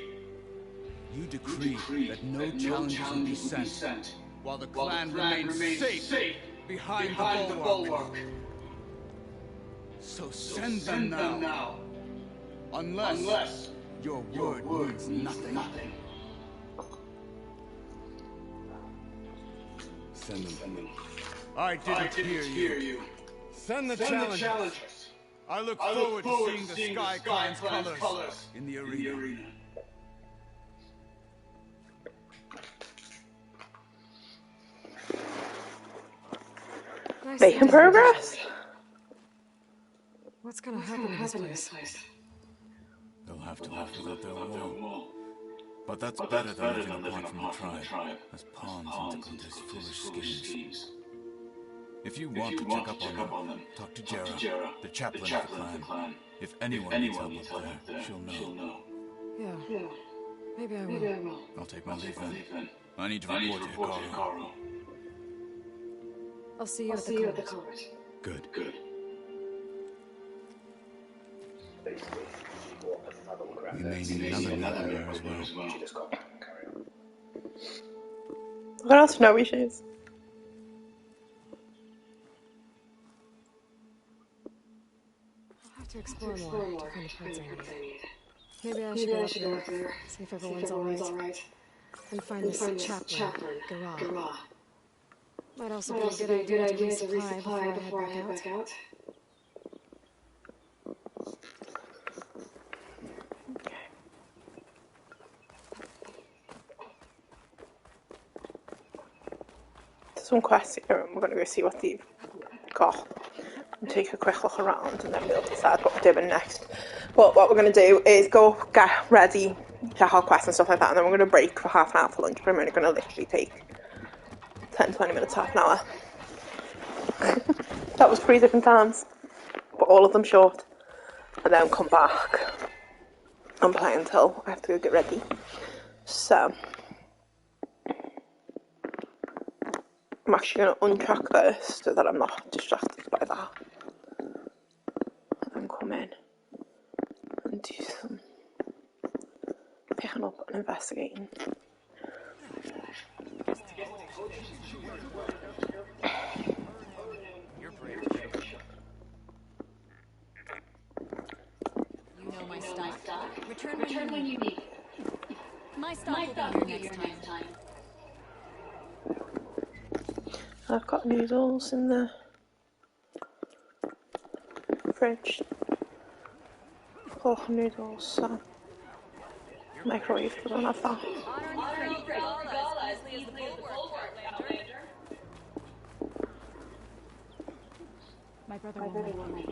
You decree that no challenges will be sent, while the clan remains safe behind the bulwark. So send them now. Unless your word means nothing. Send them. I didn't hear you. Send the challengers. I look forward to seeing the Sky Clan's colors in the arena. Making progress. What's What's gonna happen in this place? They'll have to live without their wall. But that's better than living apart from the tribe, as pawns in Tekote's foolish schemes. If you want to check up on them, talk to Jera, the chaplain of the clan. If anyone needs help up there, she'll know. Yeah. Maybe I will. I'll take my leave then. I need to report to Hikaru. I'll see you at the court. Good. We may need another there as well. She just got back and carry on. What else? No issues. I'll have to explore more to find the parts I need. Maybe I should go up there, see if everyone's alright, and find this chaplain, Garah. Might also be a good idea to resupply before I head back out. Some quests here, and we're going to go see what they've got and take a quick look around, and then we'll decide what we're doing next. But what we're going to do is go get ready, check our quests and stuff like that, and then we're going to break for half an hour for lunch. But I'm only going to literally take 10-20 minutes, half an hour. That was 3 different times, but all of them short, and then come back and play until I have to go get ready. So I'm actually going to untrack first so that I'm not distracted by that. And then come in and do some picking up and investigating. You know my stock. Return when you need. My stock will be here next time. I've got noodles in the fridge. Pork noodles, so microwave, but I don't have that. My brother won't like me.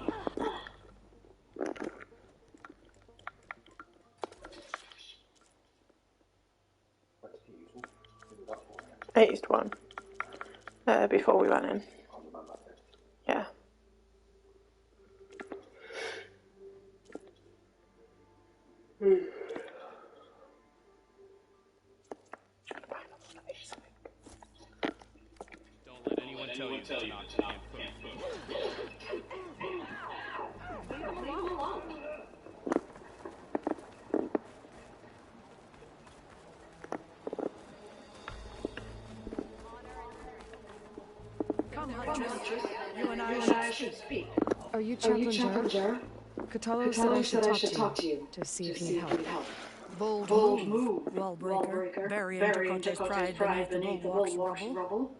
I used one before we went in. Yeah. Don't let anyone tell you not to camp food. Come, Huntress. You and I should speak. Are you Chaplain Jera? Katalo said I should talk to you to see if you need help. Bold move, Wallbreaker. Burying Tekote's pride beneath the bulwark's rubble.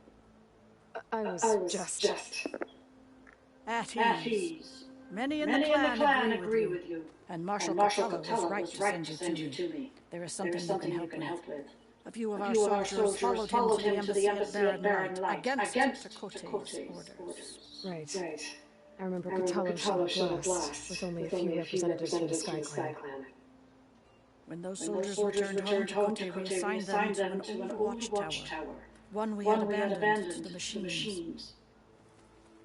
I was just... At ease. Many in the clan agree with you. And Marshal Costello was right to send you to me. There is something you can help with. A few of our soldiers followed him to the embassy at Barren Light against Tekote's orders. Right. I remember Katalo shot a blast with only a few representatives from the Sky Clan. When those soldiers returned home, Tekote reassigned them to an old watchtower. One we had abandoned to the machines.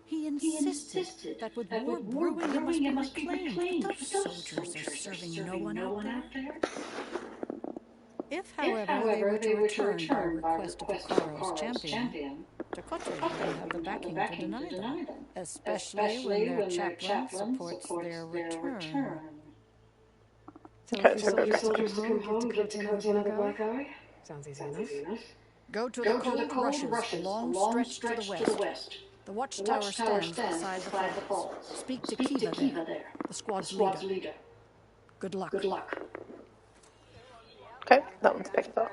He insisted that with war brewing it must be reclaimed. Those soldiers are serving no one out there. If, however, they were to return by request of Hikaru's champion, Tekote will have the backing to deny them, especially when their chaplain supports their return. Okay, so Your soldiers to come home, get Tekote another black eye? Sounds easy enough. Go to the cold rushes, a long stretch to the west. The watchtower stands beside the falls. Speak to Kiva there, the squad's leader. Good luck. Okay, that one's picked up.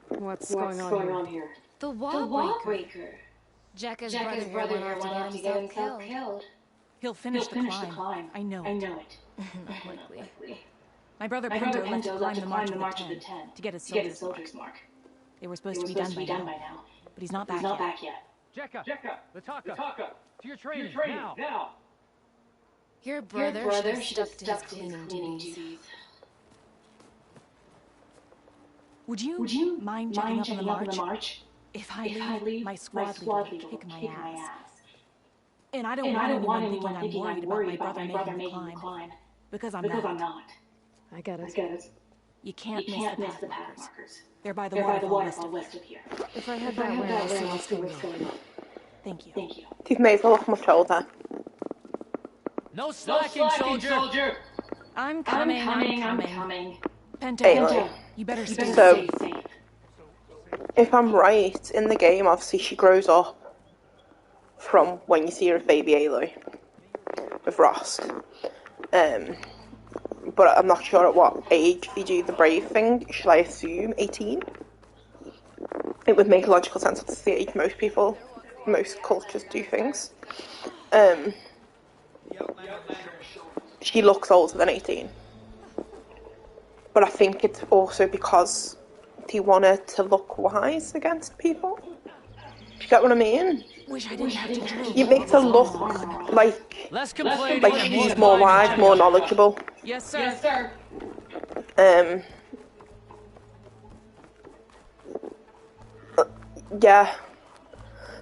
What's going on here? The wall breaker. Jekka's brother here went off to get himself killed. He'll finish the climb. I know it. Not likely. My brother Pendo left to climb the March of the Ten to get his soldier's mark. They were supposed to be done by now, but he's not back yet. Jekka! Lataka! To your training, now! Your brother should have stuck to his cleaning duties. Would you mind checking up on the march? If I leave, my squad leader will kick my ass. And I don't want anyone thinking I'm worried about my brother making the climb. Because I'm not. I get it. You can't miss the path markers. They're by the waterfall west of here. If I head that way, I'll see what's going on. Thank you. You've made a look much older. No slacking, soldier! I'm coming. Pento, Aloy. you better stay So, safe. if I'm right, in the game, obviously she grows up from when you see her as baby Aloy with Rosk. But I'm not sure at what age you do the brave thing. Shall I assume 18? It would make logical sense to the age most cultures do things. She looks older than 18. But I think it's also because they want her to look wise against people. Do you get what I mean? Wish I didn't have to drill. It makes her look like she's more wise, more knowledgeable. Yes, sir. Yeah.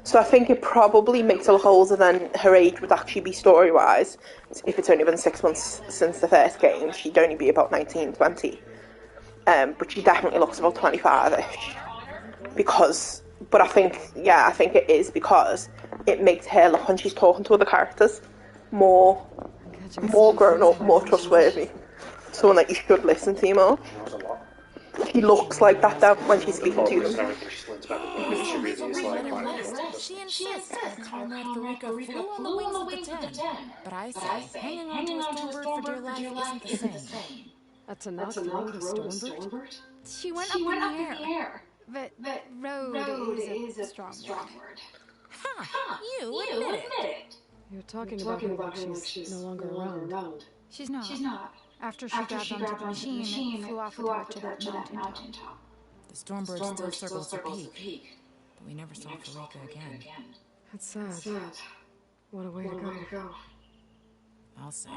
So I think it probably makes her look older than her age would actually be story-wise. If it's only been 6 months since the first game, she'd only be about 19, 20. But she definitely looks about 25-ish. But I think it is because it makes her look, when she's talking to other characters, more grown up, more trustworthy. Someone that you should listen to more. She looks like that when she's speaking to them. She insists that Comrade Farika flew on the wings of the Ten. But I say, hanging on to a Stormbird for dear life isn't the same. A Tanakh rode a Stormbird? She went up in the air. But road is a strong word. Ha! You admit it. You're talking about her like she's no longer around. She's not. After she grabbed onto the machine, it flew off with her to that mountaintop. The Stormbird still circles the peak, but we never saw Farika again. That's sad. What a way to go. I'll say.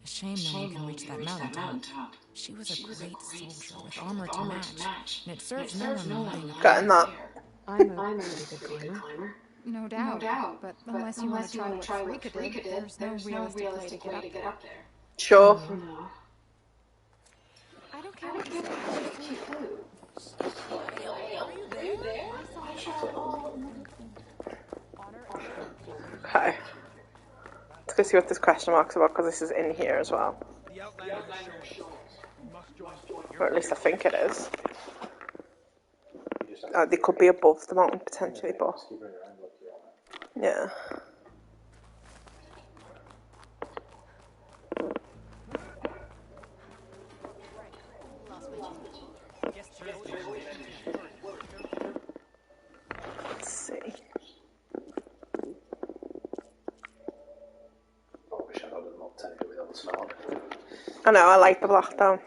A shame no one can reach that mountaintop. She was a great soldier with armor to match, and it serves no one more. Getting that. I'm a pretty good climber. No doubt. But unless you want to try what Farika did, there's no realistic way to get up there. Sure. I don't care what you say. Are you there? Okay. Let's go see what this question mark's about, because this is in here as well. Or at least I think it is. They could be above the mountain potentially, but yeah. Let's see. I know, I like the black down.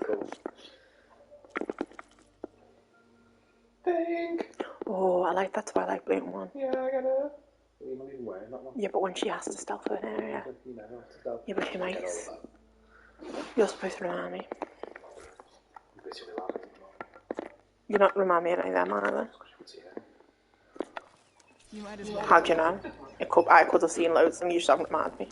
Oh, I like that Twilight Bloom one. Yeah, I get it. You're not even wearing that one. Yeah, but when she has to stealth an area. Yeah, but she might. You're supposed to remind me. You're not remind me of any of them either. How do you know? I could have seen loads of them, you just haven't reminded me.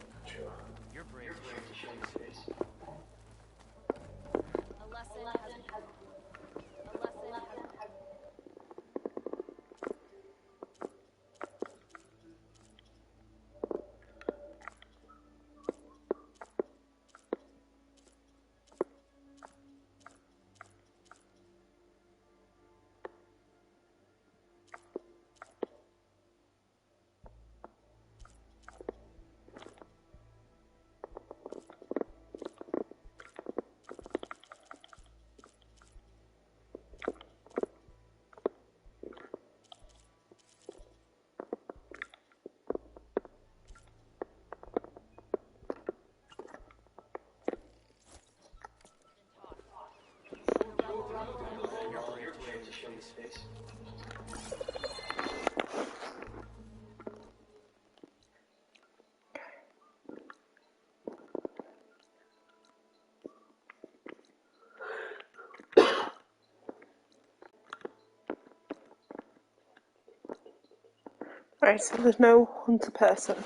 Right, so there's no hunter person.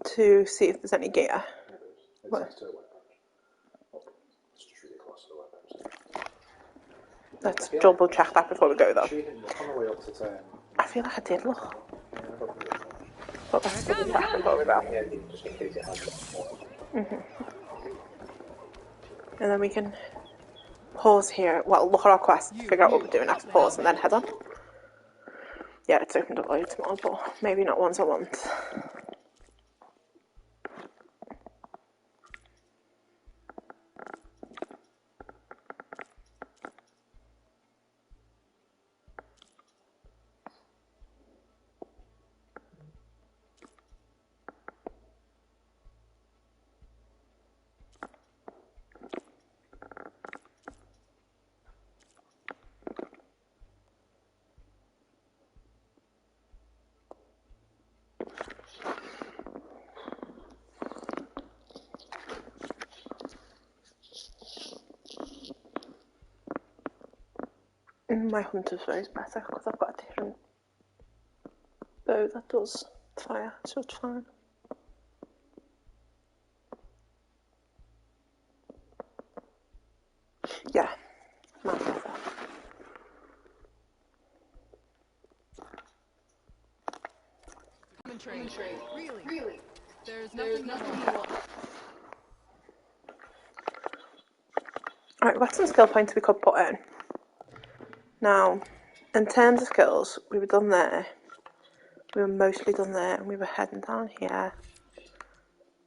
To see if there's any gear. It's next to a weapon. It's just really close to the weapons. Let's double check that before we go though. On the way up to turn. I feel like I did look. But let's double check before we go. Yeah, just in case it has. And then we can pause here. Well, look at our quest, figure out what we're doing after pause, and then head on. Yeah, it's opened up loads more, but maybe not ones I want. My hunter's bow is better because I've got a different bow that does fire, so it's fine. Yeah, mine's better. Really? There's nothing you want. Alright, we've got some skill points we could put in. Now, in terms of skills, we were done there. We were mostly done there, and we were heading down here.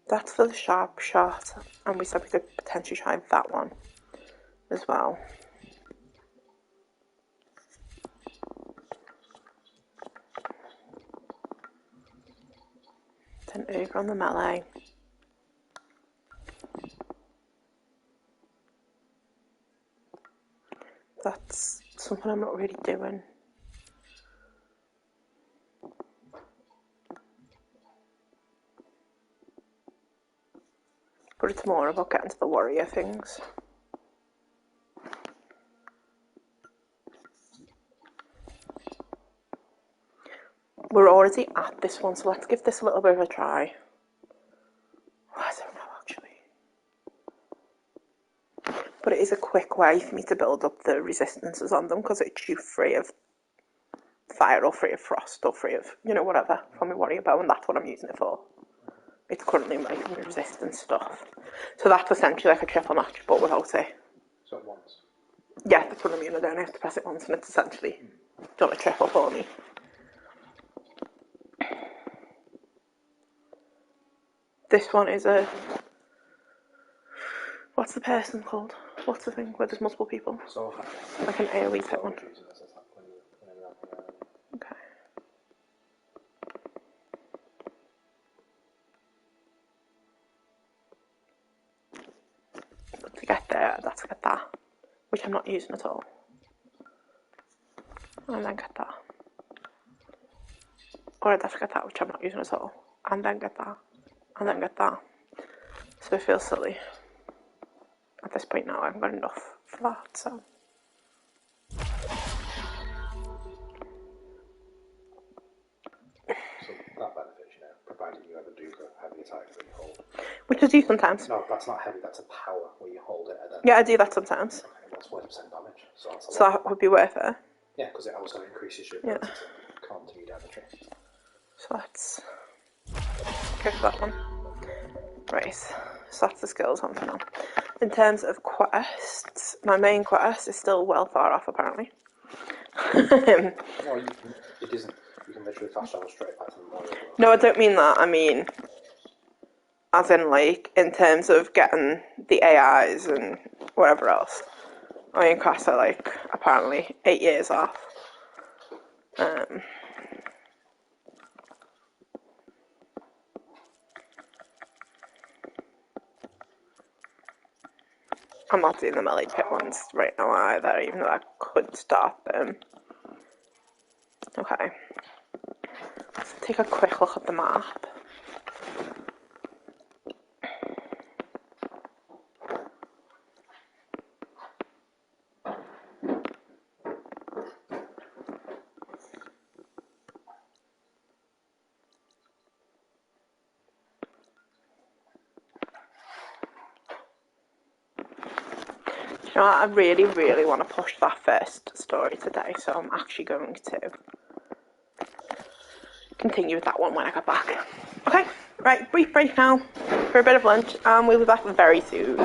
That's for the sharp shot, and we said we could potentially try that one as well. Then over on the melee. That's something I'm not really doing. But it's more about getting to the warrior things. We're already at this one, so let's give this a little bit of a try. I don't know actually. But it is a quick way for me to build up the resistances on them because it's you free of fire or free of frost or free of, you know, whatever from my warrior bow, and that's what I'm using it for. It's currently making me resistance stuff. So that's essentially like a triple match, but without it. So once? Yeah, that's what I mean. I don't have to press it once and it's essentially done a triple for me. This one is a... What's the person called? What's the thing where there's multiple people? So like an AoE type one. Okay. But to get there, that's to get that, which I'm not using at all. And then get that. Or I'd have to get that, which I'm not using at all. And then get that. And then get that. So it feels silly. At this point now, I haven't got enough for that, so. So that benefits, you know, provided you ever do the heavy attack that you hold. Which I do sometimes. No, that's not heavy, that's a power where you hold it and then... Yeah, I do that sometimes. Okay, that's 40% damage, so that's a so lot. That would be worth it. Yeah, because it also increases your ability to counter your damage. So let's go for that one. Right, so that's the skills one for now. In terms of quests, my main quest is still well far off apparently. No, it isn't. You can literally fast travel straight back to the warrior. No, I don't mean that. I mean, as in like, in terms of getting the AIs and whatever else. My main quests are like, apparently, 8 years off. I'm not doing the Melee Pit ones right now either, even though I could start them. Okay. Let's take a quick look at the map. You know what, I really, really want to push that first story today, so I'm actually going to continue with that one when I get back. Okay, right, brief break now for a bit of lunch, and we'll be back very soon.